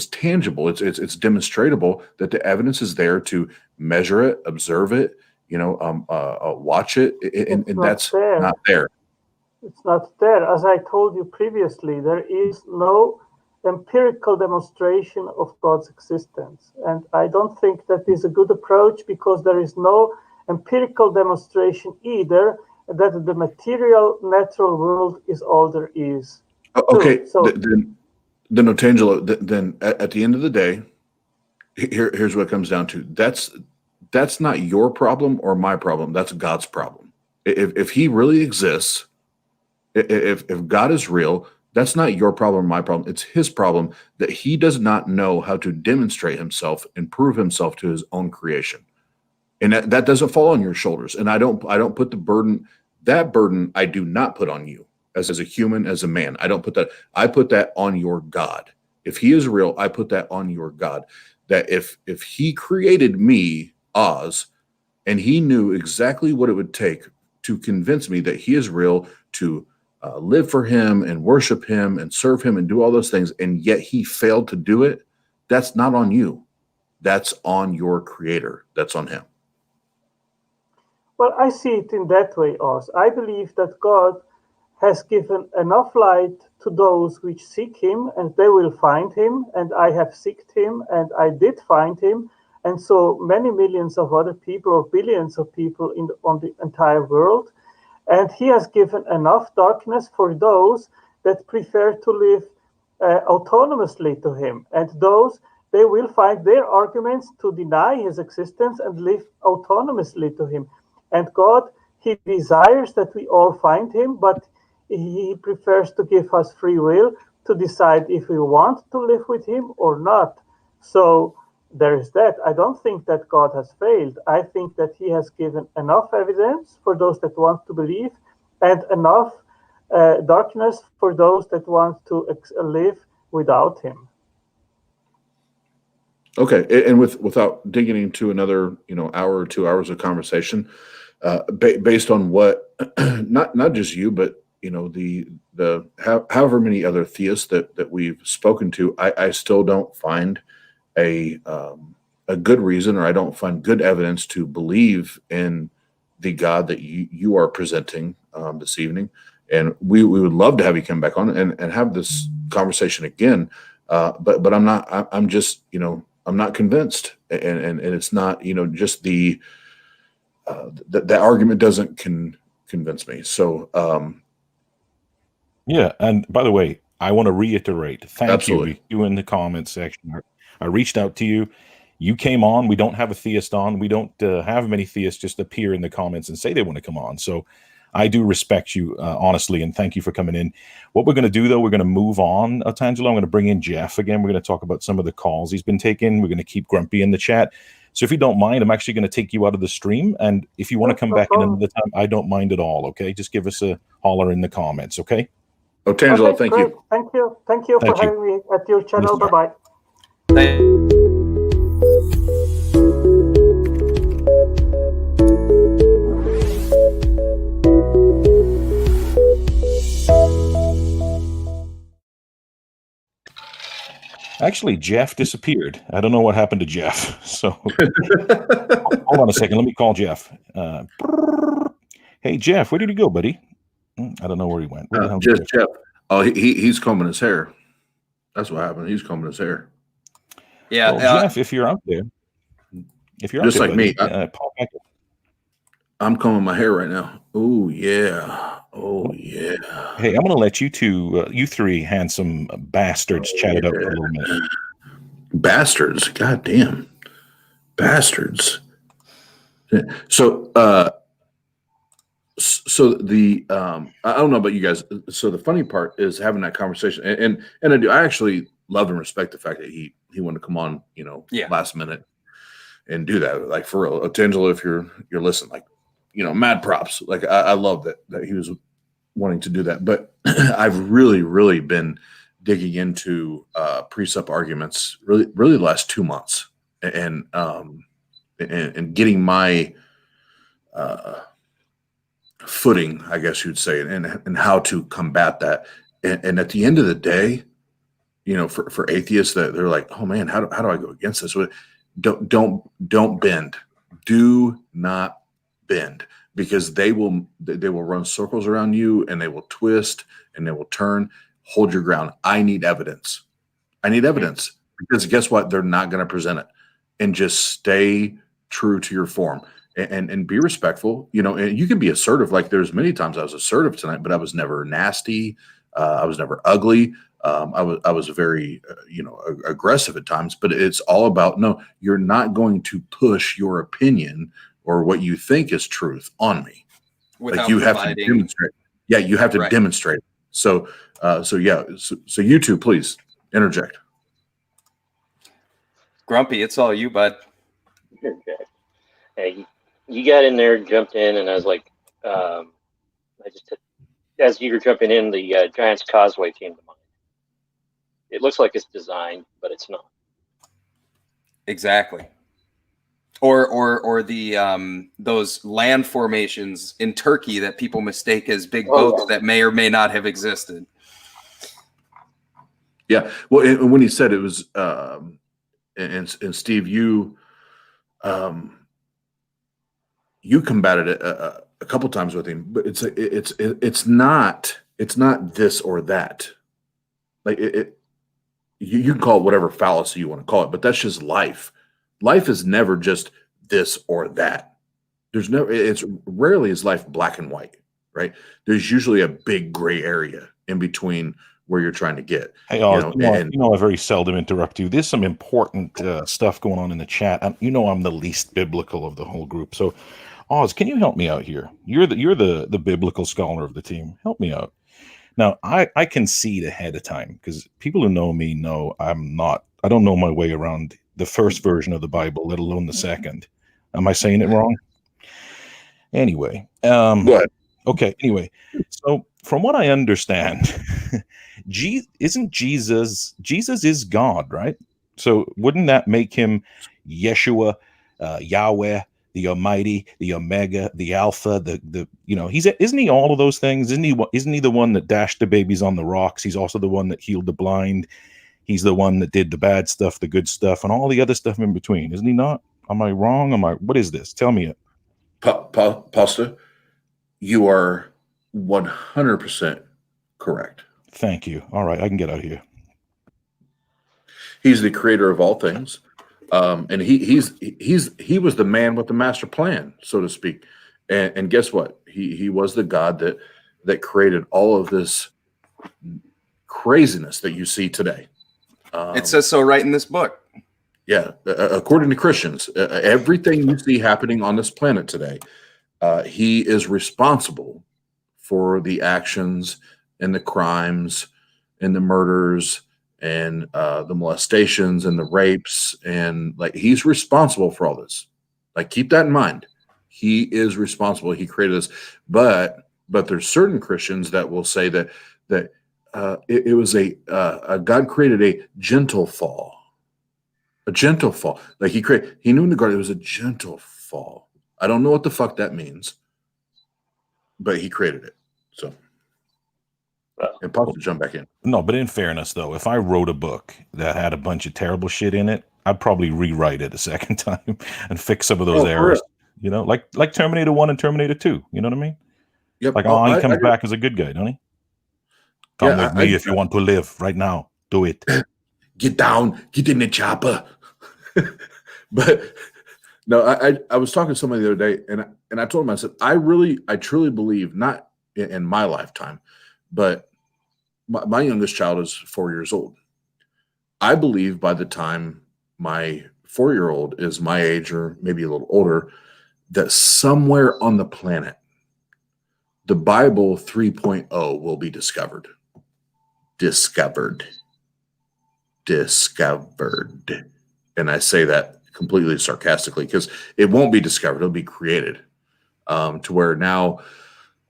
tangible. It's demonstratable, that the evidence is there to measure it, observe it, you know, watch it, and that's not there. It's not there. As I told you previously, there is no empirical demonstration of God's existence. And I don't think that is a good approach, because there is no empirical demonstration either that the material natural world is all there is. Okay, so then Otangelo, then at the end of the day, here's what it comes down to. That's not your problem or my problem. That's God's problem. If he really exists, if God is real, that's not your problem or my problem. It's his problem that he does not know how to demonstrate himself and prove himself to his own creation. And that doesn't fall on your shoulders. And I don't put the burden, that burden I do not put on you as a human, as a man. I don't put that. I put that on your God. If he is real, I put that on your God. That if he created me, Oz, and he knew exactly what it would take to convince me that he is real, to live for him and worship him and serve him and do all those things, and yet he failed to do it, that's not on you. That's on your creator. That's on him. Well, I see it in that way, Oz. I believe that God has given enough light to those which seek him, and they will find him, and I have sought him, and I did find him, and so many millions of other people, or billions of people on the entire world. And he has given enough darkness for those that prefer to live autonomously to him. And those, they will find their arguments to deny his existence and live autonomously to him. And God, he desires that we all find him, but he prefers to give us free will to decide if we want to live with him or not. So there is that. I don't think that God has failed. I think that he has given enough evidence for those that want to believe, and enough darkness for those that want to live without him. Okay, and without digging into another, you know, hour or 2 hours of conversation, based on what, not just you, but you know, the however many other theists that we've spoken to, I still don't find a good reason, or I don't find good evidence to believe in the God that you are presenting this evening. And we would love to have you come back on and have this conversation again. But I'm not. I'm just, you know, I'm not convinced, and it's not, you know, just the argument doesn't convince me. So yeah, and by the way, I want to reiterate, thank Absolutely. you in the comments section. I reached out to you. You came on. We don't have a theist on. We don't have many theists just appear in the comments and say they want to come on. So I do respect you, honestly, and thank you for coming in. What we're going to do, though, we're going to move on, Otangelo. I'm going to bring in Jeff again. We're going to talk about some of the calls he's been taking. We're going to keep Grumpy in the chat. So if you don't mind, I'm actually going to take you out of the stream. And if you want to come back in another time, I don't mind at all, okay? Just give us a holler in the comments, okay? Otangelo, Okay, thank great. you. Thank you. Thank you for having me at your channel. Yes, Bye-bye. Actually, Jeff disappeared. I don't know what happened to Jeff. So hold on a second. Let me call Jeff. Hey, Jeff, where did he go, buddy? I don't know where he went. Where the hell did Jeff. Oh, he's combing his hair. That's what happened. He's combing his hair. Yeah, well, Jeff, if you're out there, just like buddy, me, pop back up. I'm combing my hair right now. Oh yeah. Oh yeah. Hey, I'm going to let you two, you three handsome bastards, chat it up for a little minute. Bastards, goddamn, bastards. So, so the I don't know about you guys. So the funny part is having that conversation, and I do. I actually love and respect the fact that he wanted to come on, you know, last minute and do that. Like, for real, Otangelo, if you're listening, like, mad props. Like I love that he was wanting to do that. But I've really been digging into precept arguments really the last 2 months, and getting my footing, I guess you'd say, and how to combat that. And at the end of the day, for atheists that they're like, oh man, how do I go against this? Don't bend. Do not bend, because they will run circles around you, and they will twist and they will turn. Hold your ground. I need evidence. Because guess what? They're not going to present it. And just stay true to your form, and be respectful. And you can be assertive. Like there's many times I was assertive tonight, but I was never nasty. I was never ugly. I was very, aggressive at times, but it's all about, no, you're not going to push your opinion or what you think is truth on me. Without you have to demonstrate. Yeah, you have to demonstrate. So you two, please interject. Grumpy, it's all you, bud. Okay. Hey, you got in there, jumped in, and I was like, as you were jumping in, the Giant's Causeway came to mind. It looks like it's designed, but it's not. Exactly. Or the those land formations in Turkey that people mistake as big boats that may or may not have existed. Yeah. Well, and when he said it was, and Steve, you combated it a couple times with him, but it's not this or that. Like you can call it whatever fallacy you want to call it, but that's just life. Life is never just this or that. It's rarely is life black and white, right? There's usually a big gray area in between where you're trying to get. Hey, Oz, I very seldom interrupt you. There's some important stuff going on in the chat. I'm the least biblical of the whole group. So, Oz, can you help me out here? You're the biblical scholar of the team. Help me out. Now, I concede ahead of time, because people who know me know I don't know my way around the first version of the Bible, let alone the second. Am I saying it wrong? Anyway, go ahead. Okay. Anyway, so from what I understand, isn't Jesus is God, right? So wouldn't that make him Yeshua, Yahweh, the Almighty, the Omega, the Alpha, isn't he all of those things? Isn't he the one that dashed the babies on the rocks? He's also the one that healed the blind. He's the one that did the bad stuff, the good stuff, and all the other stuff in between. Isn't he not? Am I wrong? What is this? Tell me it. Pasta, you are 100% correct. Thank you. All right, I can get out of here. He's the creator of all things. And he was the man with the master plan, so to speak. And guess what? He was the God that created all of this craziness that you see today. It says so right in this book. Yeah, according to Christians, everything you see happening on this planet today, he is responsible for the actions and the crimes and the murders and the molestations and the rapes, and he's responsible for all this. Keep that in mind. He is responsible. He created this, but there's certain Christians that will say that it was a God created a gentle fall. A gentle fall. He knew in the garden it was a gentle fall. I don't know what the fuck that means, but he created it. So, and Pop will jump back in. No, but in fairness, though, if I wrote a book that had a bunch of terrible shit in it, I'd probably rewrite it a second time and fix some of those errors. Like Terminator 1 and Terminator 2. You know what I mean? Yep. He comes back as a good guy, don't he? Come with me if you want to live right now. Do it. Get down. Get in the chopper. But no, I was talking to somebody the other day, and I told him, I said, I truly believe, not in my lifetime, but my youngest child is 4 years old. I believe by the time my 4-year-old is my age or maybe a little older, that somewhere on the planet, the Bible 3.0 will be discovered. Discovered. And I say that completely sarcastically because it won't be discovered. It'll be created. to where now,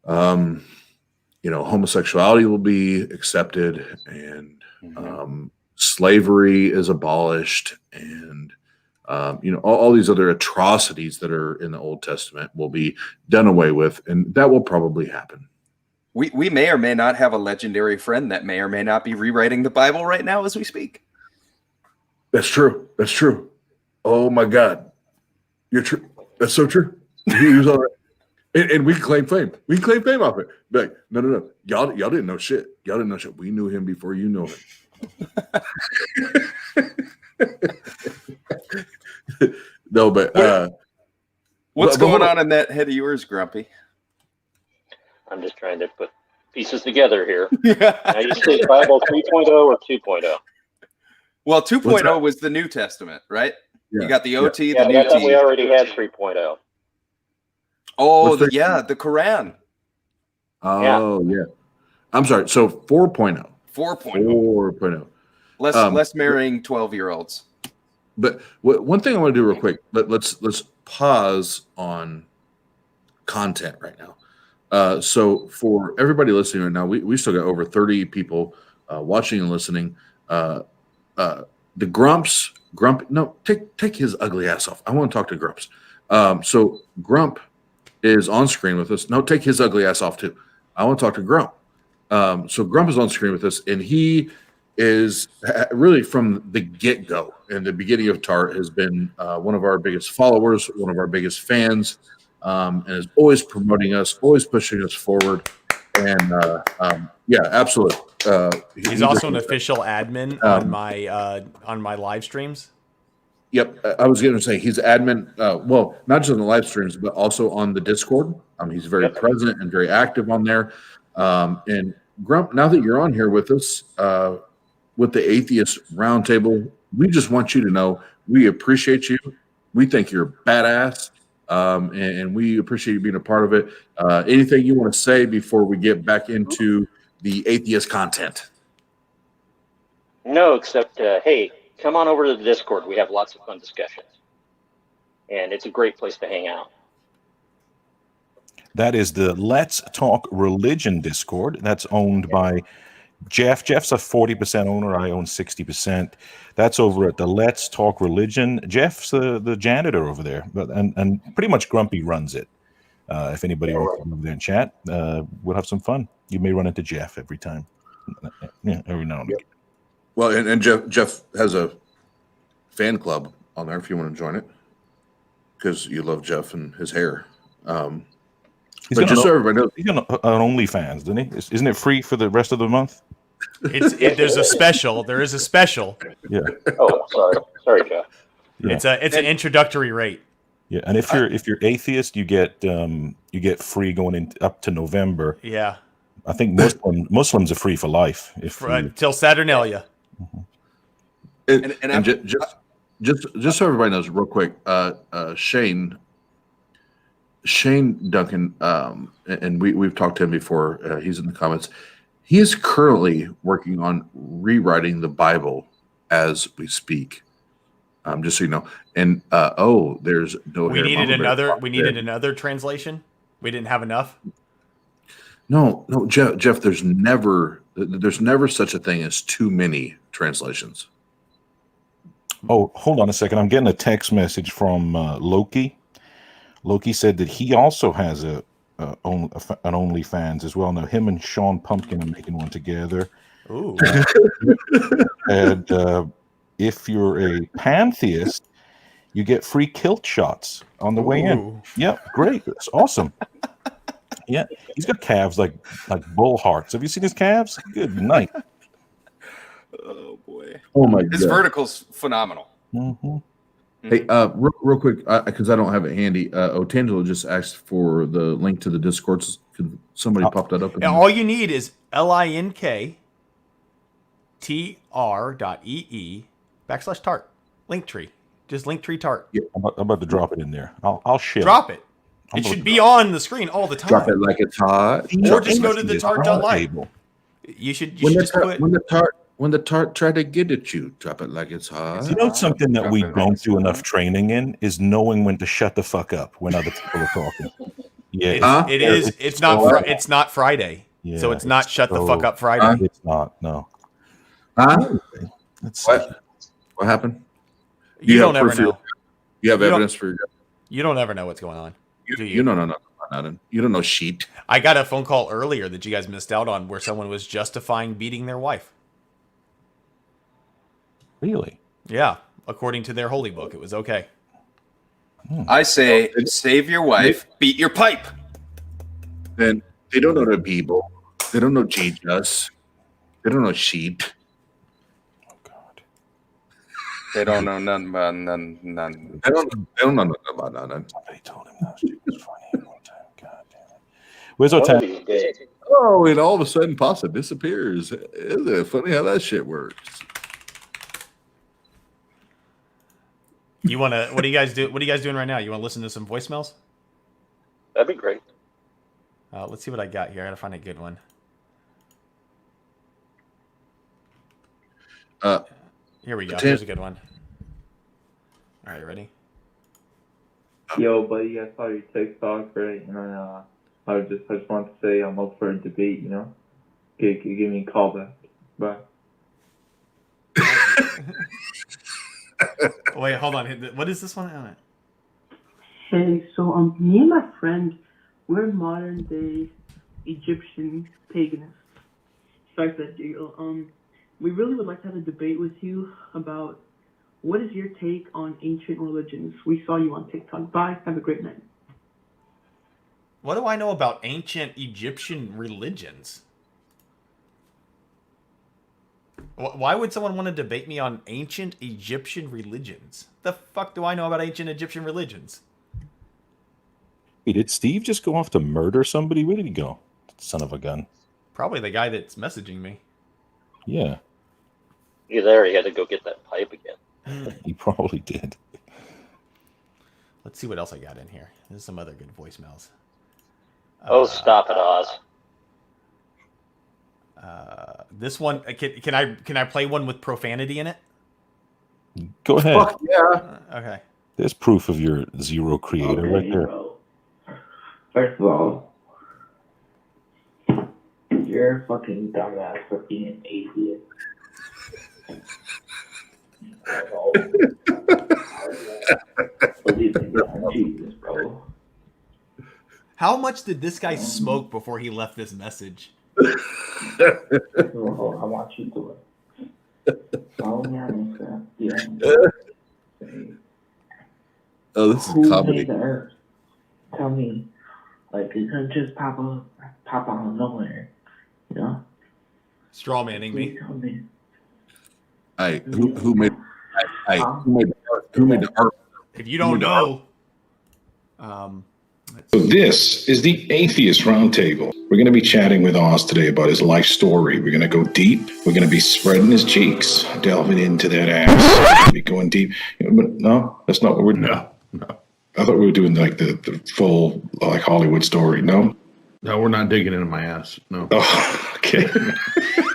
homosexuality will be accepted, and slavery is abolished, and all these other atrocities that are in the Old Testament will be done away with, and that will probably happen. We may or may not have a legendary friend that may or may not be rewriting the Bible right now as we speak. That's true. That's true. Oh my God, you're true. That's so true. He was all right. And we can claim fame. We can claim fame off it. Be like, no. Y'all didn't know shit. Y'all didn't know shit. We knew him before you know him. No, but what's going on in that head of yours, Grumpy? I'm just trying to put pieces together here. Now you say Bible 3.0 or 2.0? Well, 2.0 was the New Testament, right? Yeah. You got the OT, Yeah, the new T. we already had 3.0. Oh, the Quran. Oh, yeah. I'm sorry. So 4.0. 4.0. Less marrying 12-year-olds. But one thing I want to do real quick. Let's pause on content right now. So for everybody listening right now, we still got over 30 people watching and listening. The Grump. No, take his ugly ass off. I want to talk to Grumps. So Grump is on screen with us. No, take his ugly ass off too. I want to talk to Grump. So Grump is on screen with us, and he is really from the get-go and the beginning of TART has been one of our biggest followers, one of our biggest fans, and is always promoting us, always pushing us forward. And yeah, absolutely. He's also an official admin on my live streams. Yep, I was going to say he's admin. Well, not just on the live streams, but also on the Discord. He's very present and very active on there. And Grump, now that you're on here with us, with the Atheist Roundtable, we just want you to know we appreciate you. We think you're badass, and we appreciate you being a part of it. Anything you want to say before we get back into the atheist content? No, except, hey, come on over to the Discord. We have lots of fun discussions. And it's a great place to hang out. That is the Let's Talk Religion Discord. That's owned by Jeff. Jeff's a 40% owner. I own 60%. That's over at the Let's Talk Religion. Jeff's the janitor over there, and pretty much Grumpy runs it. If anybody wants to come over there and chat, we'll have some fun. You may run into Jeff every time. Yeah, every now and again. Well, and Jeff has a fan club on there if you want to join it, because you love Jeff and his hair. But just so everybody knows, he's on OnlyFans, didn't he? Isn't it free for the rest of the month? There's a special. There is a special. Yeah. Oh, sorry, Jeff. Yeah. It's an introductory rate. Yeah, and if you're atheist, you get free going in up to November. Yeah. I think Muslims are free for life until Saturnalia. And just so everybody knows, real quick, Shane Duncan, and we've talked to him before. He's in the comments. He is currently working on rewriting the Bible as we speak. Just so you know. And there's no. We needed another translation. We didn't have enough. No, Jeff. There's never such a thing as too many translations. Oh, hold on a second. I'm getting a text message from Loki. Loki said that he also has an OnlyFans as well. Now, him and Sean Pumpkin are making one together. Ooh. And if you're a pantheist, you get free kilt shots on the way in. Yeah, great. That's awesome. Yeah, he's got calves like bull hearts. Have you seen his calves? Good night. Oh boy. Oh my God. His vertical's phenomenal. Mm-hmm. Hey, real quick, because I don't have it handy. Otangelo just asked for the link to the Discord. Could somebody pop that up? All you need is linktr.ee/tart. Linktree. Just Linktree Tart. Yeah, I'm about to drop it in there. I'll share. Drop it. It should be on the screen all the time. Drop it like it's hot. Or just go to the tart.live. You should just put... When the tart try to get at you, drop it like it's hot. You know, something that we don't do enough training in is knowing when to shut the fuck up when other people are talking. Yeah, It's not Friday. Yeah, So it's not shut the fuck up Friday. It's not. No. Let's see. What happened? You don't ever know. You have evidence for your. You don't ever know what's going on. Do you? You don't know nothing. You don't know shit. I got a phone call earlier that you guys missed out on where someone was justifying beating their wife. Really? Yeah. According to their holy book, it was okay. I say, save your wife, beat your pipe. Then they don't know the Bible. They don't know Jesus. They don't know sheep. Oh God. They don't know none about none. They don't know nothing about nothing. Somebody told him that shit was funny one time. God damn it. Where's Otani? Oh, and all of a sudden, pasta disappears. Isn't it funny how that shit works? You want to? What do you guys do? What are you guys doing right now? You want to listen to some voicemails? That'd be great. Let's see what I got here. I gotta find a good one. Here we go. Here's a good one. All right, ready? Yo, buddy, I saw your TikTok, right? And I just want to say I'm up for a debate. You know, give me a call back. Bye. Wait, hold on. What is this one? Hey, so me and my friend, we're modern day Egyptian paganists. Strike that deal. We really would like to have a debate with you about what is your take on ancient religions. We saw you on TikTok. Bye. Have a great night. What do I know about ancient Egyptian religions? Why would someone want to debate me on ancient Egyptian religions? The fuck do I know about ancient Egyptian religions? Hey, did Steve just go off to murder somebody? Where did he go? Son of a gun. Probably the guy that's messaging me. Yeah. You there? He had to go get that pipe again. He probably did. Let's see what else I got in here. There's some other good voicemails. Oh, stop it, Oz. This one, can I play one with profanity in it? Go ahead. Fuck yeah. Okay. There's proof of your zero creator right there. Bro. First of all, you're a fucking dumbass for being an atheist. Believe in Jesus, bro. How much did this guy smoke before he left this message? First of all, I want you to follow me on Instagram. Oh, this is Who comedy. made the earth? Tell me. Like, it couldn't just pop out of nowhere. You know? Straw manning me. Tell me. Hey, who made the art? If you don't know, So this is the Atheist Roundtable. We're going to be chatting with Oz today about his life story. We're going to go deep. We're going to be spreading his cheeks, delving into that ass. Be going deep. But no, that's not what we're doing. No. I thought we were doing like the full like Hollywood story. No, we're not digging into my ass. No. Oh, okay.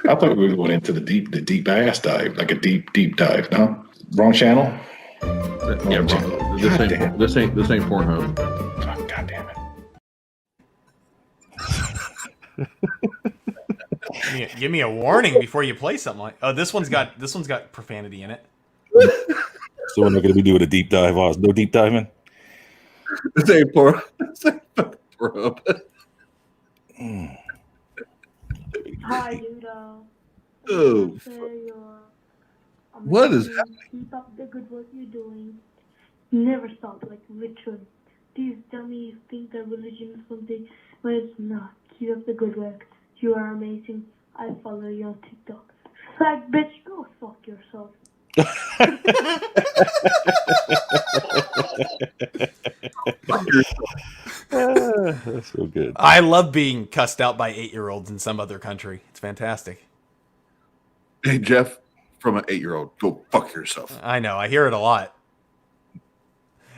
I thought we were going into the deep ass dive, like a deep dive. No, wrong channel. Yeah, this ain't Pornhub. Oh, God damn it. give me a warning before you play something like. Oh, this one's got profanity in it. So we're not going to be doing a deep dive, Oz. No deep diving. This ain't Pornhub. Hi, Ludo. Oh, what is happening? Keep up the good work you're doing. Never stop, like literally. Please tell me you think that religion is something, but it's not. Keep up the good work. You are amazing. I follow you on TikTok. Like, bitch, go fuck yourself. That's so good. I love being cussed out by 8-year-olds in some other country. It's fantastic. Hey, Jeff, from an 8-year-old, go fuck yourself. I know. I hear it a lot.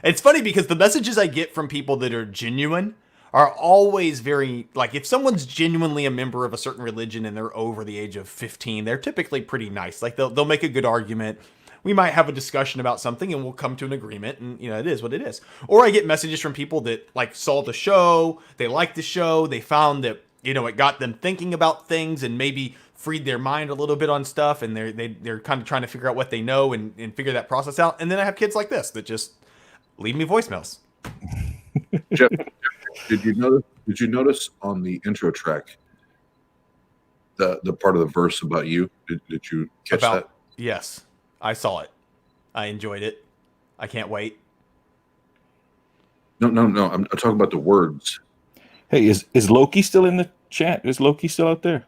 It's funny because the messages I get from people that are genuine are always very, like, if someone's genuinely a member of a certain religion and they're over the age of 15, they're typically pretty nice. Like, they'll make a good argument. we might have a discussion about something and we'll come to an agreement, and it is what it is. Or I get messages from people that like saw the show, they liked the show, they found that it got them thinking about things and maybe freed their mind a little bit on stuff, and they're kind of trying to figure out what they know and figure that process out. And then I have kids like this that just leave me voicemails. Jeff, did you notice on the intro track the part of the verse about you? Did you catch that? Yes, I saw it. I enjoyed it. I can't wait. No. I'm talking about the words. Hey, is Loki still in the chat? Is Loki still out there?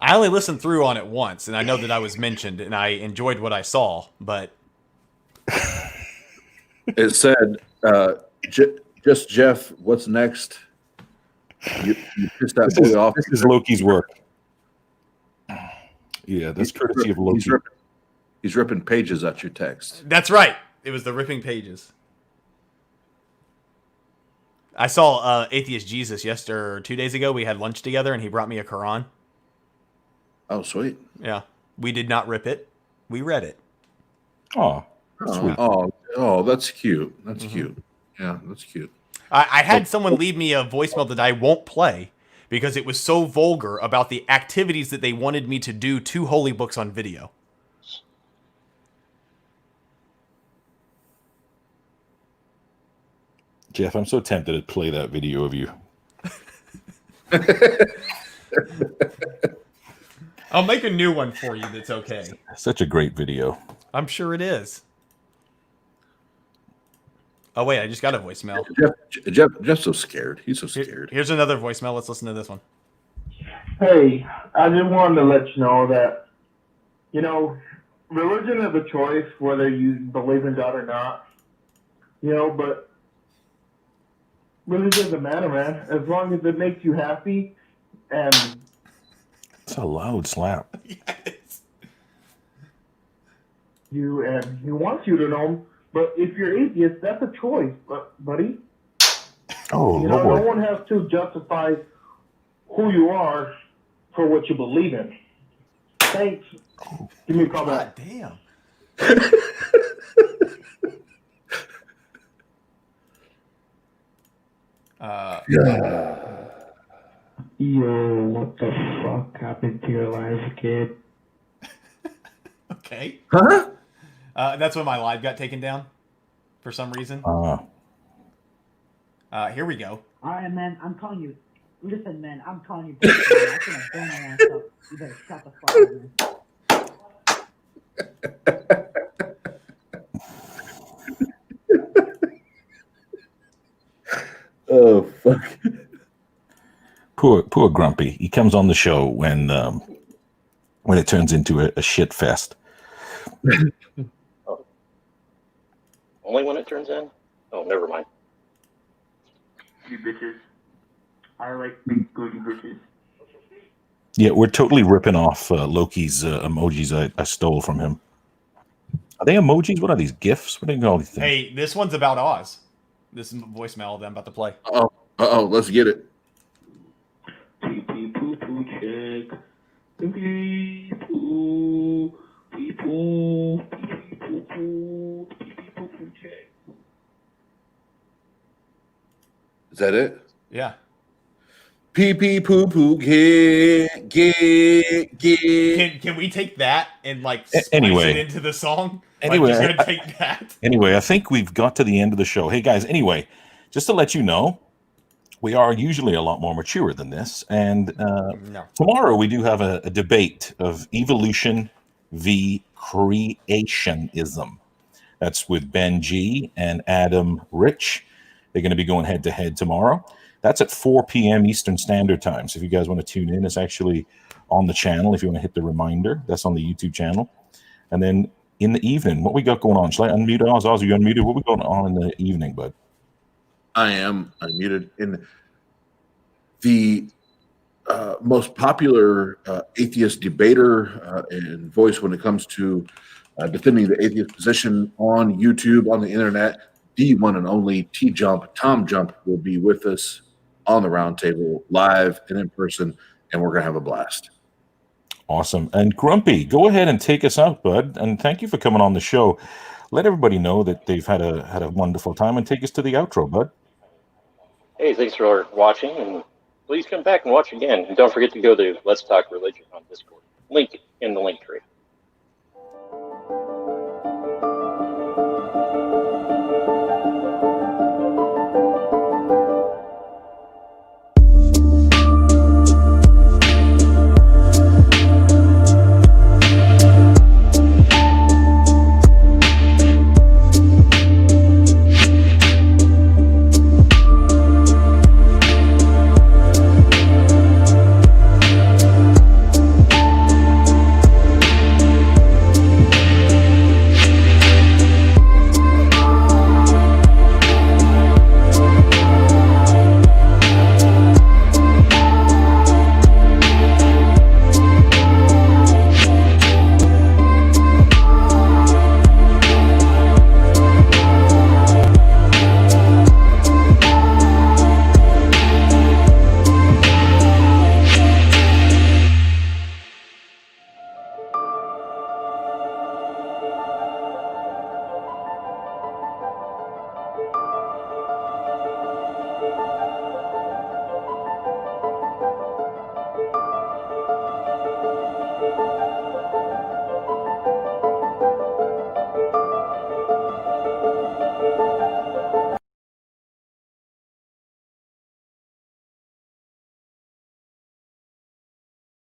I only listened through on it once, and I know that I was mentioned, and I enjoyed what I saw, but it said, just Jeff, what's next? You pissed that boy off. This is Loki's work. Yeah, that's courtesy of Loki. He's ripping pages out your text. That's right. It was the ripping pages. I saw Atheist Jesus 2 days ago. We had lunch together, and he brought me a Quran. Oh, sweet. Yeah. We did not rip it. We read it. Oh, sweet. Oh, that's cute. That's cute. Yeah, that's cute. I had someone leave me a voicemail that I won't play because it was so vulgar about the activities that they wanted me to do to holy books on video. Jeff, I'm so tempted to play that video of you. I'll make a new one for you that's okay. Such a great video. I'm sure it is. Oh, wait, I just got a voicemail. Jeff's so scared. He's so scared. Here's another voicemail. Let's listen to this one. Hey, I just wanted to let you know that, religion is a choice, whether you believe in God or not. But religion doesn't matter, man. As long as it makes you happy and... It's a loud slap. Yes. He wants you to know, but if you're atheist, that's a choice, buddy. Oh, Lord. No one has to justify who you are for what you believe in. Thanks. Give me a call back. Damn. Yo, what the fuck happened to your life, kid? Okay. Huh? That's when my live got taken down for some reason. Here we go. All right, man, I'm calling you. Listen, man, I'm calling you. I'm gonna burn your ass up. You better shut the fuck up, man. Oh, fuck. Poor Grumpy. He comes on the show when it turns into a shit fest. Oh. Only when it turns in? Oh, never mind. You bitches. I like big goody bitches. Yeah, we're totally ripping off Loki's emojis I stole from him. Are they emojis? What are these? GIFs? What do you call these things? Hey, this one's about Oz. This is a voicemail that I'm about to play. Let's get it. Pee pee poo poo check. Pee pee poo pee poo pee pee poo poo pee pee poo poo check. Is that it? Yeah. Pee pee poo poo get. Can we take that and splice Anyway. it into the song? Anyway, just gonna take that. Anyway, I think we've got to the end of the show. Hey, guys, anyway, just to let you know, we are usually a lot more mature than this. And tomorrow we do have a debate of evolution v. creationism. That's with Ben G. and Adam Rich. They're going to be going head-to-head tomorrow. That's at 4 p.m. Eastern Standard Time. So if you guys want to tune in, it's actually on the channel. If you want to hit the reminder, that's on the YouTube channel. And then in the evening, what we got going on? Shall I unmute Oz? Oz, are you unmuted? What we going on in the evening, bud? I am unmuted. In the most popular atheist debater and voice when it comes to defending the atheist position on YouTube, on the internet, the one and only T-Jump, Tom Jump, will be with us on the roundtable, live and in person, and we're going to have a blast. Awesome. And Grumpy, go ahead and take us out, bud. And thank you for coming on the show. Let everybody know that they've had a wonderful time, and take us to the outro, bud. Hey, thanks for watching, and please come back and watch again. And don't forget to go to Let's Talk Religion on Discord. Link in the link tree.